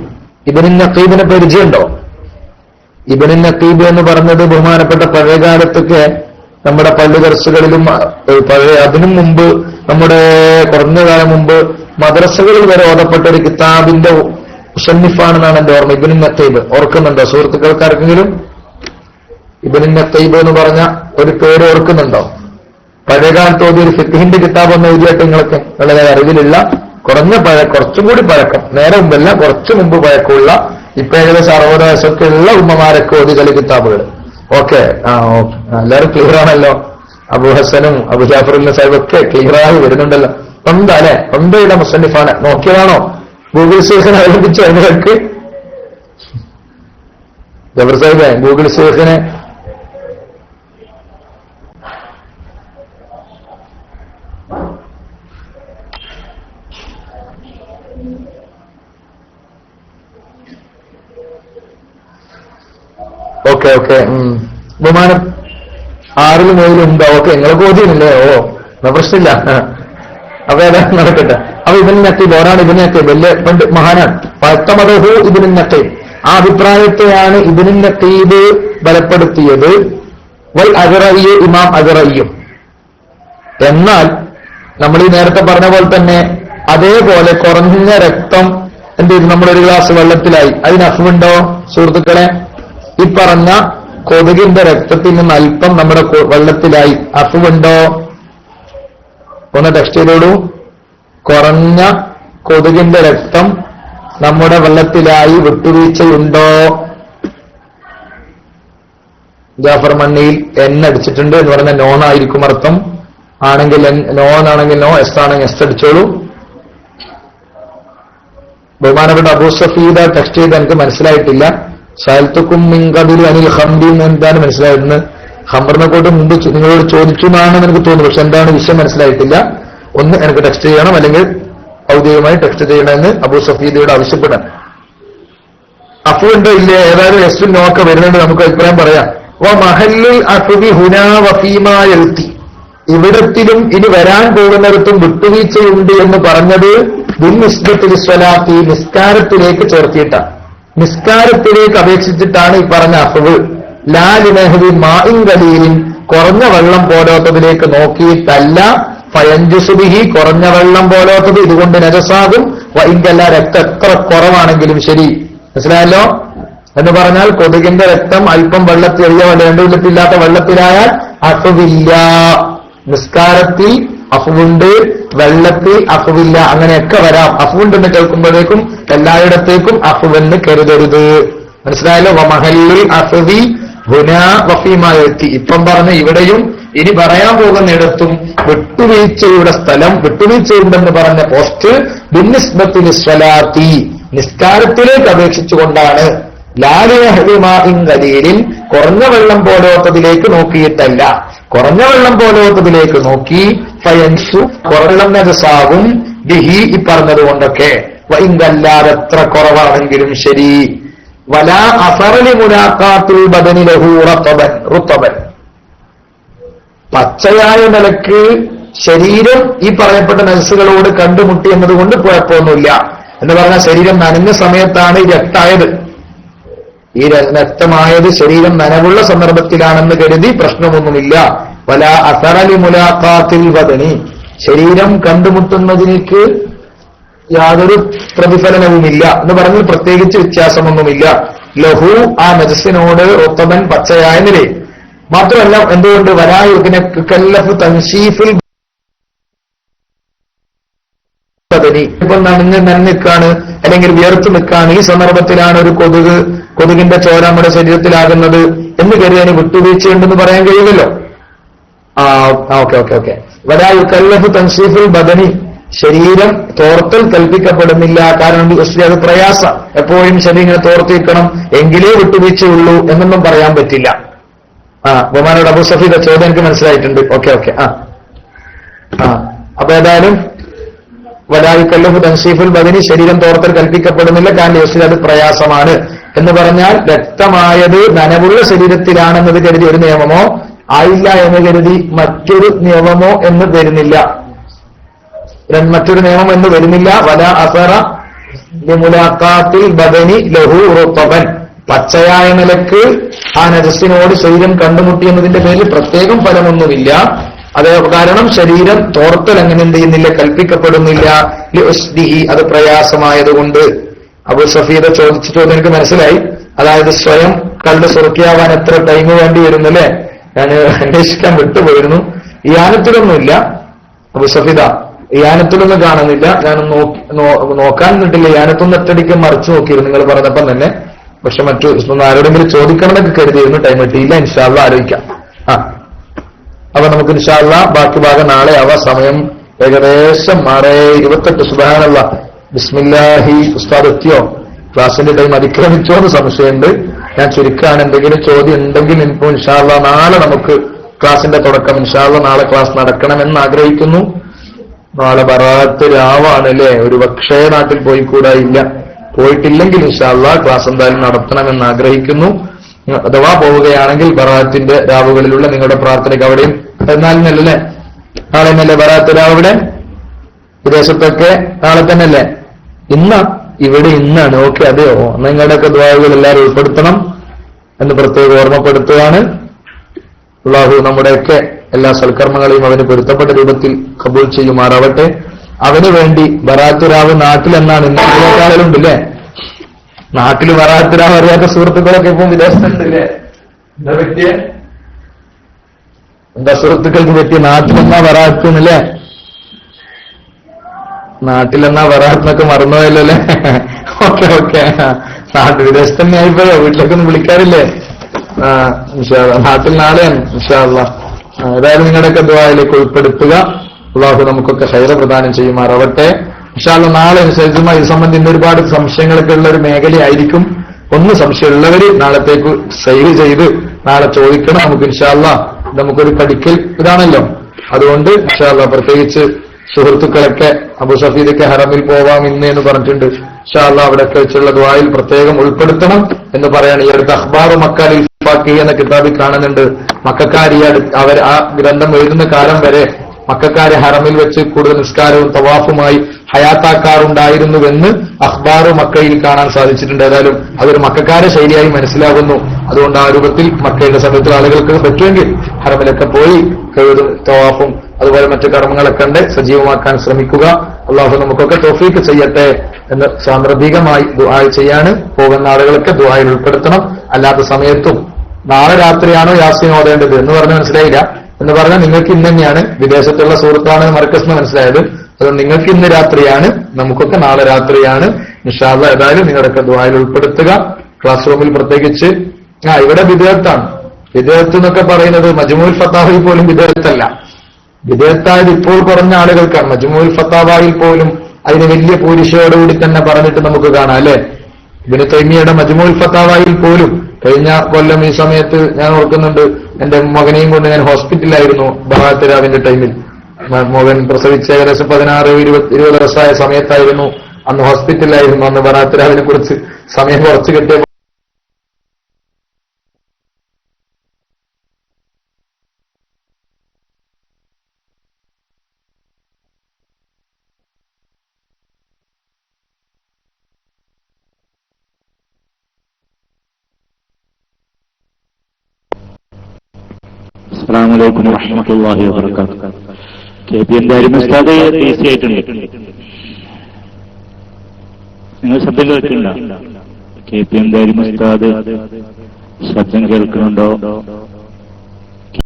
ഇബ്നുൻ നഖീബിനെ പരിചയമുണ്ടോ? ഇബ്നുൻ നഖീബ് എന്ന് പറഞ്ഞത് ബഹുമാനപ്പെട്ട പഴയകാലത്തൊക്കെ നമ്മുടെ പള്ളി ദർസുകളിലും പഴയ അതിനും മുമ്പ് നമ്മുടെ കുറഞ്ഞ കാലം മുമ്പ് മദ്രസകളിൽ വരെ ഓതപ്പെട്ട ഒരു കിതാബിന്റെ മുസന്നിഫാണെന്നാണ് എന്റെ ഓർമ്മ. ഇബ്നുൻ നഖീബ് ഓർക്കുന്നുണ്ടോ സുഹൃത്തുക്കൾക്കാർക്കെങ്കിലും? ഇബ്നുൻ നഖീബ് എന്ന് പറഞ്ഞ ഒരു പേര് ഓർക്കുന്നുണ്ടോ? പഴയകാലത്ത് ഓതിയ ഒരു ഫിഖ്ഹിന്റെ കിതാബ് ഒന്ന് എഴുതിയിട്ട് നിങ്ങളുടെ അറിവിലുള്ള കുറച്ചും കൂടി പഴക്കം, നേരെ മുമ്പല്ല കുറച്ചു മുമ്പ് പഴക്കമുള്ള, ഇപ്പൊ ഏകദേശം 60 വയസ്സൊക്കെ ഉള്ള ഉമ്മമാരൊക്കെ ഓതികളി കിതാബുകൾ. ഓക്കെ, ഓക്കെ, എല്ലാവരും ക്ലിയർ ആണല്ലോ. അബു ഹസനും അബു ജാഫറുൽ സാഹിബൊക്കെ ക്ലിയറായി വരുന്നുണ്ടല്ലോ. എന്താ അല്ലെ? ഒമ്പയുടെ മുസന്നിഫാണ്. നോക്കിയതാണോ? ഗൂഗിൾ സേഖനെ അവലംബിച്ചു അതിനൊക്കെ ജബർ സാഹിബ് ഗൂഗിൾ സേഖനെ ഓക്കെ ഓക്കെ ബഹുമാനം 6 മുതലുണ്ടോ? ഓക്കെ, നിങ്ങൾക്ക് ഓതിയില്ലേ? ഓ, പ്രശ്നമില്ല. അപ്പൊ ഏതാ നടക്കട്ടെ. അപ്പൊ ഇബ്നുൻ നഖീബ് ഒരാണ്. ഇബ്നുൻ നഖീബ് വലിയ പണ്ട് മഹാനാണ്. ഫഅ്തമദഹു ഇബ്നുൻ നഖീബ്, ആ അഭിപ്രായത്തെയാണ് ഇബ്നുൻ നഖീബ് ബലപ്പെടുത്തിയത്. വൽ അഗ്റഇയ്യു, ഇമാം അഗ്റഇയ്യും. എന്നാൽ നമ്മൾ ഈ നേരത്തെ പറഞ്ഞ പോലെ തന്നെ അതേപോലെ കുറഞ്ഞ രക്തം എന്ത് ചെയ്തു? നമ്മളൊരു ഗ്ലാസ് വെള്ളത്തിലായി, അതിന് അഫ്വുണ്ടോ സുഹൃത്തുക്കളെ? ഈ പറഞ്ഞ കൊതുകിന്റെ രക്തത്തിൽ നിന്ന് അല്പം നമ്മുടെ വെള്ളത്തിലായി, അഫ്വുണ്ടോ? ഒന്ന് ടെക്സ്റ്റ് ചെയ്തോളൂ. കുറഞ്ഞ കൊതുകിന്റെ രക്തം നമ്മുടെ വെള്ളത്തിലായി വിട്ടുവീഴ്ചയുണ്ടോ? ജാഫർ മണ്ണിയിൽ അടിച്ചിട്ടുണ്ട് എന്ന് പറഞ്ഞാൽ നോണായിരിക്കും അർത്ഥം. ആണെങ്കിൽ നോണാണെങ്കിൽ നോ, എസ് ആണെങ്കിൽ എസ് അടിച്ചോളൂ. ബഹുമാനപ്പെട്ട അബൂ സഫീദ ടെക്സ്റ്റ് ചെയ്ത് എനിക്ക് മനസ്സിലായിട്ടില്ല. സാൽത്തുക്കും മിങ്കബിൽ അനിൽ ഹംബി എന്താണ് മനസ്സിലായിരുന്നത്? ഹംബറിനെ കൊണ്ട് മുമ്പ് നിങ്ങളോട് ചോദിച്ചു എന്നാണെന്ന് എനിക്ക് തോന്നുന്നു. പക്ഷെ എന്താണ് വിഷയം മനസ്സിലായിട്ടില്ല. ഒന്ന് എനിക്ക് ടെക്സ്റ്റ് ചെയ്യണം, അല്ലെങ്കിൽ ഔദ്യോഗികമായി ടെക്സ്റ്റ് ചെയ്യണമെന്ന് അബൂ സഫീദയോട് ആവശ്യപ്പെടാം. അഫുണ്ടോ ഇല്ലേ? ഏതായാലും എസ്റ്റും നോക്കെ വരുന്നുണ്ട്, നമുക്ക് അഭിപ്രായം പറയാം. മഹല്ലുൽ അഫ്വി ഹുനാ വഫീമാ യൽത്തി, ഇവിടത്തിലും ഇനി വരാൻ പോകുന്നിടത്തും വിട്ടുവീഴ്ചയുണ്ട് എന്ന് പറഞ്ഞത് ബിൽനിസ്ബത്തിൽ സ്വലാത്തി, നിസ്കാരത്തിലേക്ക് ചേർത്തിയിട്ടാണ്. നിസ്കാരത്തിലേക്ക് അപേക്ഷിച്ചിട്ടാണ് ഈ പറഞ്ഞ അഫ്വ്. ലാലിനഹ്വി മാഇൻ ഖലീലിൻ, കുറഞ്ഞ വെള്ളം പോലോത്തതിലേക്ക് നോക്കിയിട്ടല്ല. ഫയൻജുസുബിഹി, കുറഞ്ഞ വെള്ളം പോലോത്തത് ഇതുകൊണ്ട് നജസാകും. വഇൻകല്ല, രക്തം എത്ര കുറവാണെങ്കിലും ശരി. മനസ്സിലായല്ലോ? എന്ന് പറഞ്ഞാൽ കൊതുകിന്റെ രക്തം അല്പം വെള്ളത്തിൽ എറിയ വേണ്ടില്ലാത്ത വെള്ളത്തിലായാൽ അഫ്വില്ല. നിസ്കാരത്തിൽ അഫ്വുണ്ട്, വെള്ളത്തിൽ അഫ്വില്ല, അങ്ങനെയൊക്കെ വരാം. അഫ്വുണ്ടെന്ന് കേൾക്കുമ്പോഴേക്കും എല്ലായിടത്തേക്കും അഫ്വെന്ന് കരുതരുത്. മനസ്സിലായല്ലോ? വമഹല്ലുൽ അഫ്വി ഹുനാ വഫീമാ യഅതി, ഇപ്പം പറഞ്ഞ ഇവിടെയും ഇനി പറയാൻ പോകുന്നിടത്തും വിട്ടുവീഴ്ചയുടെ സ്ഥലം, വിട്ടുവീഴ്ചയുണ്ടെന്ന് പറഞ്ഞ പോസ്റ്റ് ബിന്നിസ്ബത്തിൽ സ്വലാത്തി, നിസ്കാരത്തിലേക്ക് അപേക്ഷിച്ചുകൊണ്ടാണ്. ലാലിനഹ്വിമാഇൻ ഖലീലിൻ, കുറഞ്ഞ വെള്ളം പോലോത്തതിലേക്ക് നോക്കിയിട്ടല്ല. കുറഞ്ഞ വെള്ളം പോലോത്തതിലേക്ക് നോക്കി ഫയൻസു, കുറവെള്ളം നജസാകും. ബിഹി, ഈ പറഞ്ഞതുകൊണ്ടൊക്കെ. വഇൻകല്ലാതെ എത്ര കുറവാണെങ്കിലും ശരി. വലാ അസറലി മുനാഖാത്തുൽ ബദനി ലഹു റുത്തബൻ, പച്ചയായ നിലക്ക് ശരീരം ഈ പറയപ്പെട്ട നജസ്സുകളോട് കണ്ടുമുട്ടി എന്നതുകൊണ്ട് കുഴപ്പമൊന്നുമില്ല. എന്ന് പറഞ്ഞാൽ ശരീരം നനഞ്ഞ സമയത്താണ് ഈ രക്തമായത്. ഈ രക്തമായത് ശരീരം നനവുള്ള സന്ദർഭത്തിലാണെന്ന് കരുതി പ്രശ്നമൊന്നുമില്ല. വല അസറലി മുലാഖാത്തിൽ വദനി, ശരീരം കണ്ടുമുട്ടുന്നതിലേക്ക് യാതൊരു പ്രതിഫലനവുമില്ല എന്ന് പറഞ്ഞാൽ പ്രത്യേകിച്ച് വ്യത്യാസമൊന്നുമില്ല. ലഹു, ആ നജസ്സിനോട് ഒത്തമൻ പച്ചയായ നിലയിൽ. മാത്രമല്ല എന്തുകൊണ്ട് വലായുക്കല്ലഫ് തൻഷീഫിൽ ബദനി, ഇപ്പം നനഞ്ഞിക്കാണ് അല്ലെങ്കിൽ വിയർത്തു നിൽക്കാണ്, ഈ സന്ദർഭത്തിലാണ് ഒരു കൊതുകിന്റെ ചോര നമ്മുടെ ശരീരത്തിലാകുന്നത് എന്ന് കരുതി അതിന് വിട്ടുവീഴ്ചയുണ്ടെന്ന് പറയാൻ കഴിയില്ലല്ലോ. ഓക്കെ. വലായുക്കല്ലഫ് തൻഷീഫുൽ ബദനി, ശരീരം തോർത്തൽ കൽപ്പിക്കപ്പെടുന്നില്ല. കാരണം അത് പ്രയാസം, എപ്പോഴും ശരീരം തോർത്തിക്കണം എങ്കിലേ വിട്ടുവീഴ്ചയുള്ളൂ എന്നൊന്നും പറയാൻ പറ്റില്ല. ബഹുമാനോട് അബൂ സഫീദ് ചോദ്യം എനിക്ക് മനസ്സിലായിട്ടുണ്ട്. ഓക്കെ. അപ്പൊ ഏതായാലും വലായുക്കല്ലഫ് തൻസീഫുൽ ബദനി, ശരീരം തോർത്തൽ കൽപ്പിക്കപ്പെടുന്നില്ല. കാരണം യോസിൽ അത് പ്രയാസമാണ് എന്ന് പറഞ്ഞാൽ വ്യക്തമായത് നനവുള്ള ശരീരത്തിലാണെന്നത് കരുതി ഒരു നിയമമോ ആയില്ല എന്ന് കരുതി മറ്റൊരു നിയമമോ എന്ന് വരുന്നില്ല. മറ്റൊരു നിയമം എന്ന് വരുന്നില്ല. വല അസറ മുലാഖാത്തിൽ ബദനി ലഹു റുത്തബൻ, പച്ചയായ നിലക്ക് ആ നജസ്സിനോട് ശരീരം കണ്ടുമുട്ടി എന്നതിന്റെ പേരിൽ പ്രത്യേകം ഫലമൊന്നുമില്ല. അത് കാരണം ശരീരം തോർത്തൽ അങ്ങനെ എന്ത് ചെയ്യുന്നില്ല, കൽപ്പിക്കപ്പെടുന്നില്ല. അത് പ്രയാസമായതുകൊണ്ട്. അബൂ സഫീദ ചോദിച്ചിട്ട് എനിക്ക് മനസ്സിലായി. അതായത് സ്വയം കല്ല് സുറുക്കിയാവാൻ എത്ര ടൈം വേണ്ടി വരുന്നു അല്ലേ? ഞാൻ അന്വേഷിക്കാൻ വിട്ടുപോയിരുന്നു. ഈ ആനത്തിലൊന്നുമില്ല അബൂ സഫീദ, ഈ ആനത്തിലൊന്നും കാണുന്നില്ല. ഞാൻ നോക്കാൻ നിന്നിട്ടില്ല. ഈ ആനത്തൊന്നും ഒറ്റടിക്ക് മറിച്ചു നോക്കിയിരുന്നു നിങ്ങൾ പറഞ്ഞപ്പം തന്നെ. പക്ഷെ ആരോടെങ്കിലും ചോദിക്കണമെന്നൊക്കെ കരുതിയിരുന്നു, ടൈം കിട്ടിയില്ല. ഇൻഷാ അല്ലാഹ് ആലോചിക്കാം. അപ്പൊ നമുക്ക് ഇൻഷാ അല്ലാഹ് ബാക്കി ഭാഗം നാളെ സമയം ഏകദേശം 6:28. സുബ്ഹാനല്ലാഹ്. ബിസ്മില്ലാഹി. ഉസ്താദ് എത്തിയോ? ക്ലാസിന്റെ ടൈം അതിക്രമിച്ചോ എന്ന് സംശയമുണ്ട്. ഞാൻ ചുരുക്കാണ്. എന്തെങ്കിലും ചോദ്യം ഉണ്ടെങ്കിൽ ഇപ്പോൾ ഇൻഷാ അല്ലാഹ് നാളെ നമുക്ക് ക്ലാസിന്റെ തുടക്കം ഇൻഷാ അല്ലാഹ് നാളെ ക്ലാസ് നടക്കണമെന്ന് ആഗ്രഹിക്കുന്നു. നാളെ ബറാത്ത് രാവാണ് അല്ലേ? ഒരു പക്ഷേ നാട്ടിൽ പോയിക്കൂടായില്ല. പോയിട്ടില്ലെങ്കിൽ ഇൻഷാ അല്ലാഹ് ക്ലാസ് എന്തായാലും നടത്തണമെന്ന് ആഗ്രഹിക്കുന്നു. അഥവാ പോവുകയാണെങ്കിൽ ബറാത്തിന്റെ രാവുകളിലുള്ള നിങ്ങളുടെ പ്രാർത്ഥനയ്ക്ക് അവിടെയും 14-നല്ലേ? നാളെ തന്നെയല്ലേ ബറാത്ത് രാവ്? ഇവിടെ വിദേശത്തൊക്കെ നാളെ തന്നെയല്ലേ? ഇവിടെ ഇന്നാണ്. ഓക്കെ, അതെയോ? നിങ്ങളുടെയൊക്കെ ദുആകൾ എല്ലാവരും ഉൾപ്പെടുത്തണം എന്ന് പ്രത്യേകം ഓർമ്മപ്പെടുത്തുകയാണ്. അല്ലാഹു നമ്മുടെയൊക്കെ എല്ലാ സൽക്കർമ്മങ്ങളെയും അവന് പൊരുത്തപ്പെട്ട രൂപത്തിൽ കബൂൽ ചെയ്യുമാറാവട്ടെ. അവന് വേണ്ടി ബറാത്ത് രാവ് നാട്ടിലെന്നാണ് ഇന്നേക്കാളുണ്ടല്ലേ? നാട്ടിൽ ബറാത്ത് രാവ് അറിയാത്ത സുഹൃത്തുക്കളൊക്കെ ഇപ്പം വിദേശത്തുണ്ടല്ലേ? എന്താ പറ്റിയ സുഹൃത്തുക്കൾക്ക് പറ്റിയ നാട്ടിലെന്നാ ബറാത്ത് എന്നല്ലേ? നാട്ടിലെന്നാ ബറാത്തൊക്കെ മറന്നുപോയല്ലോ അല്ലേ? ഓക്കെ. നാട്ടിൽ വിദേശത്ത് തന്നെ ആയിപ്പോയോ? വീട്ടിലൊക്കെ ഒന്ന് വിളിക്കാറില്ലേ? നാട്ടിൽ നാളെയാണ് ഇൻഷാ അല്ലാഹ്. ഏതായാലും നിങ്ങളുടെയൊക്കെ ദുആയിലേക്ക് ഉൾപ്പെടുത്തുക. അല്ലാഹു നമുക്കൊക്കെ ഖൈർ പ്രദാനം ചെയ്യുമാറാവട്ടെ. ഇൻഷാ അല്ലാഹ് നാളെ ഇത് സംബന്ധിച്ച് ഒരുപാട് സംശയങ്ങളൊക്കെ ഉള്ള ഒരു മേഖലയായിരിക്കും. ഒന്ന് സംശയമുള്ളവര് നാളത്തേക്ക് സേവ് ചെയ്ത് നാളെ ചോദിക്കണം. നമുക്ക് ഇൻഷാ അല്ലാഹ് നമുക്കൊരു പഠിക്കൽ ഇതാണല്ലോ. അതുകൊണ്ട് ഇൻഷാ അല്ലാഹ് പ്രത്യേകിച്ച് സുഹൃത്തുക്കളൊക്കെ അബൂ സഫീദൊക്കെ ഹറമിൽ പോവാം ഇന്ന് എന്ന് പറഞ്ഞിട്ടുണ്ട്. ഇൻഷാ അല്ലാഹ് അവിടെയൊക്കെ വെച്ചുള്ള ദുആയിൽ പ്രത്യേകം ഉൾപ്പെടുത്തണം എന്ന് പറയാണ്. ഈ അടുത്ത് അഖ്ബാറു മക്കയിൽ ഫാഖി എന്ന കിതാബിൽ കാണുന്നുണ്ട്. മക്കക്കാരി അവർ ആ ഗ്രന്ഥം എഴുതുന്ന കാലം വരെ മക്കക്കാരെ ഹറമിൽ വെച്ച് കൂടുതൽ നിസ്കാരവും തവാഫുമായി ഹയാത്താക്കാറുണ്ടായിരുന്നുവെന്ന് അഖ്ബാറു മക്കയിൽ കാണാൻ സാധിച്ചിട്ടുണ്ട്. ഏതായാലും അതൊരു മക്കക്കാരെ ശൈലിയായി മനസ്സിലാകുന്നു. അതുകൊണ്ട് ആ രൂപത്തിൽ മക്കയുടെ സമയത്ത് ആളുകൾക്ക് പറ്റുമെങ്കിൽ ഹറമിലൊക്കെ പോയി കഴിവതും തവാഫും അതുപോലെ മറ്റു കർമ്മങ്ങളൊക്കെ കണ്ട് സജീവമാക്കാൻ ശ്രമിക്കുക. അള്ളാഹു നമുക്കൊക്കെ തൗഫീഖ് ചെയ്യട്ടെ എന്ന് സാന്ദർഭികമായി ദുആ ചെയ്യാണ്. പോകുന്ന ആളുകളൊക്കെ ദുആയിൽ ഉൾപ്പെടുത്തണം. അല്ലാത്ത സമയത്തും നാളെ രാത്രിയാണോ യാസീൻ ഓതേണ്ടത് എന്ന് പറഞ്ഞ് മനസ്സിലായില്ല. എന്ന് പറഞ്ഞാൽ നിങ്ങൾക്ക് ഇന്ന് തന്നെയാണ്, വിദേശത്തുള്ള സുഹൃത്താണ് മർക്കസ് മനസ്സിലായത്. അതുകൊണ്ട് നിങ്ങൾക്ക് ഇന്ന് രാത്രിയാണ്, നമുക്കൊക്കെ നാളെ രാത്രിയാണ്. ഇൻഷാ അല്ലാഹ് ഏതായാലും നിങ്ങളൊക്കെ ദുആയിൽ ഉൾപ്പെടുത്തുക. ക്ലാസ് റൂമിൽ പ്രത്യേകിച്ച് ഇവിടെ വിദേഹത്താണ്. വിദേഹത്ത് എന്നൊക്കെ പറയുന്നത് മജ്മുഉൽ ഫത്താഹയിൽ പോലും വിദേഹത്തല്ല. വിദേഹത്തായത് ഇപ്പോൾ പറഞ്ഞ ആളുകൾക്കാണ്. മജ്മുഉൽ ഫത്താവയിൽ പോലും അതിന് വലിയ പൂരിശയോടുകൂടി തന്നെ പറഞ്ഞിട്ട് നമുക്ക് കാണാം അല്ലെ? ഇബ്നു തൈമിയയുടെ മജ്മുഉൽ ഫത്താവയിൽ പോലും കഴിഞ്ഞ കൊല്ലം ഈ സമയത്ത് ഞാൻ ഓർക്കുന്നുണ്ട്, എന്റെ മകനെയും കൊണ്ട് ഞാൻ ഹോസ്പിറ്റലിലായിരുന്നു ബറാത്ത് രാവിന്റെ ടൈമിൽ. മകൻ പ്രസവിച്ച ഏകദേശം 16-20 ദിവസമായ സമയത്തായിരുന്നു. അന്ന് ഹോസ്പിറ്റലിലായിരുന്നു. അന്ന് ബറാത്ത് രാവിനെ കുറിച്ച് സമയം കുറച്ച് കിട്ടിയ അസ്സലാമു അലൈക്കും വറഹ്മത്തുള്ളാഹി വബറകാതുഹു. KPM ദാരിമി ഉസ്താദ് PC ആയിട്ടുണ്ട്. നിങ്ങൾ ശബ്ദം കേൾക്കുന്നുണ്ടോ? KPM ദാരിമി ഉസ്താദ് ശബ്ദം കേൾക്കുന്നുണ്ടോ?